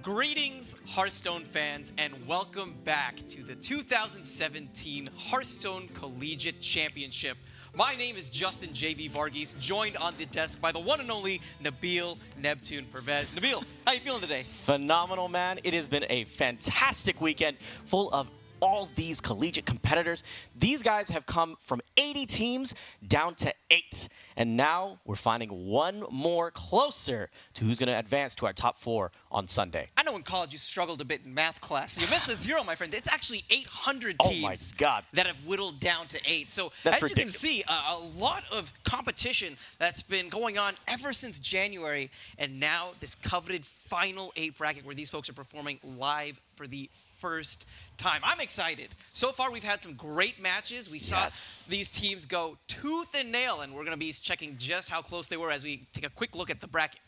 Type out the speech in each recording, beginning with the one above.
Greetings, Hearthstone fans, and welcome back to the 2017 Hearthstone Collegiate Championship. My name is Justin J.V. Varghese, joined on the desk by the one and only Nabil Neptune Pervez. Nabil, how you feeling today? Phenomenal, man. It has been a fantastic weekend full of all these collegiate competitors. These guys have come from 80 teams down to 8. And now we're finding one more closer to who's going to advance to our top 4 on Sunday. I know in college you struggled a bit in math class. You missed a zero, my friend. It's actually 800 Oh teams my God. that have whittled down to 8. So That's as ridiculous. you can see, a lot of competition that's been going on ever since January. And now this coveted final 8 bracket where these folks are performing live for the first time. I'm excited. So far, we've had some great matches. We saw these teams go tooth and nail, and we're going to be checking just how close they were as we take a quick look at the bracket.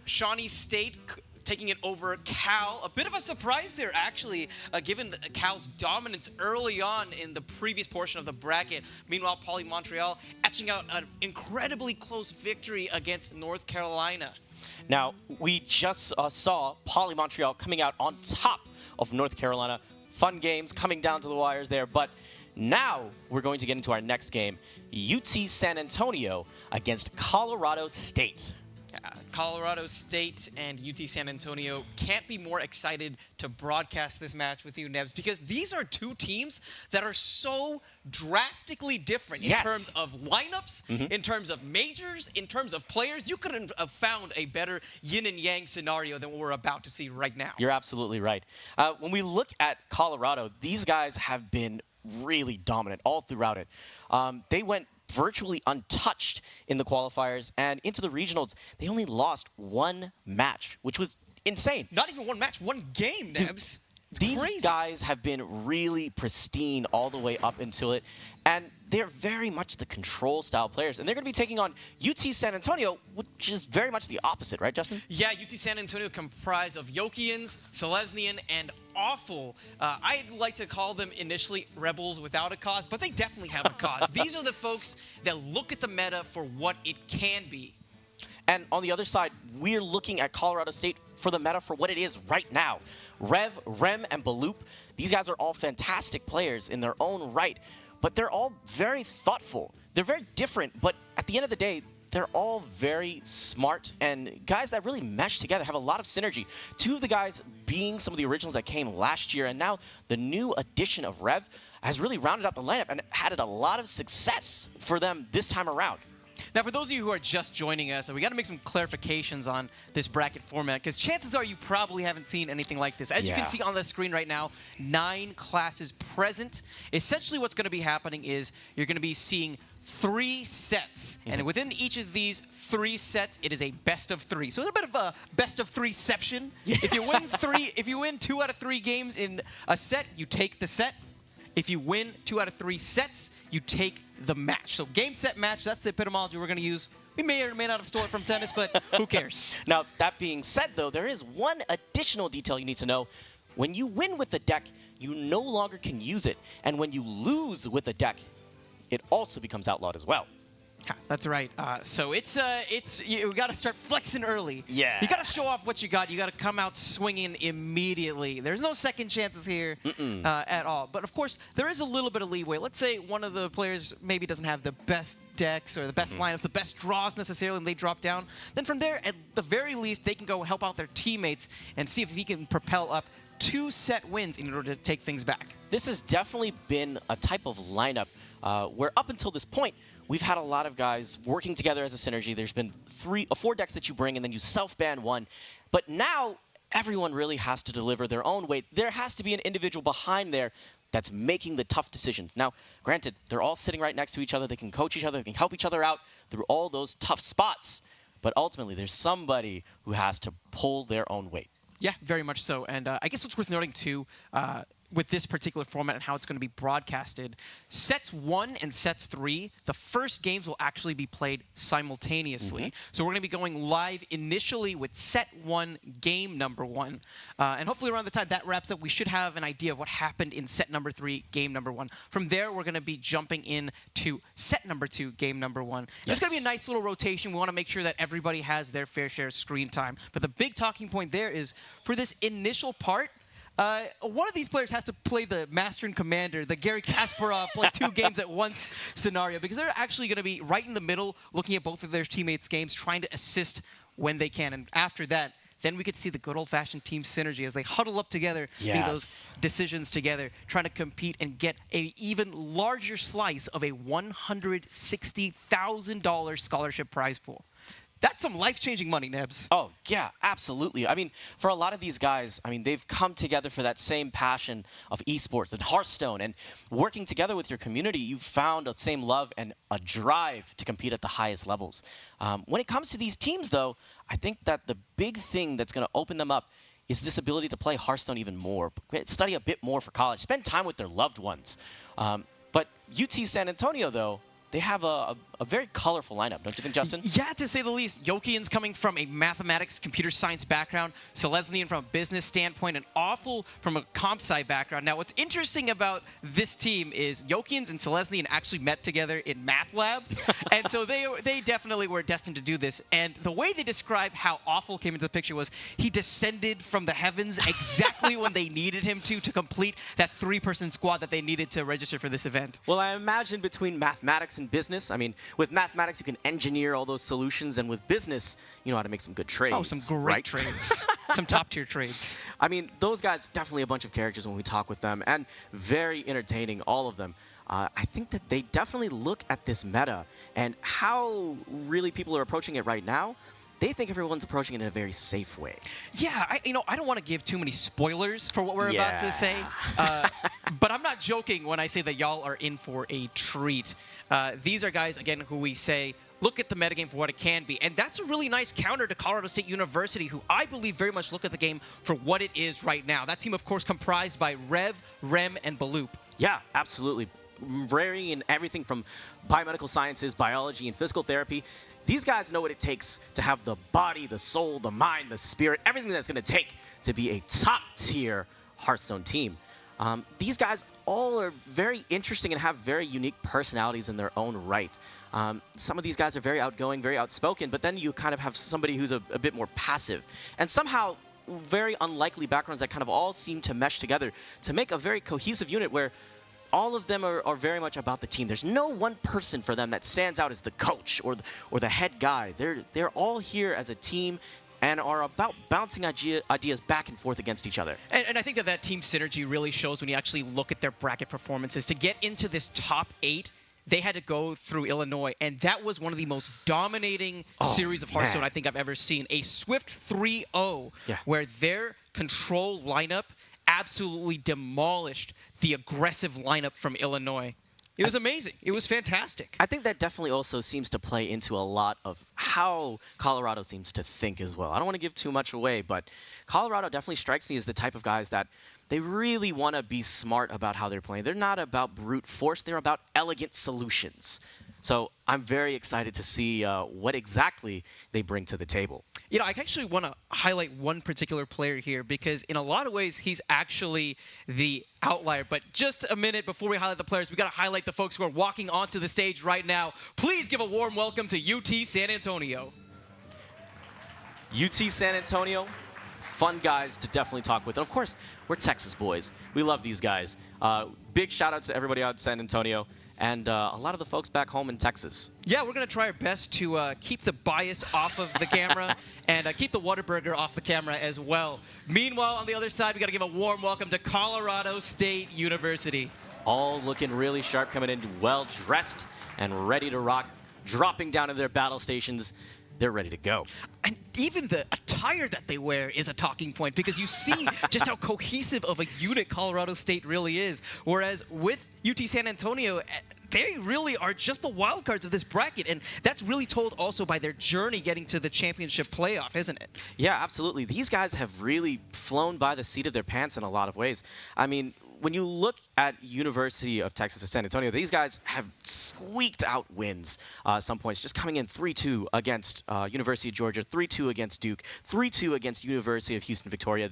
Shawnee State taking it over Cal. A bit of a surprise there, actually, given Cal's dominance early on in the previous portion of the bracket. Meanwhile, Poly Montreal etching out an incredibly close victory against North Carolina. Now, we just saw Poly Montreal coming out on top of North Carolina. Fun games coming down to the wires there, but now we're going to get into our next game. UT San Antonio against Colorado State. Colorado State and UT San Antonio can't be more excited to broadcast this match with you, Nebs, because these are two teams that are so drastically different in terms of lineups, in terms of majors, in terms of players. You couldn't have found a better yin and yang scenario than what we're about to see right now. You're absolutely right. When we look at Colorado, these guys have been really dominant all throughout it. They went virtually untouched in the qualifiers, and into the regionals, they only lost one match, which was insane. Not even one match, one game, Nebs. These crazy. guys have been really pristine all the way up until it, and they're very much the control style players, and they're going to be taking on UT San Antonio, which is very much the opposite, right, Justin? Yeah, UT San Antonio comprised of Yokians, Selesnian, and Awful. I'd like to call them initially rebels without a cause, but they definitely have a cause. These are the folks that look at the meta for what it can be. And on the other side, we're looking at Colorado State for the meta for what it is right now. Rev, Rem, and Baloop, these guys are all fantastic players in their own right, but they're all very thoughtful. They're very different, but at the end of the day, they're all very smart and guys that really mesh together, have a lot of synergy. Two of the guys being some of the originals that came last year, and now the new addition of Rev has really rounded out the lineup and had a lot of success for them this time around. Now, for those of you who are just joining us, we got to make some clarifications on this bracket format, because chances are you probably haven't seen anything like this. As you can see on the screen right now, 9 classes present. Essentially what's going to be happening is you're going to be seeing 3 sets, and within each of these 3 sets, it is a best of 3. So it's a bit of a best of 3ception. If you win 2 out of 3 games in a set, you take the set. If you win 2 out of 3 sets, you take the match. So game, set, match, that's the etymology we're going to use. We may or may not have stole it from tennis, but who cares? Now, that being said, though, there is one additional detail you need to know. When you win with a deck, you no longer can use it. And when you lose with a deck, it also becomes outlawed as well. That's right. So you got to start flexing early. Yeah. You got to show off what you got. You got to come out swinging immediately. There's no second chances here at all. But of course, there is a little bit of leeway. Let's say one of the players maybe doesn't have the best decks or the best lineups, the best draws necessarily, and they drop down. Then from there, at the very least, they can go help out their teammates and see if he can propel up 2 set wins in order to take things back. This has definitely been a type of lineup where up until this point, we've had a lot of guys working together as a synergy. There's been 4 decks that you bring, and then you self-ban one. But now, everyone really has to deliver their own weight. There has to be an individual behind there that's making the tough decisions. Now, granted, they're all sitting right next to each other. They can coach each other. They can help each other out through all those tough spots. But ultimately, there's somebody who has to pull their own weight. Yeah, very much so. And I guess what's worth noting, too, with this particular format and how it's going to be broadcasted, sets 1 and sets 3, the first games will actually be played simultaneously. So we're going to be going live initially with set 1, game number 1. And hopefully around the time that wraps up, we should have an idea of what happened in set number 3, game number 1. From there, we're going to be jumping in to set number 2, game number 1. There's going to be a nice little rotation. We want to make sure that everybody has their fair share of screen time. But the big talking point there is, for this initial part, one of these players has to play the Master and Commander, the Gary Kasparov, play 2 games at once scenario, because they're actually going to be right in the middle, looking at both of their teammates' games, trying to assist when they can. And after that, then we could see the good old-fashioned team synergy as they huddle up together, make those decisions together, trying to compete and get an even larger slice of a $160,000 scholarship prize pool. That's some life-changing money, Nebs. Oh, yeah, absolutely. I mean, for a lot of these guys, I mean, they've come together for that same passion of esports and Hearthstone. And working together with your community, you've found the same love and a drive to compete at the highest levels. When it comes to these teams, though, I think that the big thing that's going to open them up is this ability to play Hearthstone even more, study a bit more for college, spend time with their loved ones. But UT San Antonio, though, they have a very colorful lineup, don't you think, Justin? Yeah, to say the least. Yokian's coming from a mathematics, computer science background, Selesnian from a business standpoint, and Awful from a comp sci background. Now, what's interesting about this team is Yokians and Selesnian actually met together in math lab, and so they definitely were destined to do this. And the way they describe how Awful came into the picture was he descended from the heavens exactly when they needed him to complete that 3-person squad that they needed to register for this event. Well, I imagine between mathematics and business, I mean, with mathematics, you can engineer all those solutions, and with business, you know how to make some good trades. Oh, some great trades. Some top-tier trades. I mean, those guys, definitely a bunch of characters when we talk with them, and very entertaining, all of them. I think that they definitely look at this meta and how really people are approaching it right now. They think everyone's approaching it in a very safe way. Yeah, I don't want to give too many spoilers for what we're about to say, but I'm not joking when I say that y'all are in for a treat. These are guys, again, who we say, look at the metagame for what it can be. And that's a really nice counter to Colorado State University, who I believe very much look at the game for what it is right now. That team, of course, comprised by Rev, Rem, and Baloop. Yeah, absolutely. Varying in everything from biomedical sciences, biology, and physical therapy. These guys know what it takes to have the body, the soul, the mind, the spirit, everything that's going to take to be a top-tier Hearthstone team. These guys all are very interesting and have very unique personalities in their own right. Some of these guys are very outgoing, very outspoken, but then you kind of have somebody who's a bit more passive. And somehow, very unlikely backgrounds that kind of all seem to mesh together to make a very cohesive unit where all of them are very much about the team. There's no one person for them that stands out as the coach or the head guy. They're all here as a team and are about bouncing ideas back and forth against each other. And I think that team synergy really shows when you actually look at their bracket performances. To get into this top 8, they had to go through Illinois, and that was one of the most dominating series of Hearthstone I think I've ever seen. A swift 3-0 where their control lineup absolutely demolished the aggressive lineup from Illinois. It was amazing. It was fantastic. I think that definitely also seems to play into a lot of how Colorado seems to think as well. I don't want to give too much away, but Colorado definitely strikes me as the type of guys that they really want to be smart about how they're playing. They're not about brute force. They're about elegant solutions. So I'm very excited to see what exactly they bring to the table. You know, I actually want to highlight one particular player here because in a lot of ways, he's actually the outlier. But just a minute before we highlight the players, we got to highlight the folks who are walking onto the stage right now. Please give a warm welcome to UT San Antonio. UT San Antonio, fun guys to definitely talk with. And of course, we're Texas boys. We love these guys. Big shout out to everybody out in San Antonio. And a lot of the folks back home in Texas. Yeah, we're going to try our best to keep the bias off of the camera and keep the Whataburger off the camera as well. Meanwhile, on the other side, we got to give a warm welcome to Colorado State University. All looking really sharp, coming in well-dressed and ready to rock, dropping down into their battle stations. They're ready to go. And even the attire that they wear is a talking point because you see just how cohesive of a unit Colorado State really is. Whereas with UT San Antonio, they really are just the wild cards of this bracket. And that's really told also by their journey getting to the championship playoff, isn't it? Yeah, absolutely. These guys have really flown by the seat of their pants in a lot of ways. I mean, when you look at University of Texas at San Antonio, these guys have squeaked out wins at some points, just coming in 3-2 against University of Georgia, 3-2 against Duke, 3-2 against University of Houston Victoria.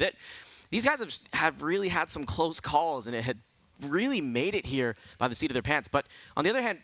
These guys have really had some close calls, and it had really made it here by the seat of their pants. But on the other hand,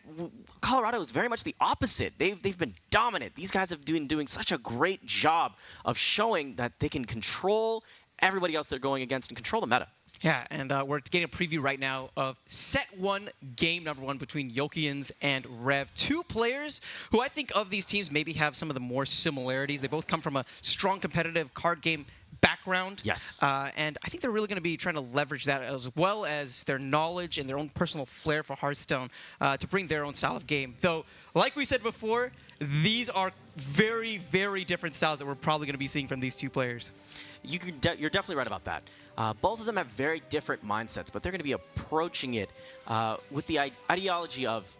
Colorado is very much the opposite. They've been dominant. These guys have been doing such a great job of showing that they can control everybody else they're going against and control the meta. Yeah, and we're getting a preview right now of set 1, game number 1 between Yokians and Rev. 2 players who I think of these teams maybe have some of the more similarities. They both come from a strong competitive card game background. Yes. And I think they're really going to be trying to leverage that as well as their knowledge and their own personal flair for Hearthstone to bring their own style of game. Though, like we said before, these are very, very different styles that we're probably going to be seeing from these 2 players. You're definitely right about that. Both of them have very different mindsets, but they're going to be approaching it with the ideology of,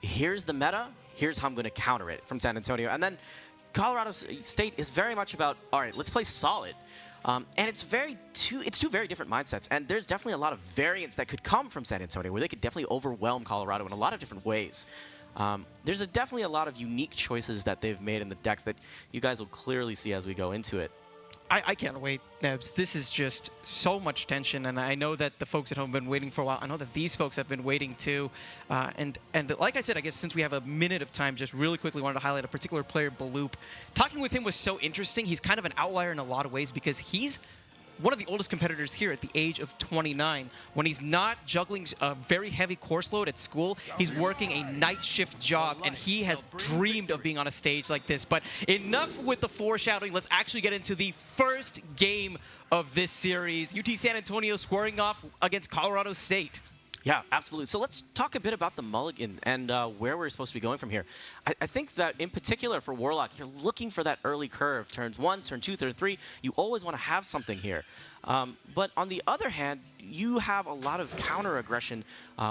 here's the meta, here's how I'm going to counter it from San Antonio. And then Colorado State is very much about, all right, let's play solid. And it's two very different mindsets. And there's definitely a lot of variance that could come from San Antonio, where they could definitely overwhelm Colorado in a lot of different ways. There's definitely a lot of unique choices that they've made in the decks that you guys will clearly see as we go into it. I can't wait, Nebs. This is just so much tension, and I know that the folks at home have been waiting for a while. I know that these folks have been waiting too. And like I said, I guess since we have a minute of time, just really quickly wanted to highlight a particular player, Baloop. Talking with him was so interesting. He's kind of an outlier in a lot of ways because he's one of the oldest competitors here at the age of 29. When he's not juggling a very heavy course load at school, he's working a night shift job, and he has dreamed of being on a stage like this. But enough with the foreshadowing. Let's actually get into the first game of this series. UT San Antonio squaring off against Colorado State. Yeah, absolutely. So let's talk a bit about the mulligan and where we're supposed to be going from here. I think that in particular for Warlock, you're looking for that early curve. Turns 1, turn 2, turn 3. You always want to have something here. But on the other hand, you have a lot of counter aggression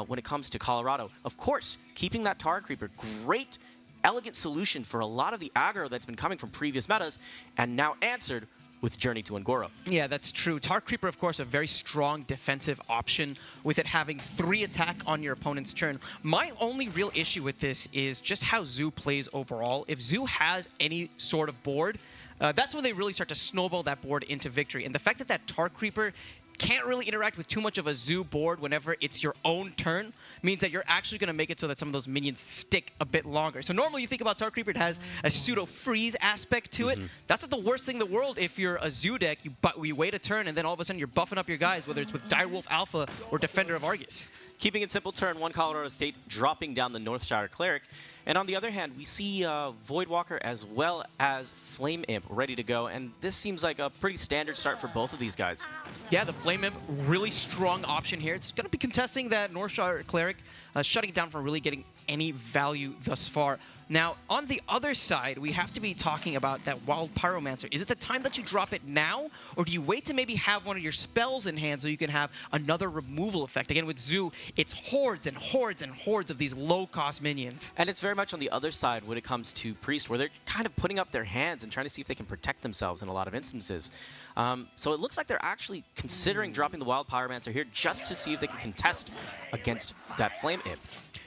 when it comes to Colorado. Of course, keeping that Tar Creeper, great, elegant solution for a lot of the aggro that's been coming from previous metas, and now answered with Journey to Un'Goro. Yeah, that's true. Tar Creeper, of course, a very strong defensive option with it having 3 attack on your opponent's turn. My only real issue with this is just how Zoo plays overall. If Zoo has any sort of board, that's when they really start to snowball that board into victory. And the fact that that Tar Creeper can't really interact with too much of a Zoo board whenever it's your own turn means that you're actually going to make it so that some of those minions stick a bit longer. So normally you think about Tar Creeper, it has a pseudo-freeze aspect to it. That's not the worst thing in the world if you're a Zoo deck. You wait a turn, and then all of a sudden you're buffing up your guys, whether it's with Direwolf Alpha or Defender of Argus. Keeping it simple, turn 1 Colorado State dropping down the Northshire Cleric. And on the other hand, we see Voidwalker as well as Flame Imp ready to go. And this seems like a pretty standard start for both of these guys. Yeah, the Flame Imp, really strong option here. It's going to be contesting that Northshire Cleric, shutting it down from really getting any value thus far. Now, on the other side, we have to be talking about that Wild Pyromancer. Is it the time that you drop it now, or do you wait to maybe have one of your spells in hand so you can have another removal effect? Again, with Zoo, it's hordes and hordes and hordes of these low-cost minions. And it's very much on the other side when it comes to Priest, where they're kind of putting up their hands and trying to see if they can protect themselves in a lot of instances. So it looks like they're actually considering dropping the Wild Pyromancer here just to see if they can contest against that Flame Imp.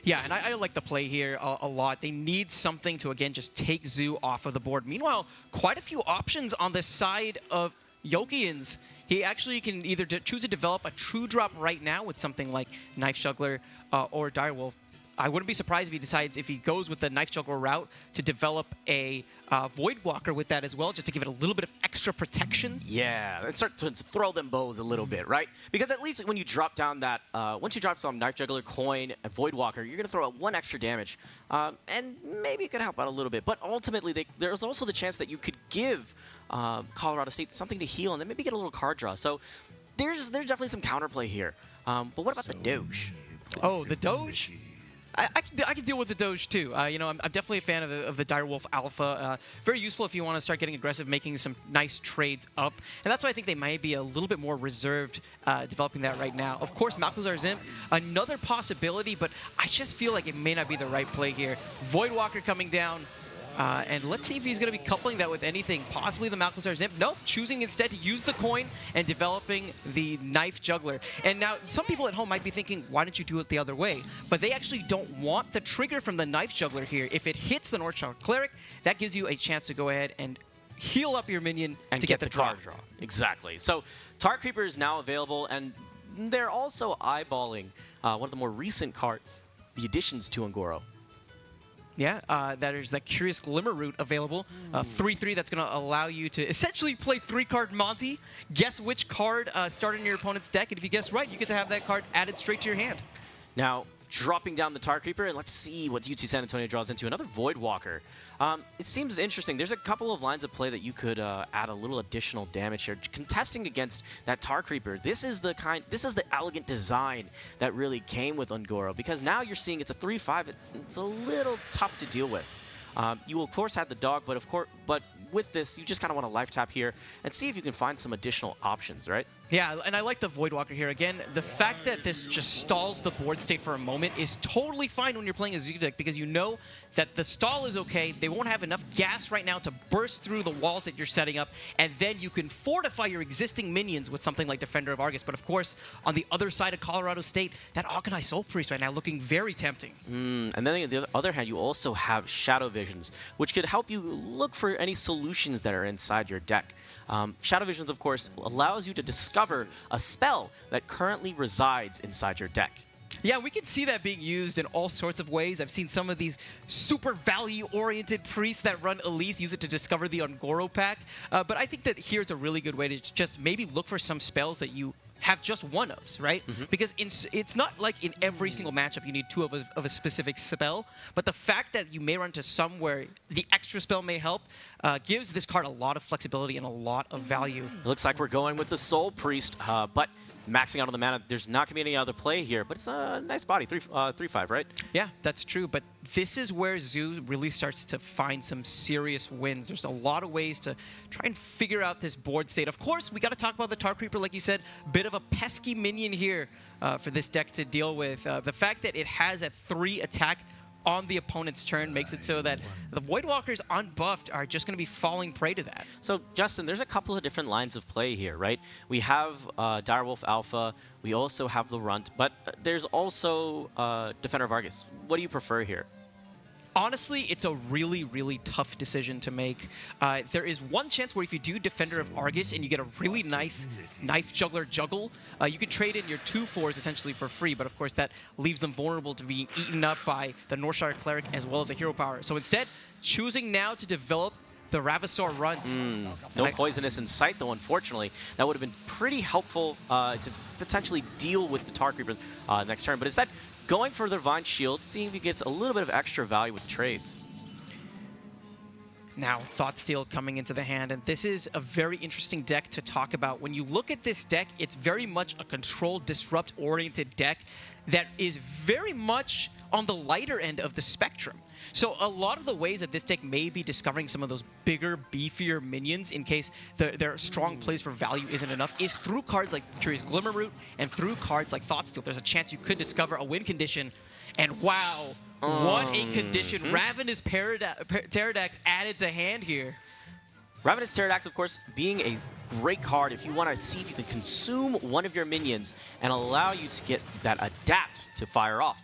Yeah, and I like the play here a lot. They need something to, again, just take Zoo off of the board. Meanwhile, quite a few options on the side of Yokians. He actually can either choose to develop a true drop right now with something like Knife Juggler or Direwolf. I wouldn't be surprised if he decides, if he goes with the Knife Juggler route, to develop a Voidwalker with that as well, just to give it a little bit of extra protection. Yeah, and start to throw them bows a little bit, right? Because at least when you drop down that, once you drop some Knife Juggler, Coin, and Voidwalker, you're going to throw out 1 extra damage, and maybe it could help out a little bit. But ultimately, there's also the chance that you could give Colorado State something to heal and then maybe get a little card draw. So there's definitely some counterplay here. But what about the Doge? Oh, the Doge? I can deal with the Doge too. You know, I'm definitely a fan of the Direwolf Alpha. Very useful if you want to start getting aggressive, making some nice trades up. And that's why I think they might be a little bit more reserved developing that right now. Of course, Malchezaar's Imp, another possibility, but I just feel like it may not be the right play here. Voidwalker coming down. And let's see if he's going to be coupling that with anything, possibly the Malchazar Zimp. Nope, choosing instead to use the coin and developing the Knife Juggler. And now, some people at home might be thinking, why don't you do it the other way? But they actually don't want the trigger from the Knife Juggler here. If it hits the Northshire Cleric, that gives you a chance to go ahead and heal up your minion and to get the card draw. Exactly. So Tar Creeper is now available, and they're also eyeballing one of the more recent the additions to Un'Goro. Yeah, there's that Curious Glimmer route available. 3/3 that's going to allow you to essentially play 3-card Monty. Guess which card started in your opponent's deck, and if you guess right, you get to have that card added straight to your hand. Now, dropping down the Tar Creeper, and let's see what UT San Antonio draws into. Another Voidwalker. It seems interesting. There's a couple of lines of play that you could add a little additional damage here. Contesting against that Tar Creeper, this is the elegant design that really came with Un'Goro, because now you're seeing it's a 3/5. It's a little tough to deal with. You will, of course, have the dog, but with this, you just kind of want to life tap here and see if you can find some additional options, right? Yeah, and I like the Voidwalker here. Again, the fact that this just stalls the board state for a moment is totally fine when you're playing a Zoo deck, because you know that the stall is okay. They won't have enough gas right now to burst through the walls that you're setting up, and then you can fortify your existing minions with something like Defender of Argus. But of course, on the other side of Colorado State, that Auchenai Soul Priest right now looking very tempting. And then on the other hand, you also have Shadow Visions, which could help you look for any solutions that are inside your deck. Shadow Visions, of course, allows you to discover a spell that currently resides inside your deck. Yeah, we can see that being used in all sorts of ways. I've seen some of these super value-oriented priests that run Elise use it to discover the Un'Goro pack. But I think that here's a really good way to just maybe look for some spells that you have just one ofs, right? Because it's not like in every single matchup you need two of a specific spell, but the fact that you may run to some where the extra spell may help gives this card a lot of flexibility and a lot of value. It looks like we're going with the Soul Priest, but maxing out on the mana, there's not going to be any other play here, but it's a nice body, 3/5, right? Yeah, that's true, but this is where Zoo really starts to find some serious wins. There's a lot of ways to try and figure out this board state. Of course, we got to talk about the Tar Creeper, like you said, bit of a pesky minion here for this deck to deal with. The fact that it has a 3 attack on the opponent's turn makes it so that the Voidwalkers unbuffed are just going to be falling prey to that. So, Justin, there's a couple of different lines of play here, right? We have Direwolf Alpha, we also have the Runt, but there's also Defender of Argus. What do you prefer here? Honestly, it's a really, really tough decision to make. There is one chance where if you do Defender of Argus and you get a really nice Knife Juggler juggle, you can trade in your 2/4s essentially for free, but of course that leaves them vulnerable to being eaten up by the Northshire Cleric as well as a hero power. So instead, choosing now to develop the Ravasaur Runt. No Poisonous in sight, though, unfortunately. That would have been pretty helpful to potentially deal with the Tar Creeper next turn, but instead, going for the Divine Shield, seeing if he gets a little bit of extra value with trades. Now, Thoughtsteal coming into the hand, and this is a very interesting deck to talk about. When you look at this deck, it's very much a control disrupt-oriented deck that is very much on the lighter end of the spectrum. So a lot of the ways that this deck may be discovering some of those bigger, beefier minions in case their strong plays for value isn't enough is through cards like Curious Glimmer Root and through cards like Thoughtsteal. There's a chance you could discover a win condition, and wow, what a condition. Ravenous Pterodax added to hand here. Ravenous Pterodax, of course, being a great card if you want to see if you can consume one of your minions and allow you to get that adapt to fire off.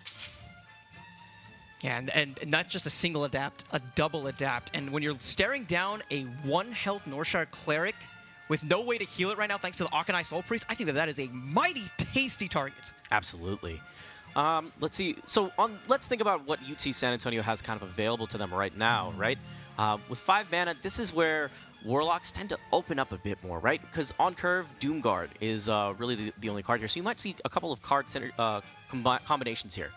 Yeah, and not just a single adapt, a double adapt. And when you're staring down a 1-health Northshire Cleric with no way to heal it right now thanks to the Auchenai Soul Priest, I think that is a mighty tasty target. Absolutely. Let's see. So let's think about what UT San Antonio has kind of available to them right now, right? With 5 mana, this is where Warlocks tend to open up a bit more, right? Because on curve, Doomguard is really the only card here. So you might see a couple of card combinations here.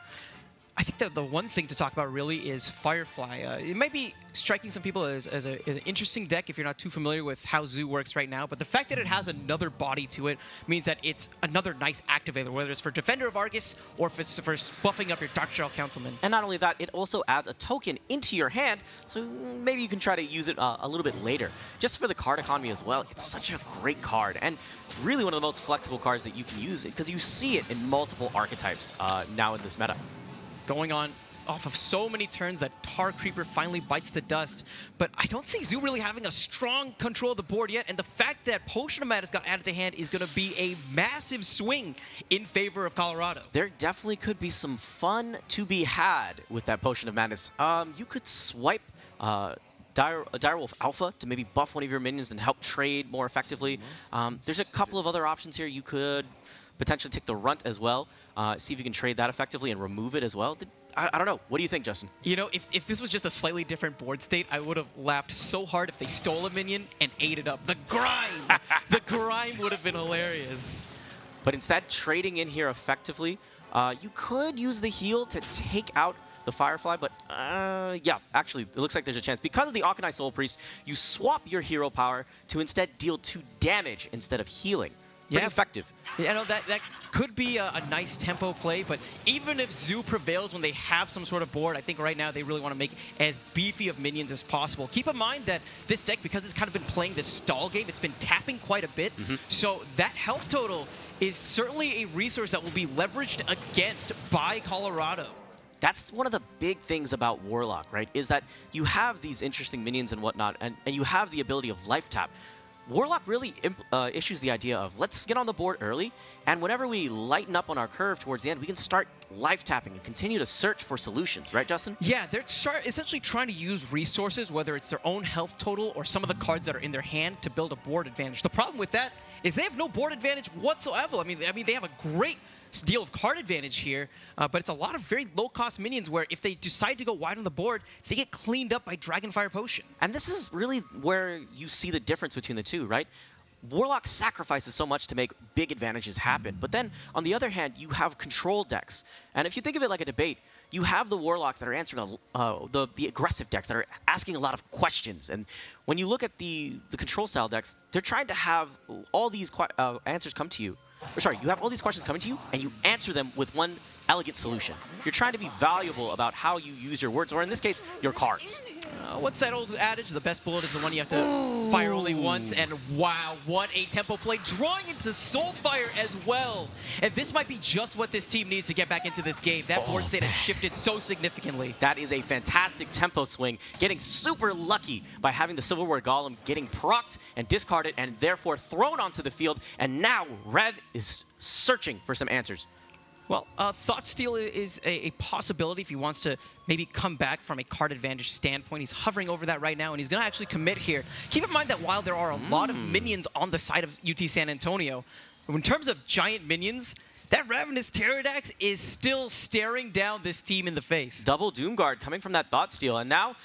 I think that the one thing to talk about really is Firefly. It might be striking some people as an interesting deck if you're not too familiar with how Zoo works right now, but the fact that it has another body to it means that it's another nice activator, whether it's for Defender of Argus or if it's for buffing up your Doctrinal Councilman. And not only that, it also adds a token into your hand, so maybe you can try to use it a little bit later. Just for the card economy as well, it's such a great card, and really one of the most flexible cards that you can use, because you see it in multiple archetypes now in this meta. Going on off of so many turns that Tar Creeper finally bites the dust. But I don't see Zoo really having a strong control of the board yet, and the fact that Potion of Madness got added to hand is going to be a massive swing in favor of Colorado. There definitely could be some fun to be had with that Potion of Madness. You could swipe Direwolf Alpha to maybe buff one of your minions and help trade more effectively. There's a couple of other options here. You could potentially take the Runt as well, see if you can trade that effectively and remove it as well. I don't know. What do you think, Justin? You know, if this was just a slightly different board state, I would have laughed so hard if they stole a minion and ate it up. The grime! The grime would have been hilarious. But instead, trading in here effectively, you could use the heal to take out the Firefly, but yeah, actually, it looks like there's a chance. Because of the Akanai Soul Priest, you swap your hero power to instead deal 2 damage instead of healing. Pretty effective. Yeah, no, that could be a nice tempo play, but even if Zoo prevails when they have some sort of board, I think right now they really want to make as beefy of minions as possible. Keep in mind that this deck, because it's kind of been playing this stall game, it's been tapping quite a bit, so that health total is certainly a resource that will be leveraged against by Colorado. That's one of the big things about Warlock, right? Is that you have these interesting minions and whatnot, and you have the ability of life tap. Warlock really issues the idea of let's get on the board early, and whenever we lighten up on our curve towards the end, we can start life tapping and continue to search for solutions, right, Justin? Yeah, they're essentially trying to use resources, whether it's their own health total or some of the cards that are in their hand, to build a board advantage. The problem with that is they have no board advantage whatsoever. I mean, they have a great deal of card advantage here, but it's a lot of very low-cost minions where if they decide to go wide on the board, they get cleaned up by Dragonfire Potion. And this is really where you see the difference between the two, right? Warlock sacrifices so much to make big advantages happen, but then, on the other hand, you have control decks. And if you think of it like a debate, you have the Warlocks that are answering the aggressive decks that are asking a lot of questions. And when you look at the control style decks, they're trying to have all these answers come to you. Sorry, you have all these questions coming to you, and you answer them with one elegant solution. You're trying to be valuable about how you use your words, or in this case, your cards. What's that old adage? The best bullet is the one you have to fire only once. And wow, what a tempo play. Drawing into Soulfire as well. And this might be just what this team needs to get back into this game. That board state has shifted so significantly. That is a fantastic tempo swing. Getting super lucky by having the Silverware Golem getting procced and discarded and therefore thrown onto the field. And now Rev is searching for some answers. Well, Thought Steal is a possibility if he wants to maybe come back from a card advantage standpoint. He's hovering over that right now, and he's going to actually commit here. Keep in mind that while there are a lot of minions on the side of UT San Antonio, in terms of giant minions, that Ravenous Pterodax is still staring down this team in the face. Double Doomguard coming from that Thought Steal, and now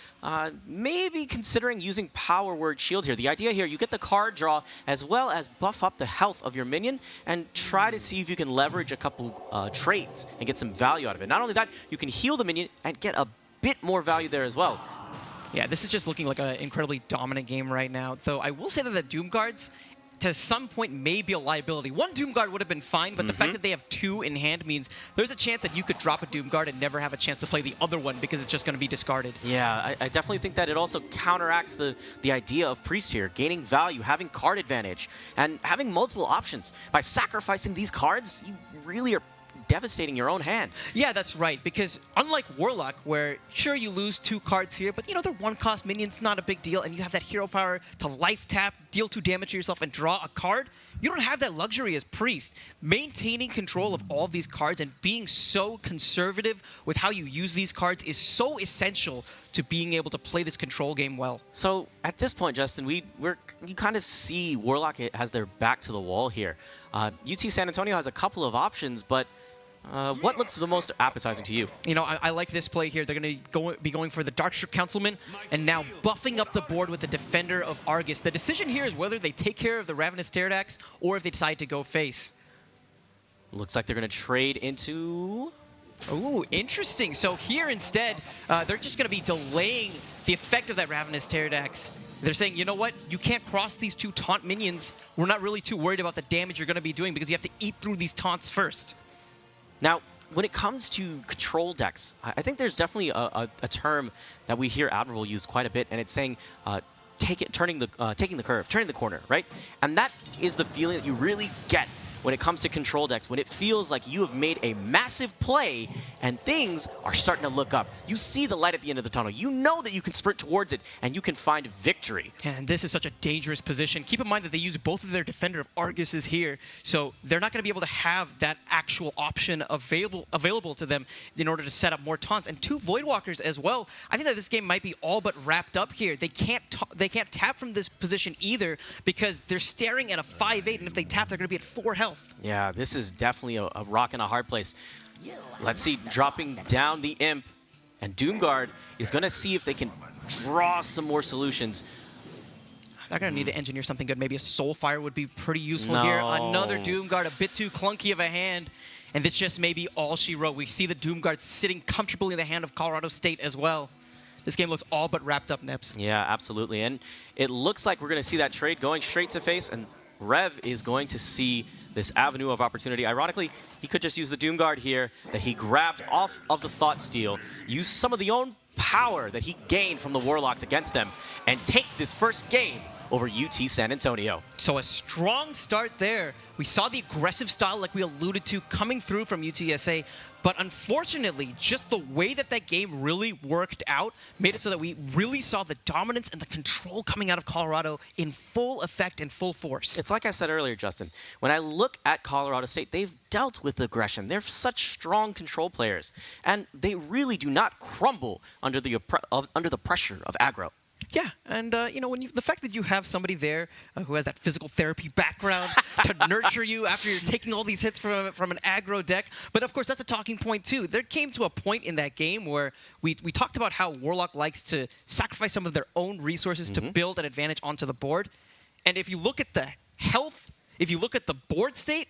maybe considering using Power Word Shield here. The idea here, you get the card draw as well as buff up the health of your minion and try to see if you can leverage a couple trades and get some value out of it. Not only that, you can heal the minion and get a bit more value there as well. Yeah, this is just looking like an incredibly dominant game right now, though I will say that the Doomguards to some point may be a liability. One Doomguard would have been fine, but the fact that they have 2 in hand means there's a chance that you could drop a Doomguard and never have a chance to play the other one because it's just going to be discarded. Yeah, I definitely think that it also counteracts the idea of Priest here, gaining value, having card advantage, and having multiple options. By sacrificing these cards, you really are devastating your own hand. Yeah, that's right, because unlike Warlock, where sure you lose 2 cards here, but you know, they're 1-cost minions, not a big deal, and you have that hero power to life tap, deal 2 damage to yourself, and draw a card, you don't have that luxury as Priest. Maintaining control of all of these cards and being so conservative with how you use these cards is so essential to being able to play this control game well. So at this point, Justin, you kind of see Warlock has their back to the wall here. UT San Antonio has a couple of options, but what looks the most appetizing to you? You know, I like this play here. They're going to be going for the Darkshire Councilman and now buffing up the board with the Defender of Argus. The decision here is whether they take care of the Ravenous Pterodax or if they decide to go face. Looks like they're going to trade into... Ooh, interesting. So here instead, they're just going to be delaying the effect of that Ravenous Pterodax. They're saying, you know what? You can't cross these 2 taunt minions. We're not really too worried about the damage you're going to be doing because you have to eat through these taunts first. Now, when it comes to control decks, I think there's definitely a term that we hear Admirable use quite a bit, and it's saying taking the curve, turning the corner, right? And that is the feeling that you really get when it comes to control decks, when it feels like you have made a massive play and things are starting to look up. You see the light at the end of the tunnel. You know that you can sprint towards it and you can find victory. And this is such a dangerous position. Keep in mind that they use both of their defender of Arguses here, so they're not going to be able to have that actual option available to them in order to set up more taunts. And 2 Voidwalkers as well. I think that this game might be all but wrapped up here. They can't tap from this position either because they're staring at a 5-8, and if they tap, they're going to be at 4 health. Yeah, this is definitely a rock and a hard place. Let's see, dropping down the Imp, and Doomguard is going to see if they can draw some more solutions. They're going to need to engineer something good. Maybe a Soulfire would be pretty useful here. Another Doomguard, a bit too clunky of a hand. And this just may be all she wrote. We see the Doomguard sitting comfortably in the hand of Colorado State as well. This game looks all but wrapped up, Nips. Yeah, absolutely. And it looks like we're going to see that trade going straight to face, and Rev is going to see this avenue of opportunity. Ironically, he could just use the Doomguard here that he grabbed off of the Thought Steal, use some of the own power that he gained from the Warlocks against them, and take this first game over UT San Antonio. So a strong start there. We saw the aggressive style like we alluded to coming through from UTSA, but unfortunately, just the way that that game really worked out made it so that we really saw the dominance and the control coming out of Colorado in full effect and full force. It's like I said earlier, Justin, when I look at Colorado State, they've dealt with aggression. They're such strong control players, and they really do not crumble under the pressure of aggro. Yeah, and you know, the fact that you have somebody there who has that physical therapy background to nurture you after you're taking all these hits from an aggro deck, but of course that's a talking point too. There came to a point in that game where we talked about how Warlock likes to sacrifice some of their own resources to build an advantage onto the board, and if you look at the health, if you look at the board state,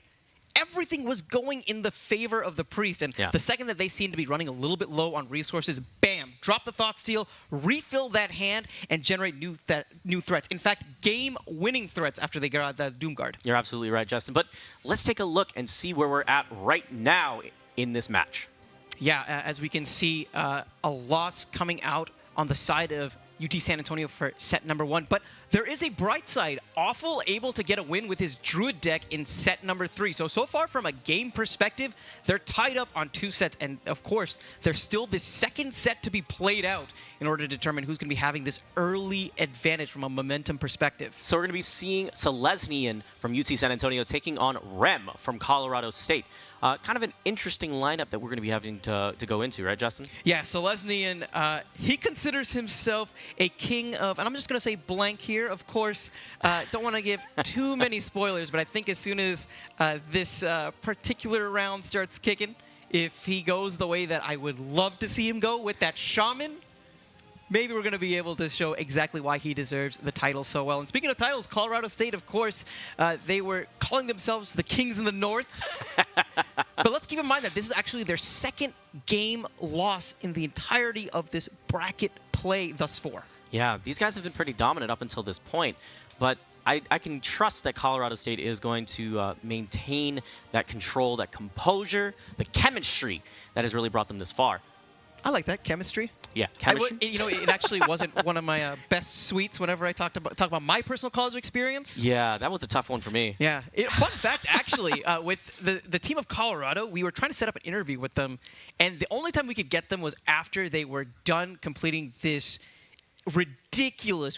everything was going in the favor of the Priest. And the second that they seemed to be running a little bit low on resources, bam, drop the Thought Steal, refill that hand, and generate new threats. In fact, game-winning threats after they got the Doomguard. You're absolutely right, Justin. But let's take a look and see where we're at right now in this match. Yeah, as we can see, a loss coming out on the side of UT San Antonio for set number 1. But there is a bright side. Awful able to get a win with his Druid deck in set number 3. So far from a game perspective, they're tied up on 2 sets. And of course, there's still this second set to be played out in order to determine who's going to be having this early advantage from a momentum perspective. So we're going to be seeing Selesnian from UT San Antonio taking on Rem from Colorado State. Kind of an interesting lineup that we're going to be having to go into, right, Justin? Yeah, Selesnian, he considers himself a king of, and I'm just going to say blank here, of course. Don't want to give too many spoilers, but I think as soon as this particular round starts kicking, if he goes the way that I would love to see him go with that Shaman, maybe we're going to be able to show exactly why he deserves the title so well. And speaking of titles, Colorado State, of course, they were calling themselves the Kings in the North. But let's keep in mind that this is actually their second game loss in the entirety of this bracket play thus far. Yeah, these guys have been pretty dominant up until this point. But I can trust that Colorado State is going to maintain that control, that composure, the chemistry that has really brought them this far. I like that, chemistry. Yeah, chemistry. You know, it actually wasn't one of my best suites whenever I talk about my personal college experience. Yeah, that was a tough one for me. Yeah. Fun fact, actually, with the team of Colorado, we were trying to set up an interview with them, and the only time we could get them was after they were done completing this ridiculous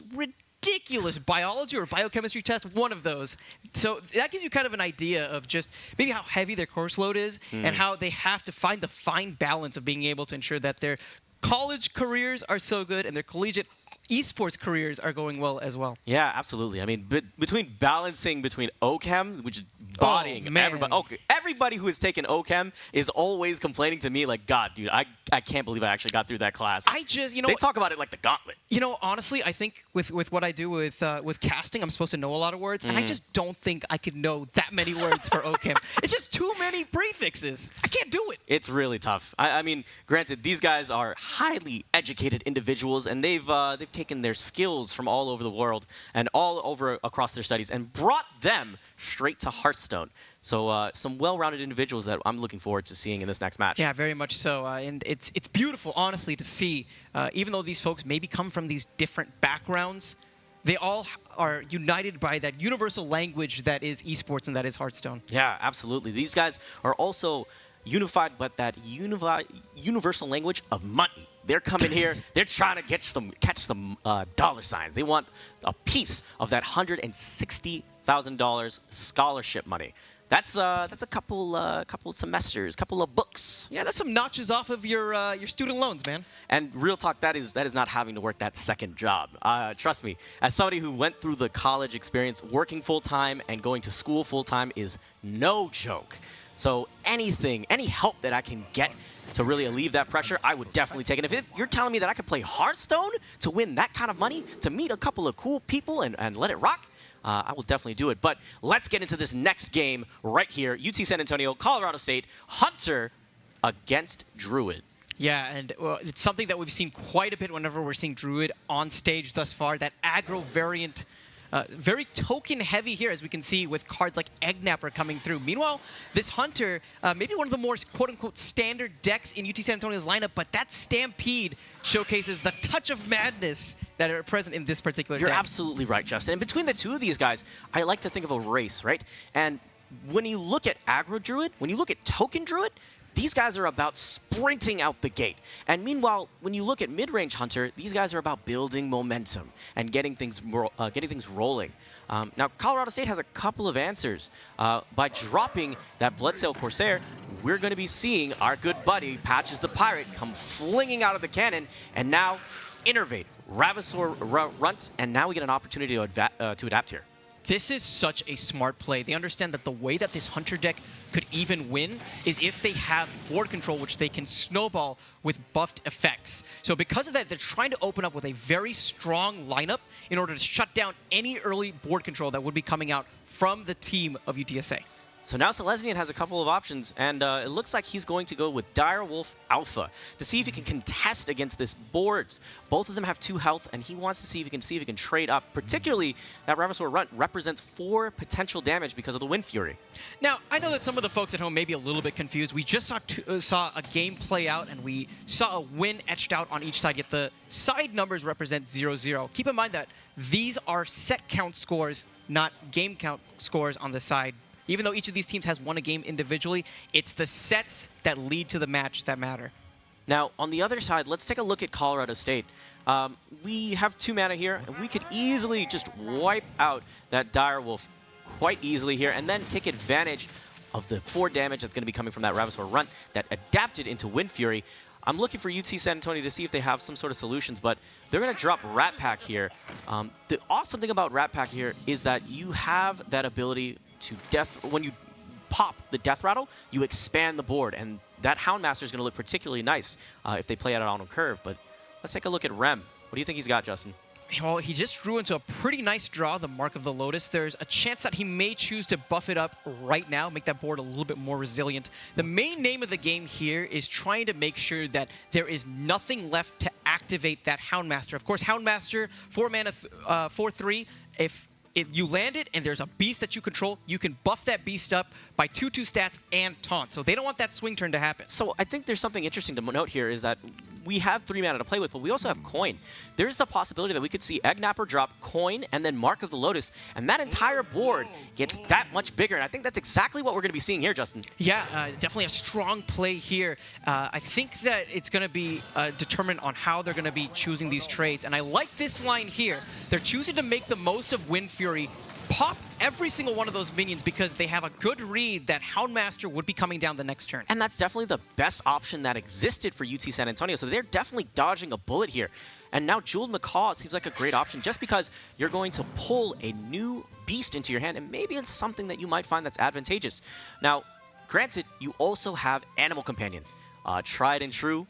biology or biochemistry test, one of those. So that gives you kind of an idea of just maybe how heavy their course load is and how they have to find the fine balance of being able to ensure that their college careers are so good and their collegiate esports careers are going well as well. Yeah, absolutely. I mean, between balancing between OChem, which is bodying everybody. Okay, everybody who has taken OChem is always complaining to me like, God, dude, I can't believe I actually got through that class. They talk about it like the gauntlet. You know, honestly, I think with what I do with casting, I'm supposed to know a lot of words, and I just don't think I could know that many words for OChem. It's just too many prefixes. I can't do it. It's really tough. I mean, granted, these guys are highly educated individuals, and they've taken their skills from all over the world and all over across their studies and brought them straight to Hearthstone. So some well-rounded individuals that I'm looking forward to seeing in this next match. Yeah, very much so. And it's beautiful, honestly, to see, even though these folks maybe come from these different backgrounds, they all are united by that universal language that is esports and that is Hearthstone. Yeah, absolutely. These guys are also unified, but that universal language of money. They're coming here. They're trying to catch some dollar signs. They want a piece of that $160,000 scholarship money. That's a couple semesters, couple of books. Yeah, that's some notches off of your student loans, man. And real talk, that is not having to work that second job. Trust me, as somebody who went through the college experience, working full time and going to school full time is no joke. So any help that I can get to really alleviate that pressure, I would definitely take it. If you're telling me that I could play Hearthstone to win that kind of money, to meet a couple of cool people and let it rock, I will definitely do it. But let's get into this next game right here. UT San Antonio, Colorado State, Hunter against Druid. Yeah, and it's something that we've seen quite a bit whenever we're seeing Druid on stage thus far. That aggro variant, very token heavy here, as we can see with cards like Eggnapper coming through. Meanwhile, this Hunter, maybe one of the more quote-unquote standard decks in UT San Antonio's lineup, but that Stampede showcases the touch of madness that are present in this particular You're deck. absolutely right, Justin. And between the two of these guys, I like to think of a race, right? And when you look at aggro Druid, when you look at token Druid, these guys are about sprinting out the gate. And meanwhile, when you look at mid-range Hunter, these guys are about building momentum and getting things rolling. Now, Colorado State has a couple of answers. By dropping that Bloodsail Corsair, we're going to be seeing our good buddy, Patches the Pirate, come flinging out of the cannon, and now innervate. Ravasaur runts, and now we get an opportunity to adapt here. This is such a smart play. They understand that the way that this Hunter deck could even win is if they have board control, which they can snowball with buffed effects. So because of that, they're trying to open up with a very strong lineup in order to shut down any early board control that would be coming out from the team of UTSA. So now Selesnian has a couple of options, and it looks like he's going to go with Direwolf Alpha to see if he can contest against this boards. Both of them have 2 health, and he wants to see if he can trade up. Particularly, that Ravasaur Runt represents 4 potential damage because of the Wind Fury. Now, I know that some of the folks at home may be a little bit confused. We just saw a game play out, and we saw a win etched out on each side, yet the side numbers represent 0-0. Keep in mind that these are set count scores, not game count scores on the side. Even though each of these teams has won a game individually, it's the sets that lead to the match that matter. Now, on the other side, let's take a look at Colorado State. We have 2 mana here, and we could easily just wipe out that Direwolf quite easily here, and then take advantage of the 4 damage that's going to be coming from that Ravasaur Runt that adapted into Wind Fury. I'm looking for UT San Antonio to see if they have some sort of solutions, but they're going to drop Rat Pack here. The awesome thing about Rat Pack here is that you have that ability to when you pop the Death Rattle, you expand the board, and that Houndmaster is going to look particularly nice if they play it out on a curve. But let's take a look at Rem. What do you think he's got, Justin? Well, he just drew into a pretty nice draw, the Mark of the Lotus. There's a chance that he may choose to buff it up right now, make that board a little bit more resilient. The main name of the game here is trying to make sure that there is nothing left to activate that Houndmaster. Of course, Houndmaster, 4 mana, 4/3. If you land it and there's a beast that you control, you can buff that beast up by 2/2 stats and taunt. So they don't want that swing turn to happen. So I think there's something interesting to note here is that we have 3 mana to play with, but we also have Coin. There's the possibility that we could see Eggnapper drop Coin and then Mark of the Lotus, and that entire board gets that much bigger. And I think that's exactly what we're going to be seeing here, Justin. Yeah, definitely a strong play here. I think that it's going to be determined on how they're going to be choosing these trades. And I like this line here. They're choosing to make the most of Wind Fury, pop every single one of those minions because they have a good read that Houndmaster would be coming down the next turn. And that's definitely the best option that existed for UT San Antonio. So they're definitely dodging a bullet here. And now Jeweled Macaw seems like a great option just because you're going to pull a new beast into your hand, and maybe it's something that you might find that's advantageous. Now, granted, you also have Animal Companion. Tried and true,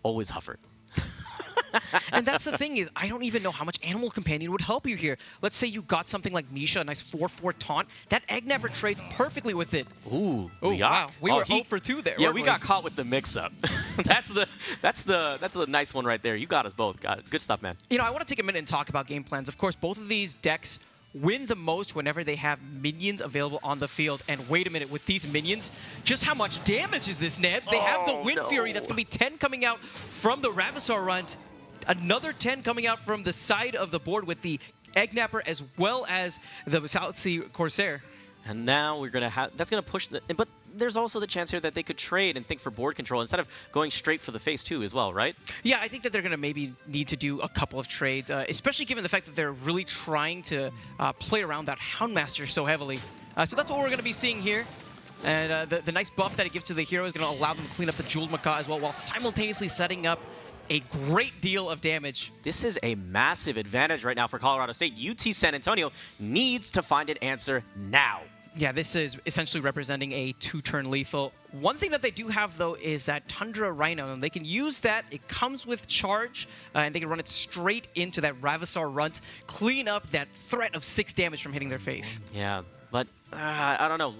always Huffer. And that's the thing is, I don't even know how much Animal Companion would help you here. Let's say you got something like Nisha, a nice 4/4 taunt. That Eggnapper trades perfectly with it. Ooh, wow. We were 0 for 2 there. Yeah, we got caught with the mix-up. that's the nice one right there. You got us both. Got it. Good stuff, man. You know, I want to take a minute and talk about game plans. Of course, both of these decks win the most whenever they have minions available on the field. And wait a minute, with these minions, just how much damage is this, Nebs? They have the Wind Fury. That's going to be 10 coming out from the Ravasaur Runt. Another 10 coming out from the side of the board with the Eggnapper as well as the South Sea Corsair. And now we're gonna have that's gonna push the. But there's also the chance here that they could trade and think for board control instead of going straight for the face too as well, right? Yeah, I think that they're gonna maybe need to do a couple of trades, especially given the fact that they're really trying to play around that Houndmaster so heavily. So that's what we're gonna be seeing here. And the nice buff that it gives to the hero is gonna allow them to clean up the Jeweled Macaw as well, while simultaneously setting up a great deal of damage. This is a massive advantage right now for Colorado State. UT San Antonio needs to find an answer now. Yeah, this is essentially representing a 2-turn lethal. One thing that they do have, though, is that Tundra Rhino, and they can use that. It comes with charge, and they can run it straight into that Ravasar Runt, clean up that threat of 6 damage from hitting their face. Yeah, but I don't know.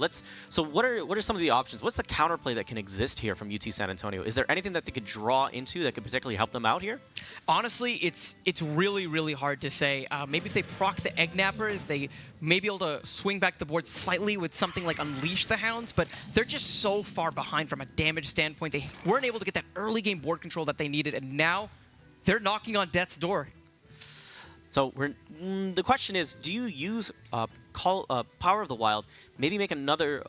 So what are some of the options? What's the counterplay that can exist here from UT San Antonio? Is there anything that they could draw into that could particularly help them out here? Honestly, it's really, really hard to say. Maybe if they proc the Eggnapper, they may be able to swing back the board slightly with something like Unleash the Hounds, but they're just so far behind from a damage standpoint. They weren't able to get that early game board control that they needed, and now they're knocking on death's door. So the question is, do you use Power of the Wild, maybe make another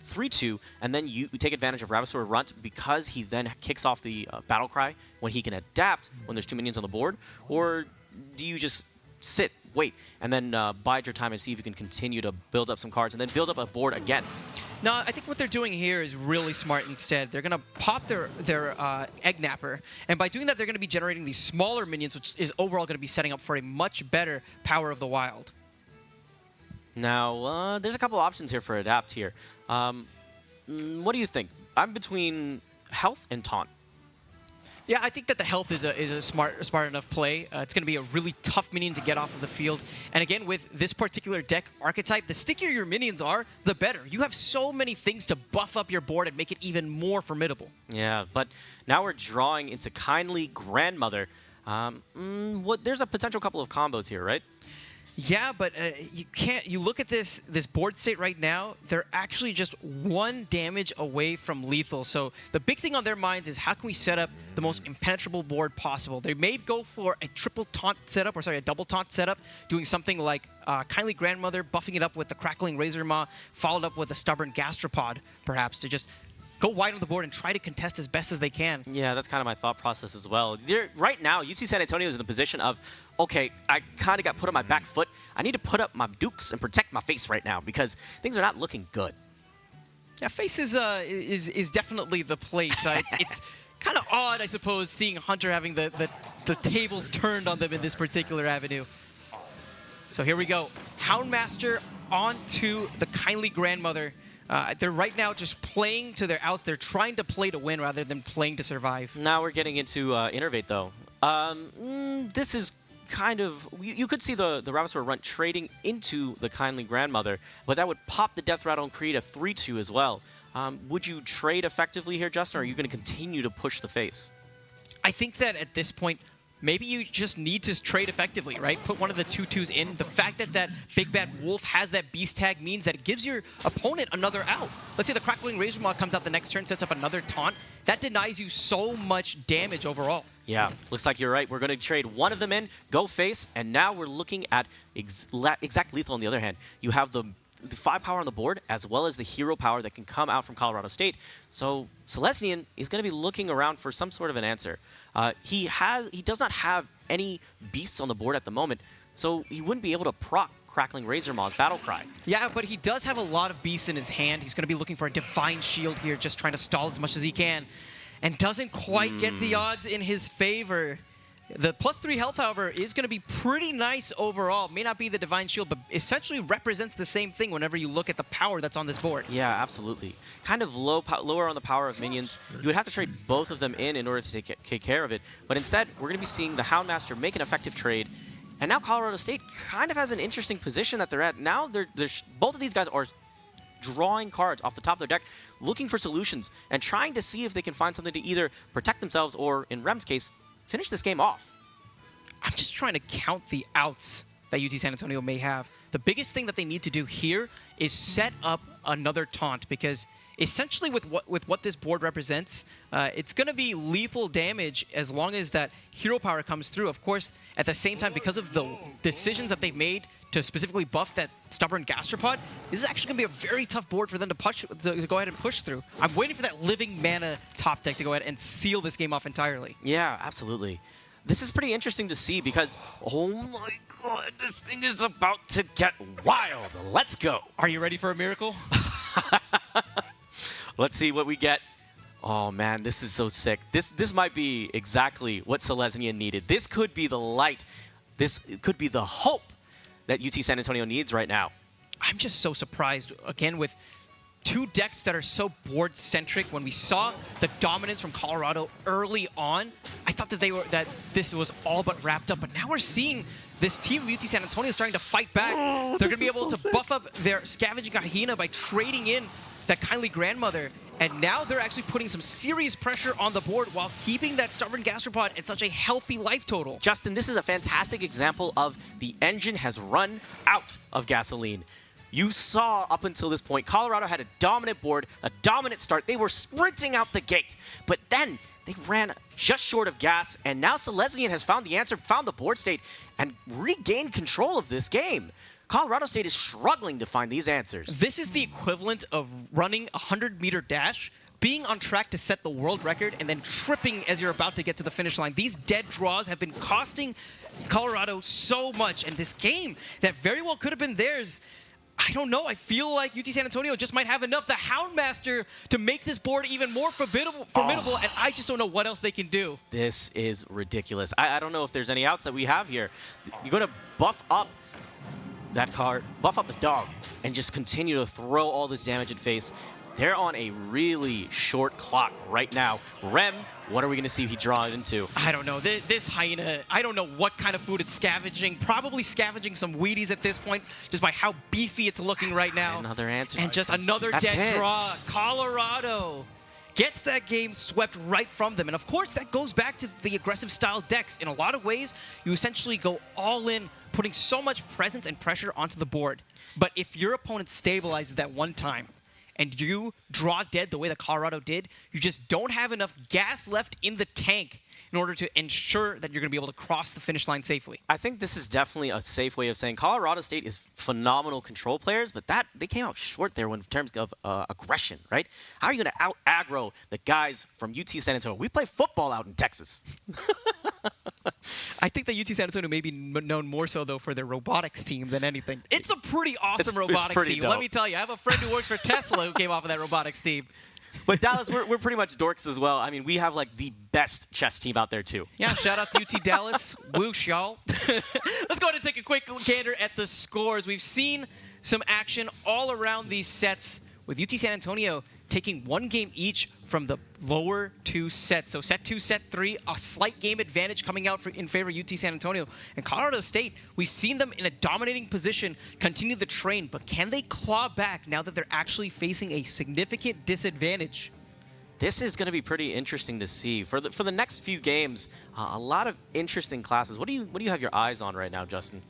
3-2, and then you take advantage of Ravasar Runt because he then kicks off the Battle Cry when he can adapt when there's 2 minions on the board? Or do you just sit, wait, and then bide your time and see if you can continue to build up some cards and then build up a board again? No, I think what they're doing here is really smart instead. They're going to pop their Eggnapper, and by doing that, they're going to be generating these smaller minions, which is overall going to be setting up for a much better Power of the Wild. Now, there's a couple options here for Adapt here. What do you think? I'm between Health and Taunt. Yeah, I think that the Health is a smart enough play. It's going to be a really tough minion to get off of the field. And again, with this particular deck archetype, the stickier your minions are, the better. You have so many things to buff up your board and make it even more formidable. Yeah, but now we're drawing into Kindly Grandmother. There's a potential couple of combos here, right? Yeah, but you can't. You look at this board state right now. They're actually just 1 damage away from lethal. So the big thing on their minds is how can we set up the most impenetrable board possible. They may go for a triple taunt setup, or sorry, a double taunt setup, doing something like Kindly Grandmother, buffing it up with the Crackling Razor Maw, followed up with a Stubborn Gastropod, perhaps, to just go wide on the board and try to contest as best as they can. Yeah, that's kind of my thought process as well. Right now, UT San Antonio is in the position of, okay, I kind of got put on my back foot. I need to put up my dukes and protect my face right now because things are not looking good. Yeah, face is definitely the place. It's kind of odd, I suppose, seeing Hunter having the tables turned on them in this particular avenue. So here we go. Houndmaster onto the Kindly Grandmother. They're right now just playing to their outs. They're trying to play to win rather than playing to survive. Now we're getting into Innervate, though. This is kind of... You could see the Ravasar Runt trading into the Kindly Grandmother, but that would pop the Death Rattle and create a 3-2 as well. Would you trade effectively here, Justin, or are you going to continue to push the face? I think that at this point, maybe you just need to trade effectively, right? Put one of the 2/2s in. The fact that Big Bad Wolf has that Beast Tag means that it gives your opponent another out. Let's say the Crackling Razor Maw comes out the next turn, sets up another taunt. That denies you so much damage overall. Yeah, looks like you're right. We're going to trade one of them in, go face, and now we're looking at exact lethal on the other hand. You have the 5 power on the board, as well as the hero power that can come out from Colorado State. So Celestian is going to be looking around for some sort of an answer. He does not have any beasts on the board at the moment, so he wouldn't be able to proc Crackling Razor Maw's Battle Cry. Yeah, but he does have a lot of beasts in his hand. He's going to be looking for a Divine Shield here, just trying to stall as much as he can, and doesn't quite get the odds in his favor. The +3 health, however, is going to be pretty nice overall. May not be the Divine Shield, but essentially represents the same thing whenever you look at the power that's on this board. Yeah, absolutely. Kind of lower on the power of minions. You would have to trade both of them in order to take care of it. But instead, we're going to be seeing the Houndmaster make an effective trade. And now Colorado State kind of has an interesting position that they're at. Now, both of these guys are drawing cards off the top of their deck, looking for solutions, and trying to see if they can find something to either protect themselves or, in Rem's case, finish this game off. I'm just trying to count the outs that UT San Antonio may have. The biggest thing that they need to do here is set up another taunt, because essentially with what this board represents, it's going to be lethal damage as long as that hero power comes through. Of course, at the same time, because of the decisions that they've made to specifically buff that stubborn gastropod, this is actually going to be a very tough board for them to go ahead and push through. I'm waiting for that living mana top deck to go ahead and seal this game off entirely. Yeah, absolutely. This is pretty interesting to see because, oh my god, this thing is about to get wild. Let's go. Are you ready for a miracle? Let's see what we get. Oh man, this is so sick. This might be exactly what Selesnya needed. This could be the light. This could be the hope that UT San Antonio needs right now. I'm just so surprised, again, with two decks that are so board-centric. When we saw the dominance from Colorado early on, I thought that this was all but wrapped up. But now we're seeing this team of UT San Antonio starting to fight back. They're going to be able to buff up their Scavenging Hyena by trading in that Kindly Grandmother. And now they're actually putting some serious pressure on the board while keeping that Stubborn Gastropod at such a healthy life total. Justin, this is a fantastic example of the engine has run out of gasoline. You saw up until this point, Colorado had a dominant board, a dominant start. They were sprinting out the gate, but then they ran just short of gas, and now Selesnya has found the answer, found the board state, and regained control of this game. Colorado State is struggling to find these answers. This is the equivalent of running a 100-meter dash, being on track to set the world record, and then tripping as you're about to get to the finish line. These dead draws have been costing Colorado so much, and this game that very well could have been theirs, I don't know. I feel like UT San Antonio just might have enough, the Houndmaster, to make this board even more formidable, and I just don't know what else they can do. This is ridiculous. I don't know if there's any outs that we have here. You're going to buff up that card, buff up the dog, and just continue to throw all this damage in face. They're on a really short clock right now. Rem, what are we going to see he draw it into? I don't know. This hyena, I don't know what kind of food it's scavenging. Probably scavenging some Wheaties at this point, just by how beefy it's looking right now. Another answer. And just another dead draw. Colorado gets that game swept right from them. And of course, that goes back to the aggressive style decks. In a lot of ways, you essentially go all in, putting so much presence and pressure onto the board. But if your opponent stabilizes that one time, and you draw dead the way that Colorado did, you just don't have enough gas left in the tank in order to ensure that you're going to be able to cross the finish line safely. I think this is definitely a safe way of saying Colorado State is phenomenal control players, but they came out short there in terms of aggression, right? How are you going to out-aggro the guys from UT San Antonio? We play football out in Texas. I think that UT San Antonio may be known more so, though, for their robotics team than anything. It's a pretty awesome robotics team. Dope. Let me tell you, I have a friend who works for Tesla who came off of that robotics team. But Dallas, we're pretty much dorks as well. I mean, we have like the best chess team out there too. Yeah, shout out to UT Dallas. Whoosh, y'all. Let's go ahead and take a quick gander at the scores. We've seen some action all around these sets, with UT San Antonio taking one game each from the lower two sets. So set 2, set 3, a slight game advantage coming out in favor of UT San Antonio. And Colorado State, we've seen them in a dominating position continue the train, but can they claw back now that they're actually facing a significant disadvantage? This is going to be pretty interesting to see. For the next few games, a lot of interesting classes. What do you have your eyes on right now, Justin?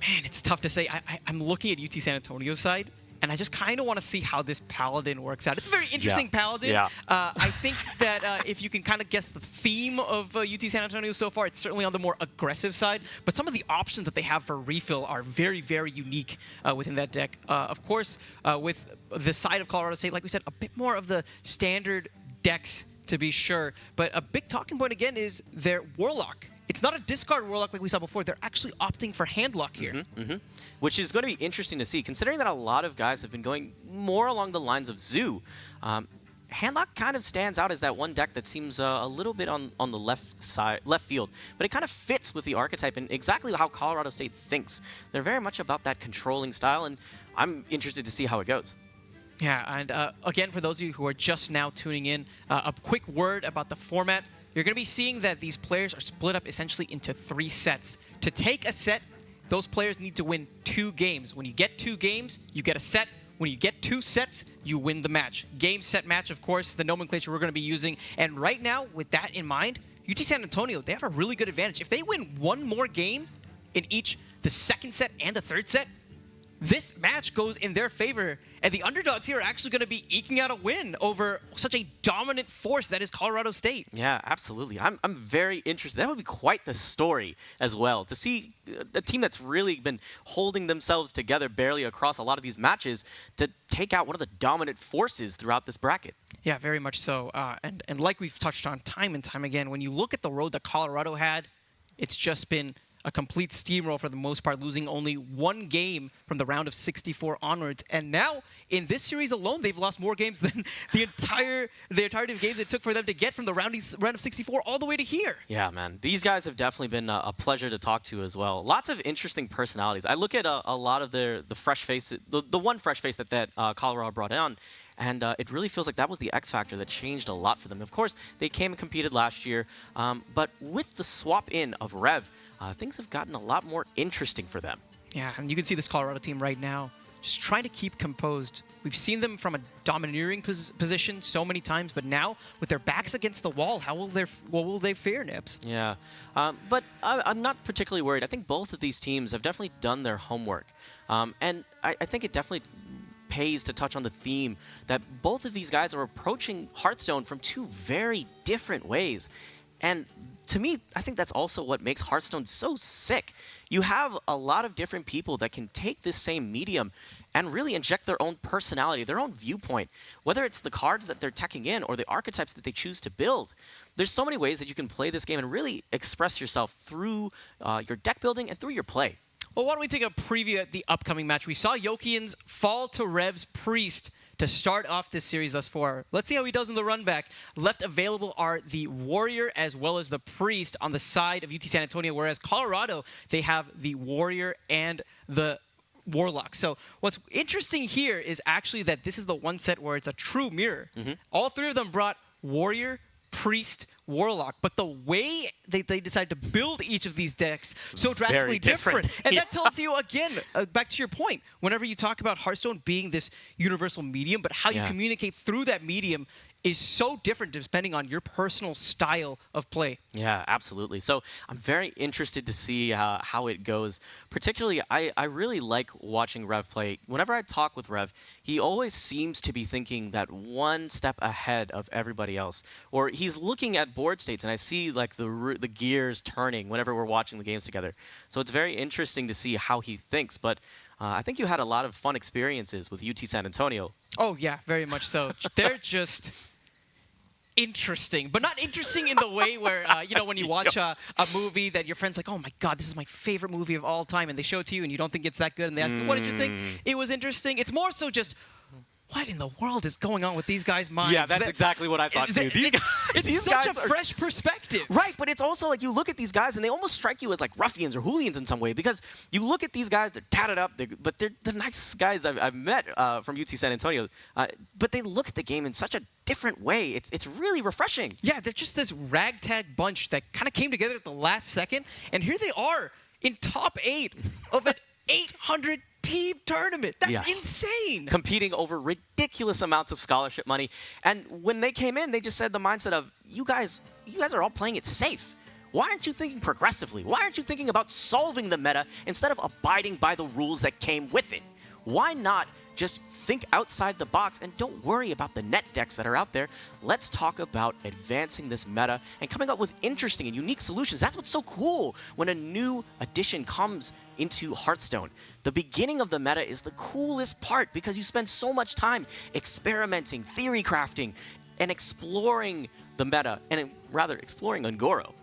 Man, it's tough to say. I'm looking at UT San Antonio's side, and I just kind of want to see how this Paladin works out. It's a very interesting Paladin. Yeah. I think that if you can kind of guess the theme of UT San Antonio so far, it's certainly on the more aggressive side. But some of the options that they have for refill are very, very unique within that deck. Of course, with the side of Colorado State, like we said, a bit more of the standard decks to be sure. But a big talking point, again, is their Warlock. It's not a discard Warlock like we saw before. They're actually opting for Handlock here. Which is going to be interesting to see, considering that a lot of guys have been going more along the lines of Zoo. Handlock kind of stands out as that one deck that seems a little bit on the left field, but it kind of fits with the archetype and exactly how Colorado State thinks. They're very much about that controlling style, and I'm interested to see how it goes. Yeah, and again, for those of you who are just now tuning in, a quick word about the format. You're going to be seeing that these players are split up essentially into 3 sets. To take a set, those players need to win 2 games. When you get 2 games, you get a set. When you get 2 sets, you win the match. Game, set, match, of course, the nomenclature we're going to be using. And right now, with that in mind, UT San Antonio, they have a really good advantage. If they win one more game in each the second set and the third set, this match goes in their favor, and the underdogs here are actually going to be eking out a win over such a dominant force that is Colorado State. Yeah, absolutely. I'm very interested. That would be quite the story as well, to see a team that's really been holding themselves together barely across a lot of these matches to take out one of the dominant forces throughout this bracket. Yeah, very much so. And like we've touched on time and time again, when you look at the road that Colorado had, it's just been a complete steamroll for the most part, losing only one game from the round of 64 onwards. And now, in this series alone, they've lost more games than the entirety of games it took for them to get from the round of 64 all the way to here. Yeah, man. These guys have definitely been a pleasure to talk to as well. Lots of interesting personalities. I look at a lot of the fresh faces, the one fresh face that Colorado brought on, and it really feels like that was the X factor that changed a lot for them. Of course, they came and competed last year, but with the swap in of Rev, things have gotten a lot more interesting for them. Yeah, and you can see this Colorado team right now just trying to keep composed. We've seen them from a domineering position so many times, but now with their backs against the wall, what will they fare, Nips? Yeah, but I'm not particularly worried. I think both of these teams have definitely done their homework, and I think it definitely pays to touch on the theme that both of these guys are approaching Hearthstone from two very different ways. And to me, I think that's also what makes Hearthstone so sick. You have a lot of different people that can take this same medium and really inject their own personality, their own viewpoint, whether it's the cards that they're teching in or the archetypes that they choose to build. There's so many ways that you can play this game and really express yourself through your deck building and through your play. Well, why don't we take a preview at the upcoming match? We saw Yokians fall to Rev's Priest to start off this series thus far. Let's see how he does in the run back. Left available are the Warrior as well as the Priest on the side of UT San Antonio, whereas Colorado, they have the Warrior and the Warlock. So what's interesting here is actually that this is the one set where it's a true mirror. All three of them brought Warrior, Priest, Warlock, but the way they decide to build each of these decks so drastically different. And that tells you, again, back to your point, whenever you talk about Hearthstone being this universal medium, but how you communicate through that medium is so different depending on your personal style of play. Yeah, absolutely. So I'm very interested to see how it goes. Particularly, I really like watching Rev play. Whenever I talk with Rev, he always seems to be thinking that one step ahead of everybody else. Or he's looking at board states, and I see like the gears turning whenever we're watching the games together. So it's very interesting to see how he thinks. But I think you had a lot of fun experiences with UT San Antonio. Oh, yeah, very much so. They're just interesting, but not interesting in the way where, when you watch a movie that your friend's like, oh my God, this is my favorite movie of all time, and they show it to you and you don't think it's that good, and they ask you, what did you think? It was interesting. It's more so just, what in the world is going on with these guys' minds? Yeah, that's exactly what I thought too. It's such a fresh perspective. Right, but it's also like you look at these guys and they almost strike you as like ruffians or hooligans in some way, because you look at these guys, they're tatted up, but they're the nicest guys I've met from UT San Antonio. But they look at the game in such a different way. It's really refreshing. Yeah, they're just this ragtag bunch that kind of came together at the last second, and here they are in top 8 of an 800 team tournament. That's insane. Competing over ridiculous amounts of scholarship money. And when they came in, they just said the mindset of, you guys are all playing it safe. Why aren't you thinking progressively? Why aren't you thinking about solving the meta instead of abiding by the rules that came with it? Why not just think outside the box and don't worry about the net decks that are out there? Let's talk about advancing this meta and coming up with interesting and unique solutions. That's what's so cool when a new addition comes into Hearthstone. The beginning of the meta is the coolest part because you spend so much time experimenting, theory crafting, and exploring the meta, and rather exploring Ungoro.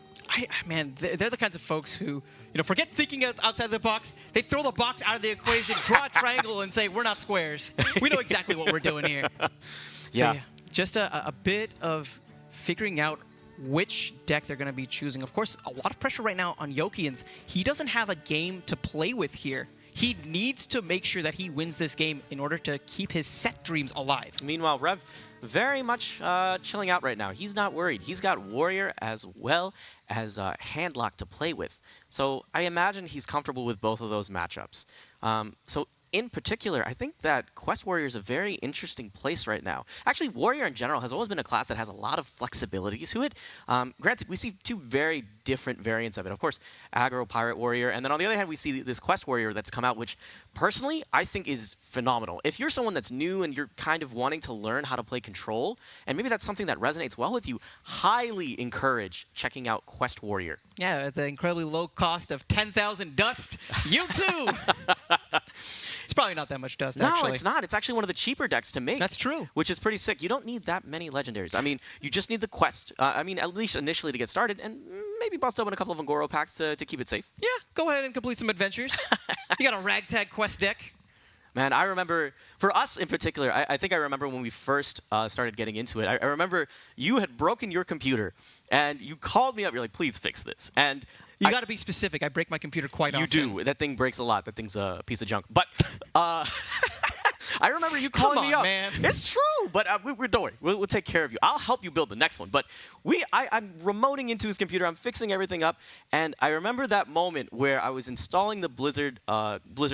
Man, they're the kinds of folks who, forget thinking outside the box. They throw the box out of the equation, draw a triangle, and say, we're not squares. We know exactly what we're doing here. So, just a bit of figuring out which deck they're going to be choosing. Of course, a lot of pressure right now on Yokians. He doesn't have a game to play with here. He needs to make sure that he wins this game in order to keep his set dreams alive. Meanwhile, Rev very much chilling out right now. He's not worried. He's got Warrior as well as Handlock to play with. So I imagine he's comfortable with both of those matchups. So in particular, I think that Quest Warrior is a very interesting place right now. Actually, Warrior in general has always been a class that has a lot of flexibility to it. Granted, we see two very different variants of it. Of course, Aggro Pirate Warrior, and then on the other hand, we see this Quest Warrior that's come out, which personally I think is phenomenal. If you're someone that's new and you're kind of wanting to learn how to play Control, and maybe that's something that resonates well with you, highly encourage checking out Quest Warrior. Yeah, at the incredibly low cost of 10,000 dust, you too! It's probably not that much dust, actually. No, it's not. It's actually one of the cheaper decks to make. That's true. Which is pretty sick. You don't need that many legendaries. I mean, you just need the quest. I mean, at least initially to get started, and maybe bust open a couple of Angoro packs to keep it safe. Yeah, go ahead and complete some adventures. You got a ragtag quest deck. Man, I remember, for us in particular, I think I remember when we first started getting into it, I remember you had broken your computer, and you called me up. You're like, please fix this. And you got to be specific. I break my computer quite often. You do. That thing breaks a lot. That thing's a piece of junk. But I remember you calling me up. Man. It's true. But don't worry. We'll take care of you. I'll help you build the next one. But I'm remoting into his computer. I'm fixing everything up. And I remember that moment where I was installing the Blizzard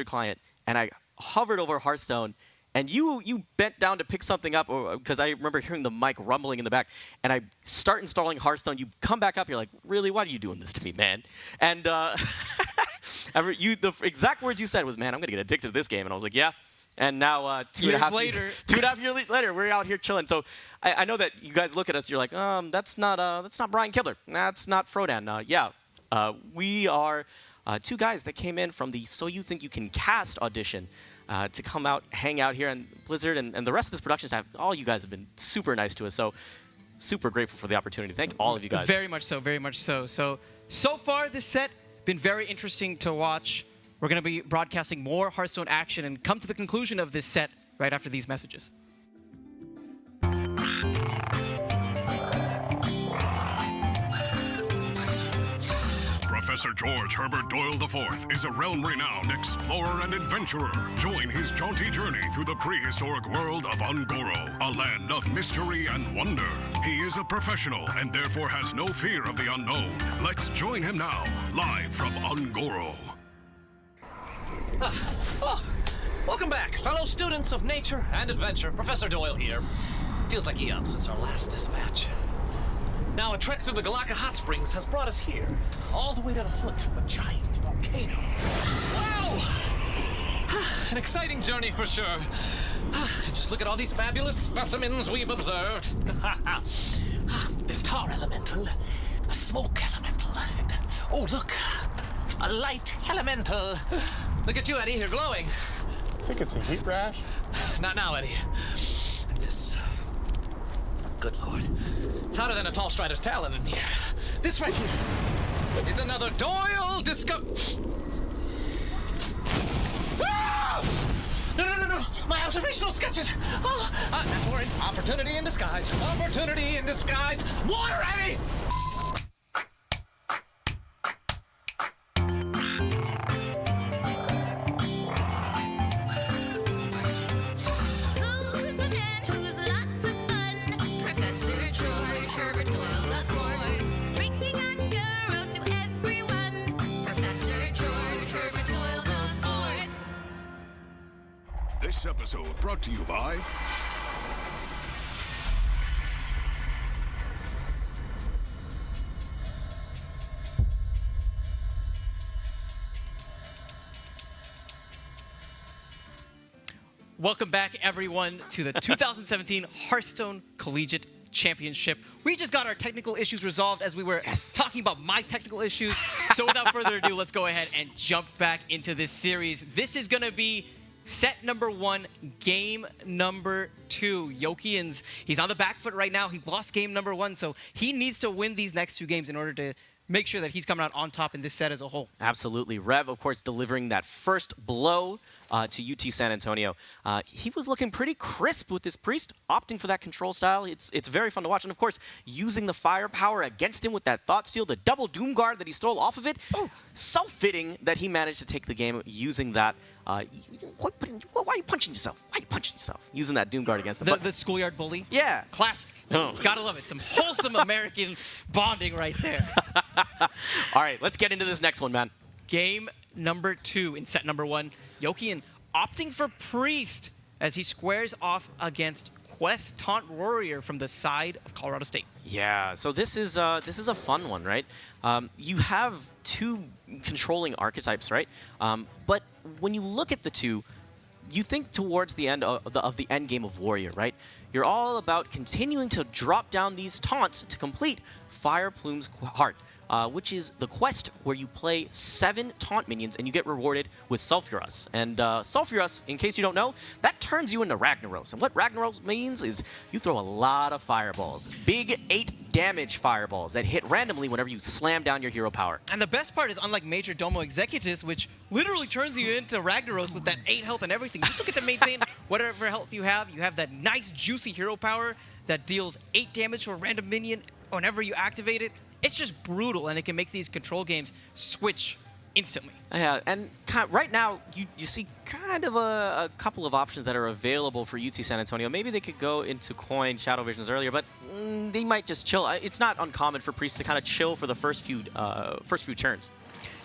client, and I hovered over Hearthstone, and you bent down to pick something up, because I remember hearing the mic rumbling in the back, and I start installing Hearthstone. You come back up, you're like, really, why are you doing this to me, man? And the exact words you said was, man, I'm going to get addicted to this game. And I was like, yeah. And now, 2.5 years later, we're out here chilling. So I know that you guys look at us, you're like, that's not Brian Kibler. That's not Frodan. We are two guys that came in from the So You Think You Can Cast audition to come out, hang out here, and Blizzard and the rest of this production staff, all you guys have been super nice to us. So super grateful for the opportunity. Thank all of you guys. Very much so, very much so. So far this set, been very interesting to watch. We're going to be broadcasting more Hearthstone action and come to the conclusion of this set right after these messages. Professor George Herbert Doyle IV is a realm-renowned explorer and adventurer. Join his jaunty journey through the prehistoric world of Ungoro, a land of mystery and wonder. He is a professional and therefore has no fear of the unknown. Let's join him now, live from Ungoro. Welcome back, fellow students of nature and adventure. Professor Doyle here. Feels like eons since our last dispatch. Now, a trek through the Galaka Hot Springs has brought us here, all the way to the foot of a giant volcano. Wow! An exciting journey for sure. Just look at all these fabulous specimens we've observed. This tar elemental, a smoke elemental, and oh look, a light elemental. Look at you, Eddie, you're glowing. I think it's a heat rash. Not now, Eddie. And this. Good Lord. It's hotter than a tall strider's talon in here. This right here is another Doyle disco. Ah! No. My observational sketches. Oh, not to worry. Opportunity in disguise. Opportunity in disguise. Water, Eddie! This episode brought to you by Welcome back, everyone, to the 2017 Hearthstone Collegiate Championship. We just got our technical issues resolved as we were talking about my technical issues. So without further ado, let's go ahead and jump back into this series. This is going to be set number 1, game number 2. Yokians, he's on the back foot right now. He lost game number 1, so he needs to win these next 2 games in order to make sure that he's coming out on top in this set as a whole. Absolutely. Rev, of course, delivering that first blow to UT San Antonio. He was looking pretty crisp with this Priest, opting for that control style. It's very fun to watch. And, of course, using the firepower against him with that Thought Steal, the double Doom Guard that he stole off of it. Oh, so fitting that he managed to take the game using that. Why are you punching yourself? Why are you punching yourself? Using that Doom Guard against him. The schoolyard bully? Yeah. Classic. Oh. Gotta love it. Some wholesome American bonding right there. All right, let's get into this next one, man. Game number 2 in set number 1. Yokian opting for Priest as he squares off against Quest Taunt Warrior from the side of Colorado State. Yeah, so this is a fun one, right? You have two controlling archetypes, right? But when you look at the two, you think towards the end of the end game of Warrior, right? You're all about continuing to drop down these taunts to complete Fire Plume's Heart, which is the quest where you play 7 taunt minions and you get rewarded with Sulfuras. And Sulfuras, in case you don't know, that turns you into Ragnaros. And what Ragnaros means is you throw a lot of fireballs. Big 8 damage fireballs that hit randomly whenever you slam down your hero power. And the best part is, unlike Major Domo Executus, which literally turns you into Ragnaros with that 8 health and everything, you still get to maintain whatever health you have. You have that nice, juicy hero power that deals 8 damage to a random minion whenever you activate it. It's just brutal, and it can make these control games switch instantly. Yeah, and right now, you see kind of a couple of options that are available for UT San Antonio. Maybe they could go into Coin, Shadow Visions earlier, but they might just chill. It's not uncommon for Priest to kind of chill for the first few turns.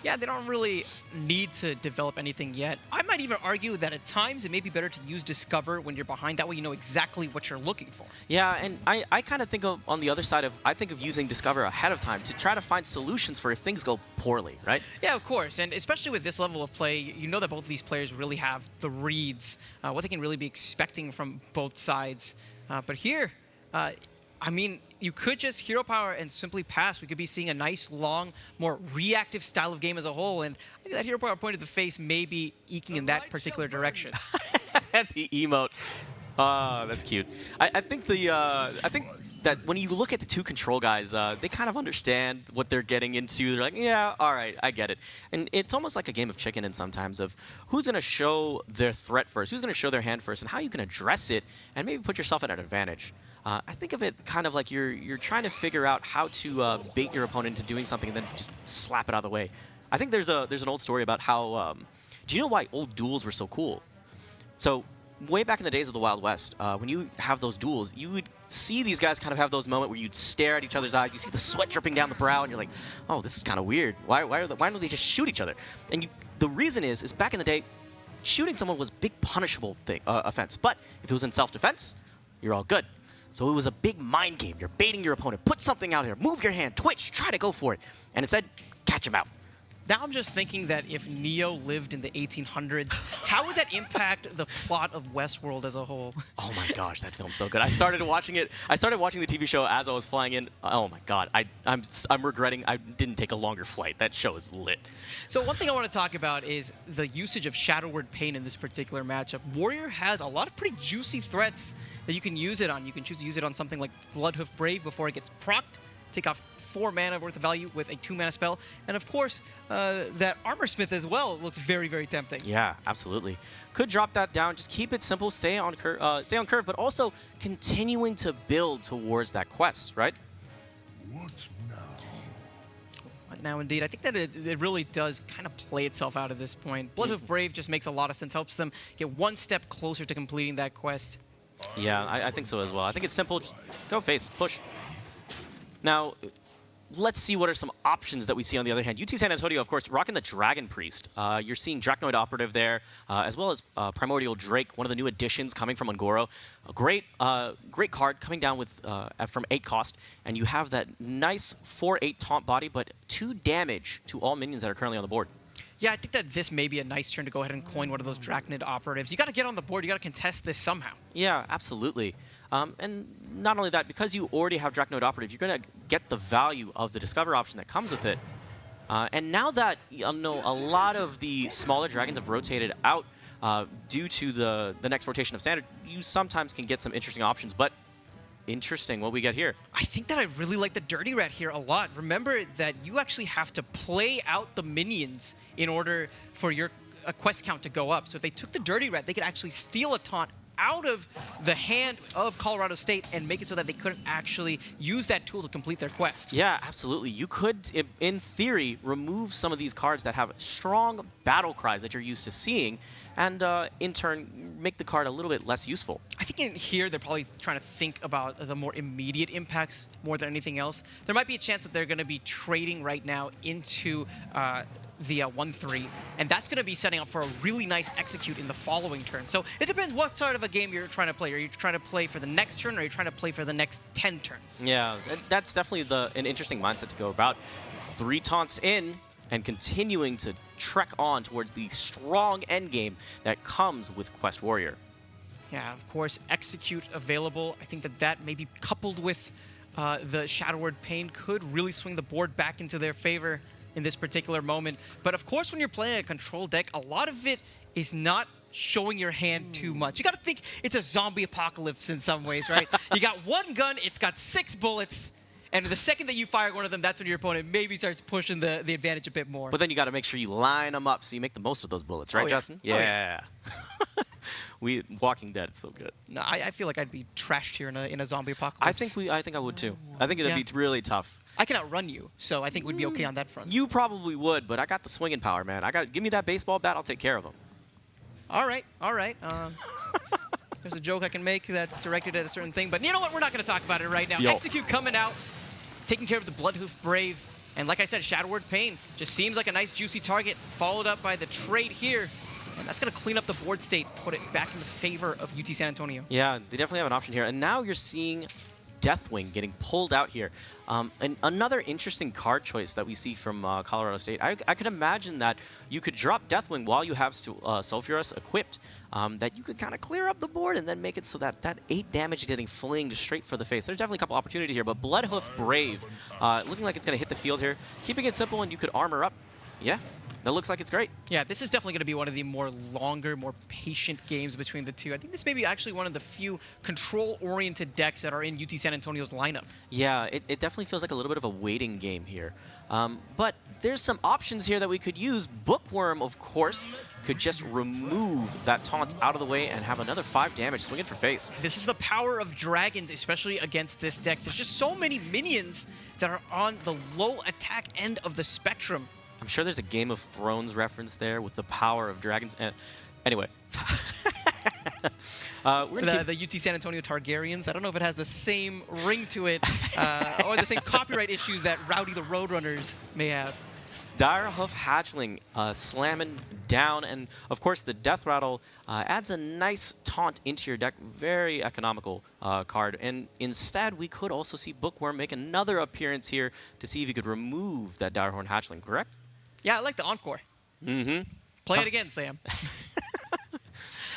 Yeah, they don't really need to develop anything yet. I might even argue that at times it may be better to use Discover when you're behind. That way you know exactly what you're looking for. Yeah, and I kind of think of, on the other side I think of using Discover ahead of time to try to find solutions for if things go poorly, right? Yeah, of course. And especially with this level of play, you know that both of these players really have the reads, what they can really be expecting from both sides. But here, I mean, you could just hero power and simply pass. We could be seeing a nice, long, more reactive style of game as a whole. And I think that hero power point of the face may be eking in that particular direction. The emote. That's cute. I think that when you look at the two control guys, they kind of understand what they're getting into. They're like, yeah, all right, I get it. And it's almost like a game of chicken in sometimes of who's going to show their threat first, who's going to show their hand first, and how you can address it and maybe put yourself at an advantage. I think of it kind of like you're trying to figure out how to bait your opponent into doing something and then just slap it out of the way. I think there's an old story about how, do you know why old duels were so cool? So way back in the days of the Wild West, when you have those duels, you would see these guys kind of have those moments where you'd stare at each other's eyes, you see the sweat dripping down the brow, and you're like, oh, this is kind of weird. Why don't they just shoot each other? And the reason is back in the day, shooting someone was a big punishable offense. But if it was in self-defense, you're all good. So it was a big mind game. You're baiting your opponent. Put something out there. Move your hand. Twitch. Try to go for it. And instead, catch him out. Now I'm just thinking that if Neo lived in the 1800s, how would that impact the plot of Westworld as a whole? Oh my gosh, that film's so good. I started watching it. I started watching the TV show as I was flying in. Oh my god, I'm regretting I didn't take a longer flight. That show is lit. So one thing I want to talk about is the usage of Shadow Word Pain in this particular matchup. Warrior has a lot of pretty juicy threats that you can use it on. You can choose to use it on something like Bloodhoof Brave before it gets procced, take off 4 mana worth of value with a 2-mana spell. And of course, that Armor Smith as well looks very, very tempting. Yeah, absolutely. Could drop that down. Just keep it simple. Stay on curve, but also continuing to build towards that quest, right? What now? What now, indeed. I think that it really does kind of play itself out at this point. Bloodhoof Brave just makes a lot of sense. Helps them get one step closer to completing that quest. Yeah, I think so as well. I think it's simple. Just go face, push. Now, let's see what are some options that we see on the other hand. UT San Antonio, of course, rocking the Dragon Priest. You're seeing Dracnoid Operative there, as well as Primordial Drake, one of the new additions coming from Ungoro. A great card coming down with from 8 cost, and you have that nice 4/8 taunt body, but 2 damage to all minions that are currently on the board. Yeah, I think that this may be a nice turn to go ahead and coin one of those Dracnid Operatives. You got to get on the board. You got to contest this somehow. Yeah, absolutely. And not only that, because you already have Dracnoid Operative, you're going to get the value of the Discover option that comes with it. And now that a lot of the smaller dragons have rotated out due to the next rotation of Standard, you sometimes can get some interesting options. But interesting what we get here. I think that I really like the Dirty Rat here a lot. Remember that you actually have to play out the minions in order for your quest count to go up. So if they took the Dirty Rat, they could actually steal a taunt out of the hand of Colorado State and make it so that they couldn't actually use that tool to complete their quest. Yeah, absolutely. You could, in theory, remove some of these cards that have strong battle cries that you're used to seeing, and in turn, make the card a little bit less useful. I think in here, they're probably trying to think about the more immediate impacts more than anything else. There might be a chance that they're going to be trading right now into the 1-3, and that's going to be setting up for a really nice execute in the following turn. So it depends what sort of a game you're trying to play. Are you trying to play for the next turn, or are you trying to play for the next 10 turns? Yeah, that's definitely an interesting mindset to go about. 3 taunts in, and continuing to trek on towards the strong endgame that comes with Quest Warrior. Yeah, of course, execute available. I think that maybe coupled with the Shadow Word Pain could really swing the board back into their favor in this particular moment. But of course, when you're playing a control deck, a lot of it is not showing your hand too much. You got to think it's a zombie apocalypse in some ways, right? You got one gun, it's got 6 bullets, and the second that you fire one of them, that's when your opponent maybe starts pushing the advantage a bit more. But then you got to make sure you line them up so you make the most of those bullets, right, Justin? Yeah. Walking Dead is so good. No, I feel like I'd be trashed here in a zombie apocalypse. I think I would too. I think it'd be really tough. I can outrun you, so I think we'd be okay on that front. You probably would, but I got the swinging power, man. Give me that baseball bat, I'll take care of him. All right. There's a joke I can make that's directed at a certain thing, but you know what? We're not going to talk about it right now. Yo. Execute coming out, taking care of the Bloodhoof Brave, and like I said, Shadow Word Pain just seems like a nice juicy target, followed up by the trade here. And that's going to clean up the board state, put it back in the favor of UT San Antonio. Yeah, they definitely have an option here. And now you're seeing Deathwing getting pulled out here. And another interesting card choice that we see from Colorado State. I could imagine that you could drop Deathwing while you have Sulfuras equipped. That you could kind of clear up the board and then make it so that 8 damage is getting flinged straight for the face. There's definitely a couple opportunities here, but Bloodhoof Brave, looking like it's going to hit the field here. Keeping it simple, and you could armor up. Yeah. That looks like it's great. Yeah, this is definitely going to be one of the more longer, more patient games between the two. I think this may be actually one of the few control-oriented decks that are in UT San Antonio's lineup. Yeah, it definitely feels like a little bit of a waiting game here. But there's some options here that we could use. Bookworm, of course, could just remove that taunt out of the way and have another 5 damage swinging for face. This is the power of dragons, especially against this deck. There's just so many minions that are on the low attack end of the spectrum. I'm sure there's a Game of Thrones reference there with the power of dragons. Anyway. The UT San Antonio Targaryens. I don't know if it has the same ring to it or the same copyright issues that Rowdy the Roadrunners may have. Direhoof Hatchling slamming down, and of course the Death Rattle adds a nice taunt into your deck. Very economical card. And instead, we could also see Bookworm make another appearance here to see if he could remove that Direhorn Hatchling, correct? Yeah, I like the Encore. Mm-hmm. Play it again, Sam.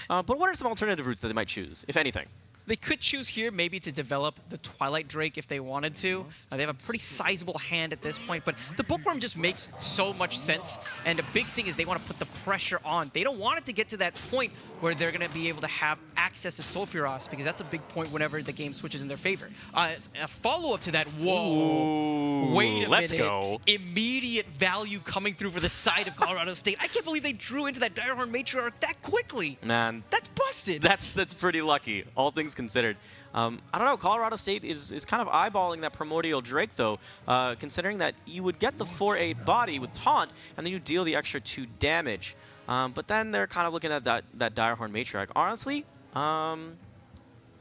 But what are some alternative routes that they might choose, if anything? They could choose here maybe to develop the Twilight Drake if they wanted to. They have a pretty sizable hand at this point, but the Bookworm just makes so much sense. And the big thing is they want to put the pressure on. They don't want it to get to that point where they're going to be able to have access to Sulfuras, because that's a big point whenever the game switches in their favor. A follow-up to that, whoa, wait a minute. Let's go. Immediate value coming through for the side of Colorado State. I can't believe they drew into that Direhorn Matriarch that quickly. Man. That's busted. That's pretty lucky, all things considered. I don't know, Colorado State is kind of eyeballing that Primordial Drake, though, considering that you would get the 4-8 body with taunt, and then you deal the extra 2 damage. But then they're kind of looking at that Direhorn Matriarch. Honestly, I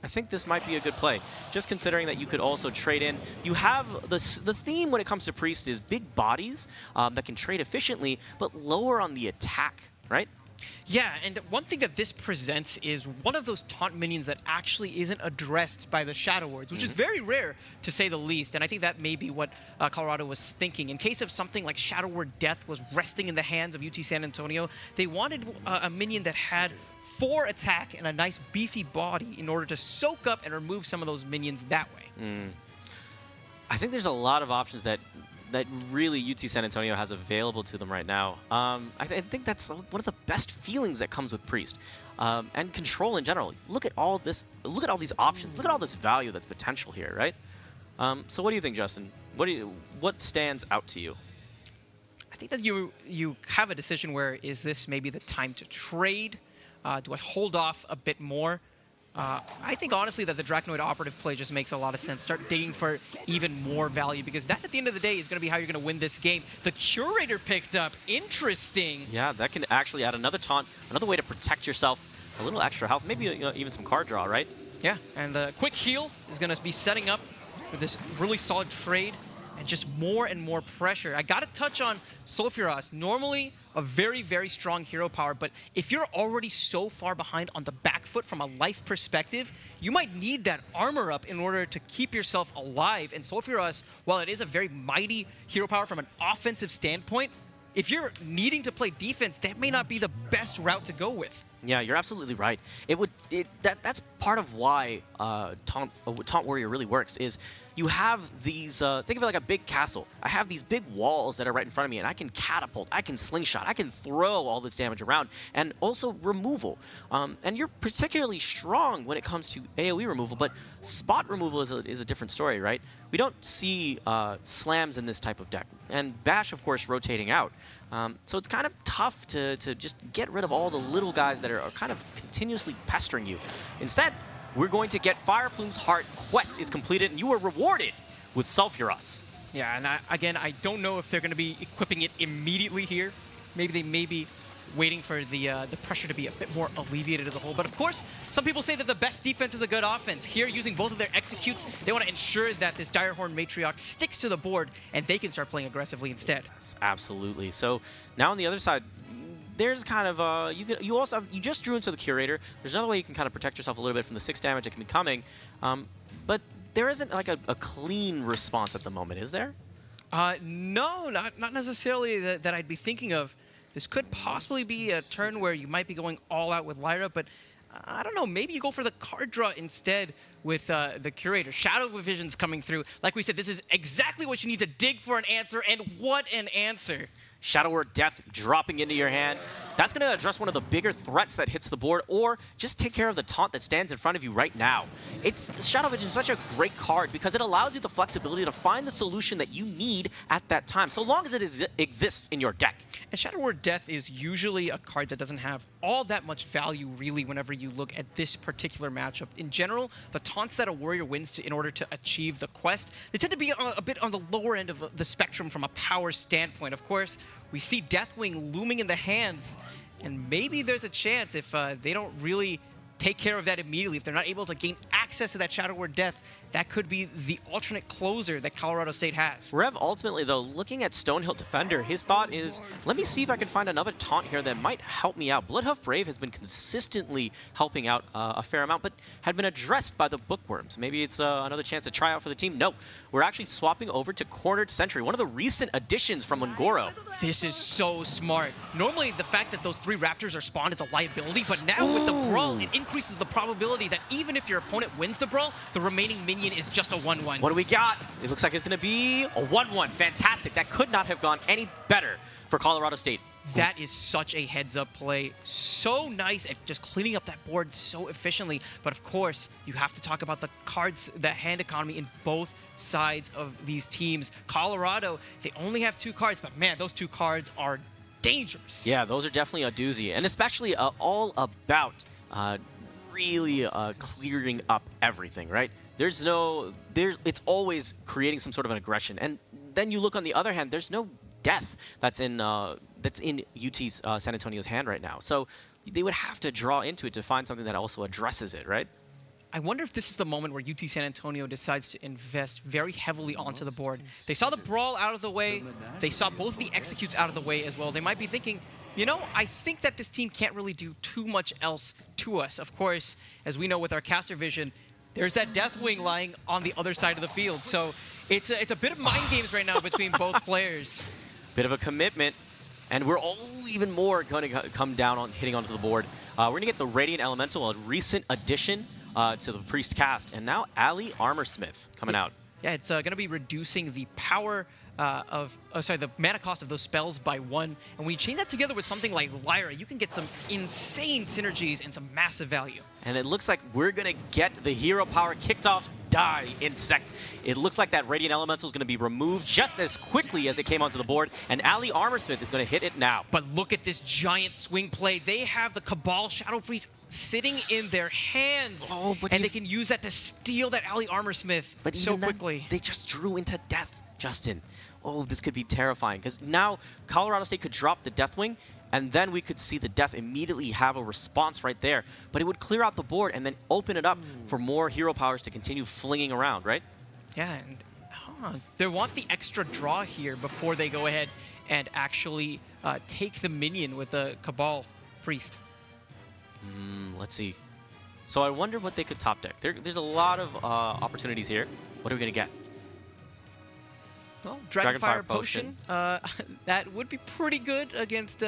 think this might be a good play, just considering that you could also trade in. You have the theme when it comes to Priest is big bodies that can trade efficiently, but lower on the attack, right? Yeah, and one thing that this presents is one of those taunt minions that actually isn't addressed by the Shadow Words, which is very rare, to say the least. And I think that may be what Colorado was thinking. In case of something like Shadow Word Death was resting in the hands of UT San Antonio, they wanted a minion that had 4 attack and a nice beefy body in order to soak up and remove some of those minions that way. I think there's a lot of options that really UT San Antonio has available to them right now. I think that's one of the best feelings that comes with Priest. And Control in general. Look at all this. Look at all these options. Look at all this value that's potential here, right? So what do you think, Justin? What stands out to you? I think that you have a decision where is this maybe the time to trade? Do I hold off a bit more? I think, honestly, that the Dracnoid Operative play just makes a lot of sense. Start digging for even more value, because that, at the end of the day, is going to be how you're going to win this game. The Curator picked up. Interesting. Yeah, that can actually add another taunt, another way to protect yourself, a little extra health, maybe even some card draw, right? Yeah, and the quick heal is going to be setting up with this really solid trade. and just more and more pressure. I got to touch on Sulfuras. Normally a very, very strong hero power, but if you're already so far behind on the back foot from a life perspective, you might need that armor up in order to keep yourself alive. And Sulfuras, while it is a very mighty hero power from an offensive standpoint, if you're needing to play defense, that may not be the best route to go with. Yeah, you're absolutely right. That's part of why Taunt Warrior really works is you have these, think of it like a big castle. I have these big walls that are right in front of me, and I can catapult, I can slingshot, I can throw all this damage around, and also removal. And you're particularly strong when it comes to AoE removal, but spot removal is a different story, right? We don't see slams in this type of deck, and Bash, of course, rotating out. So it's kind of tough to just get rid of all the little guys that are kind of continuously pestering you. Instead, we're going to get Fire Plume's Heart quest is completed, and you are rewarded with Sulfuras. Yeah, and again, I don't know if they're going to be equipping it immediately here. Maybe they may be waiting for the pressure to be a bit more alleviated as a whole. But of course, some people say that the best defense is a good offense. Here, using both of their executes, they want to ensure that this Direhorn Matriarch sticks to the board and they can start playing aggressively instead. Yes, absolutely. So now on the other side, there's kind of you just drew into the Curator. There's another way you can kind of protect yourself a little bit from the 6 damage that can be coming, but there isn't like a clean response at the moment, is there? No, not necessarily that I'd be thinking of. This could possibly be a turn where you might be going all out with Lyra, but I don't know, maybe you go for the card draw instead with the Curator. Shadow Vision's coming through. Like we said, this is exactly what you need to dig for an answer, and what an answer. Shadow Word Death dropping into your hand. That's going to address one of the bigger threats that hits the board, or just take care of the taunt that stands in front of you right now. Shadow Vision is such a great card because it allows you the flexibility to find the solution that you need at that time, so long as it exists in your deck. And Shadow Word Death is usually a card that doesn't have all that much value, really, whenever you look at this particular matchup. In general, the taunts that a warrior wins in order to achieve the quest, they tend to be a bit on the lower end of the spectrum from a power standpoint. Of course, we see Deathwing looming in the hands, and maybe there's a chance if they don't really take care of that immediately, if they're not able to gain access to that Shadow Word Death, that could be the alternate closer that Colorado State has. Rev, ultimately, though, looking at Stonehill Defender, his thought is, let me see if I can find another taunt here that might help me out. Bloodhoof Brave has been consistently helping out a fair amount, but had been addressed by the Bookworms. Maybe it's another chance to try out for the team. No, we're actually swapping over to Cornered Sentry, one of the recent additions from Ungoro. This is so smart. Normally, the fact that those 3 Raptors are spawned is a liability, but now with the Brawl, it increases the probability that even if your opponent wins the Brawl, the remaining minion is just a 1-1. What do we got? It looks like it's going to be a 1-1. Fantastic. That could not have gone any better for Colorado State. That is such a heads-up play. So nice at just cleaning up that board so efficiently. But of course, you have to talk about the cards, that hand economy in both sides of these teams. Colorado, they only have 2 cards, but man, those 2 cards are dangerous. Yeah, those are definitely a doozy. And especially all about really clearing up everything, right? It's always creating some sort of an aggression. And then you look on the other hand, there's no death that's in UT's San Antonio's hand right now. So they would have to draw into it to find something that also addresses it, right? I wonder if this is the moment where UT San Antonio decides to invest very heavily onto the board. They saw the Brawl out of the way. They saw both the Executes out of the way as well. They might be thinking, you know, I think that this team can't really do too much else to us. Of course, as we know with our caster vision, there's that Deathwing lying on the other side of the field. So it's a bit of mind games right now between both players. Bit of a commitment. And we're all even more going to come down on hitting onto the board. We're going to get the Radiant Elemental, a recent addition to the Priest cast. And now Ali Armorsmith coming out. Yeah, it's going to be reducing the power the mana cost of those spells by 1. And when you chain that together with something like Lyra, you can get some insane synergies and some massive value. And it looks like we're going to get the hero power kicked off. Die, Insect. It looks like that Radiant Elemental is going to be removed just as quickly as it came onto the board, and Ali Armorsmith is going to hit it now. But look at this giant swing play. They have the Cabal Shadow Priest sitting in their hands, and they can use that to steal that Ali Armorsmith so quickly. They just drew into death, Justin. Oh, this could be terrifying, because now Colorado State could drop the Deathwing, and then we could see the Death immediately have a response right there. But it would clear out the board and then open it up for more hero powers to continue flinging around, right? Yeah, and They want the extra draw here before they go ahead and actually take the minion with the Cabal Priest. Let's see. So I wonder what they could top deck. There's a lot of opportunities here. What are we going to get? Well, Dragonfire Potion. That would be pretty good against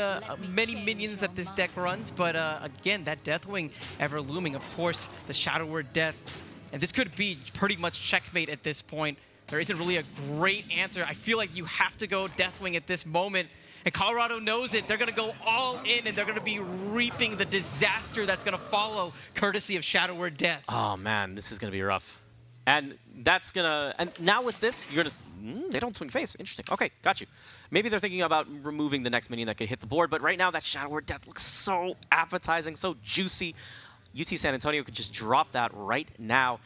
many minions that this deck runs. But again, that Deathwing ever looming. Of course, the Shadow Word Death. And this could be pretty much checkmate at this point. There isn't really a great answer. I feel like you have to go Deathwing at this moment. And Colorado knows it. They're going to go all in, and they're going to be reaping the disaster that's going to follow, courtesy of Shadow Word Death. Oh, man, this is going to be rough. And that's going to... And now with this, you're going to... they don't swing face. Interesting. Okay, got you. Maybe they're thinking about removing the next minion that could hit the board, but right now that Shadow Word Death looks so appetizing, so juicy. UT San Antonio could just drop that right now.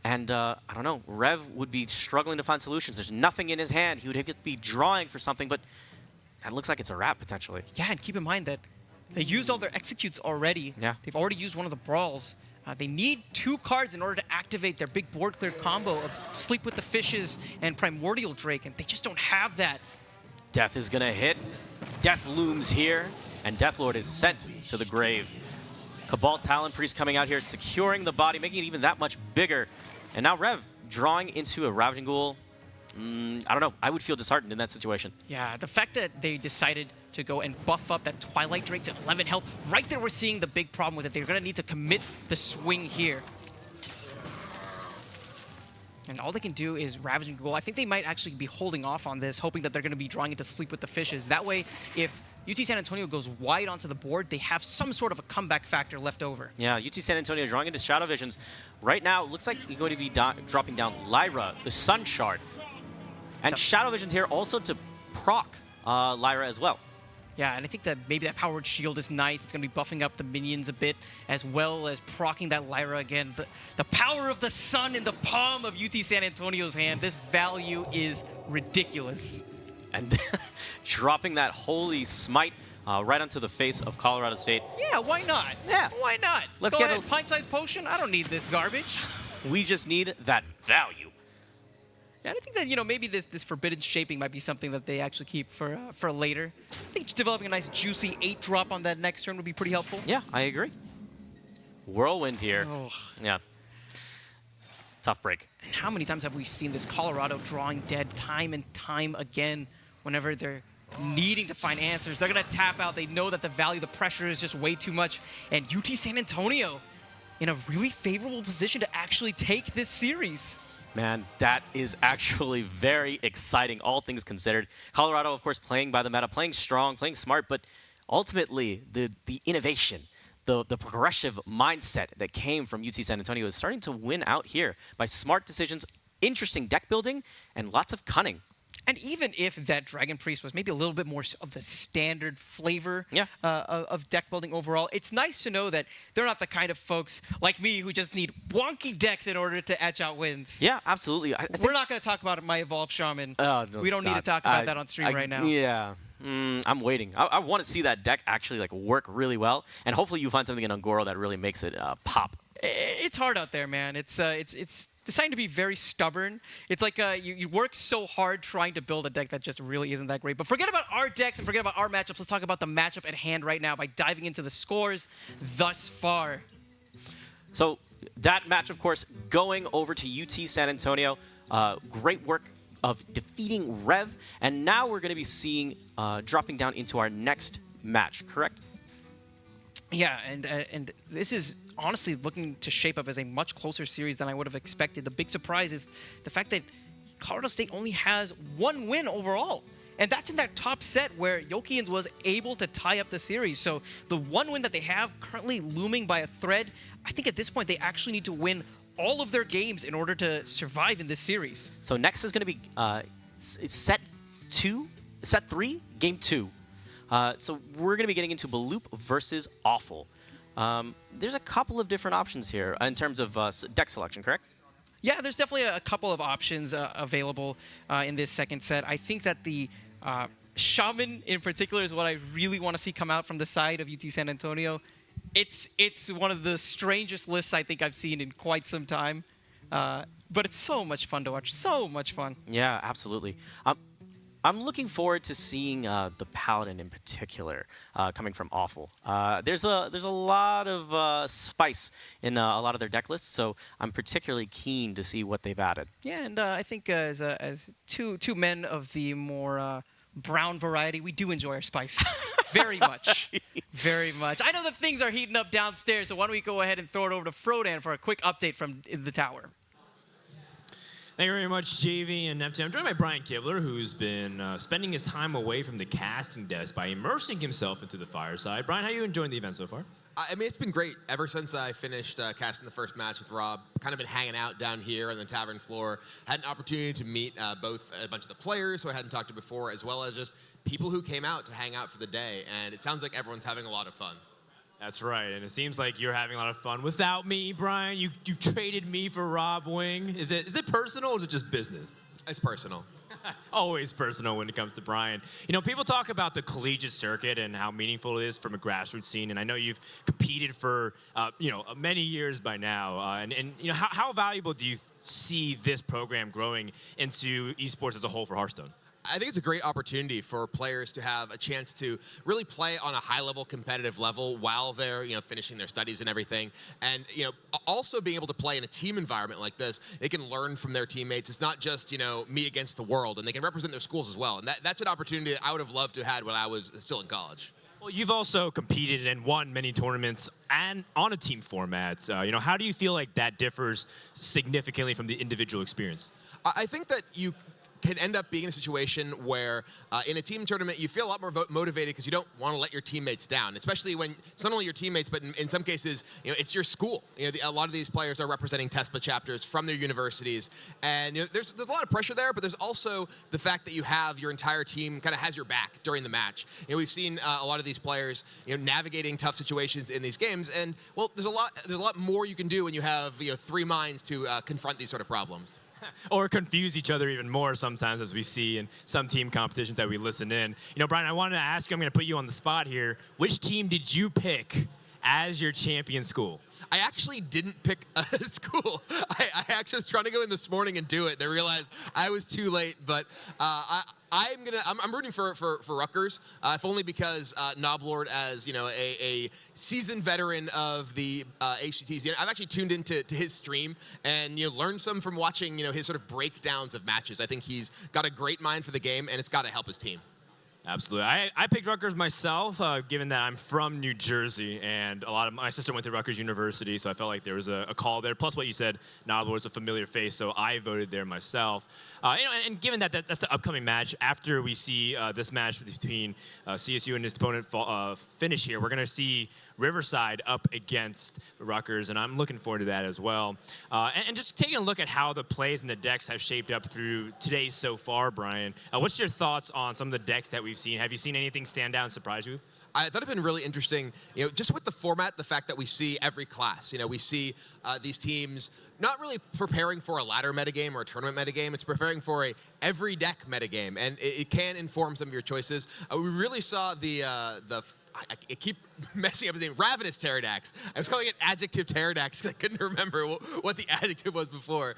And, I don't know, Rev would be struggling to find solutions. There's nothing in his hand. He would be drawing for something, but that looks like it's a wrap, potentially. Yeah, and keep in mind that they used all their executes already. Yeah. They've already used one of the brawls. They need 2 cards in order to activate their big board clear combo of Sleep with the Fishes and Primordial Drake, and they just don't have that. Death is going to hit. Death looms here, and Deathlord is sent to the grave. Cabal Talon Priest coming out here, securing the body, making it even that much bigger. And now Rev drawing into a Ravaging Ghoul. I don't know. I would feel disheartened in that situation. Yeah, the fact that they decided to go and buff up that Twilight Drake to 11 health, right there we're seeing the big problem with it. They're going to need to commit the swing here. And all they can do is Ravaging Ghoul. I think they might actually be holding off on this, hoping that they're going to be drawing into Sleep with the Fishes. That way, if UT San Antonio goes wide onto the board, they have some sort of a comeback factor left over. Yeah, UT San Antonio drawing into Shadow Visions. Right now, it looks like you're going to be dropping down Lyra, the Sun Shard. And Shadow Visions here also to proc Lyra as well. Yeah, and I think that maybe that Powered Shield is nice. It's going to be buffing up the minions a bit, as well as proccing that Lyra again. The power of the sun in the palm of UT San Antonio's hand. This value is ridiculous. And dropping that Holy Smite right onto the face of Colorado State. Yeah, why not? Yeah. Why not? Let's Go get ahead, pint-sized potion? I don't need this garbage. We just need that value. Yeah, I think that, you know, maybe this Forbidden Shaping might be something that they actually keep for later. I think developing a nice juicy 8-drop on that next turn would be pretty helpful. Yeah, I agree. Whirlwind here. Oh. Yeah. Tough break. And how many times have we seen this Colorado drawing dead time and time again whenever they're needing to find answers? They're going to tap out. They know that the value, the pressure is just way too much. And UT San Antonio in a really favorable position to actually take this series. Man, that is actually very exciting, all things considered. Colorado, of course, playing by the meta, playing strong, playing smart, but ultimately the innovation, the progressive mindset that came from UT San Antonio is starting to win out here by smart decisions, interesting deck building, and lots of cunning. And even if that Dragon Priest was maybe a little bit more of the standard flavor of deck building overall, it's nice to know that they're not the kind of folks like me who just need wonky decks in order to etch out wins. Yeah, absolutely. We're not going to talk about my Evolved Shaman. No, we don't need to talk about that on stream right now. Yeah. I'm waiting. I want to see that deck actually work really well, and hopefully you find something in Ungoro that really makes it pop. It's hard out there, man. It's deciding to be very stubborn. It's like you work so hard trying to build a deck that just really isn't that great. But forget about our decks and forget about our matchups. Let's talk about the matchup at hand right now by diving into the scores thus far. So that match, of course, going over to UT San Antonio. Great work of defeating Rev. And now we're going to be seeing dropping down into our next match, correct? Yeah, and this is honestly looking to shape up as a much closer series than I would have expected. The big surprise is the fact that Colorado State only has 1 win overall. And that's in that top set where Yokians was able to tie up the series. So the 1 win that they have currently looming by a thread, I think at this point they actually need to win all of their games in order to survive in this series. So next is going to be set 3, game 2. So we're going to be getting into Baloop versus Awful. There's a couple of different options here in terms of deck selection, correct? Yeah, there's definitely a couple of options available in this second set. I think that the Shaman in particular is what I really want to see come out from the side of UT San Antonio. It's one of the strangest lists I think I've seen in quite some time. but it's so much fun to watch. So much fun. Yeah, absolutely. I'm looking forward to seeing the Paladin in particular coming from Awful. There's a lot of spice in a lot of their deck lists, so I'm particularly keen to see what they've added. Yeah, and I think as two men of the more brown variety, we do enjoy our spice very much. Very much. I know that things are heating up downstairs, so why don't we go ahead and throw it over to Frodan for a quick update from the tower. Thank you very much, JV and Neptune. I'm joined by Brian Kibler, who's been spending his time away from the casting desk by immersing himself into the fireside. Brian, how are you enjoying the event so far? I mean, it's been great. Ever since I finished casting the first match with Rob, kind of been hanging out down here on the tavern floor. Had an opportunity to meet both a bunch of the players who I hadn't talked to before, as well as just people who came out to hang out for the day. And it sounds like everyone's having a lot of fun. That's right, and it seems like you're having a lot of fun without me, Brian. You've traded me for Rob Wing. Is it personal or is it just business? It's personal. Always personal when it comes to Brian. You know, people talk about the collegiate circuit and how meaningful it is from a grassroots scene, and I know you've competed for, many years by now. And you know, how valuable do you see this program growing into esports as a whole for Hearthstone? I think it's a great opportunity for players to have a chance to really play on a high-level competitive level while they're, finishing their studies and everything. And, also being able to play in a team environment like this, they can learn from their teammates. It's not just, me against the world, and they can represent their schools as well. And that's an opportunity that I would have loved to have had when I was still in college. Well, you've also competed and won many tournaments and on a team format. How do you feel like that differs significantly from the individual experience? I think that you can end up being in a situation where in a team tournament you feel a lot more motivated because you don't want to let your teammates down, especially when it's not only your teammates, but in some cases, it's your school. A lot of these players are representing Tespa chapters from their universities, and there's a lot of pressure there, but there's also the fact that you have your entire team kind of has your back during the match. We've seen a lot of these players navigating tough situations in these games, and well, there's a lot more you can do when you have 3 minds to confront these sort of problems. Or confuse each other even more sometimes, as we see in some team competitions that we listen in. Brian, I wanted to ask you, I'm going to put you on the spot here. Which team did you pick as your champion school? I actually didn't pick a school. I actually was trying to go in this morning and do it, and I realized I was too late. But I'm rooting for Rutgers, if only because Noblord, as a seasoned veteran of the HCTs, I've actually tuned into his stream and learned some from watching his sort of breakdowns of matches. I think he's got a great mind for the game, and it's got to help his team. Absolutely. I picked Rutgers myself, given that I'm from New Jersey, and a lot of my sister went to Rutgers University, so I felt like there was a call there. Plus, what you said, Noblord's a familiar face, so I voted there myself. And given that that's the upcoming match, after we see this match between CSU and his opponent finish here, we're going to see Riverside up against Rutgers, and I'm looking forward to that as well. And just taking a look at how the plays and the decks have shaped up through today so far, Brian, what's your thoughts on some of the decks that we've seen? Have you seen anything stand out and surprise you? I thought it'd been really interesting, just with the format, the fact that we see every class. We see these teams not really preparing for a ladder metagame or a tournament metagame. It's preparing for a every deck metagame, and it can inform some of your choices. We really saw I keep messing up his name, Ravenous Pterodax. I was calling it Adjective Pterodax because I couldn't remember what the adjective was before.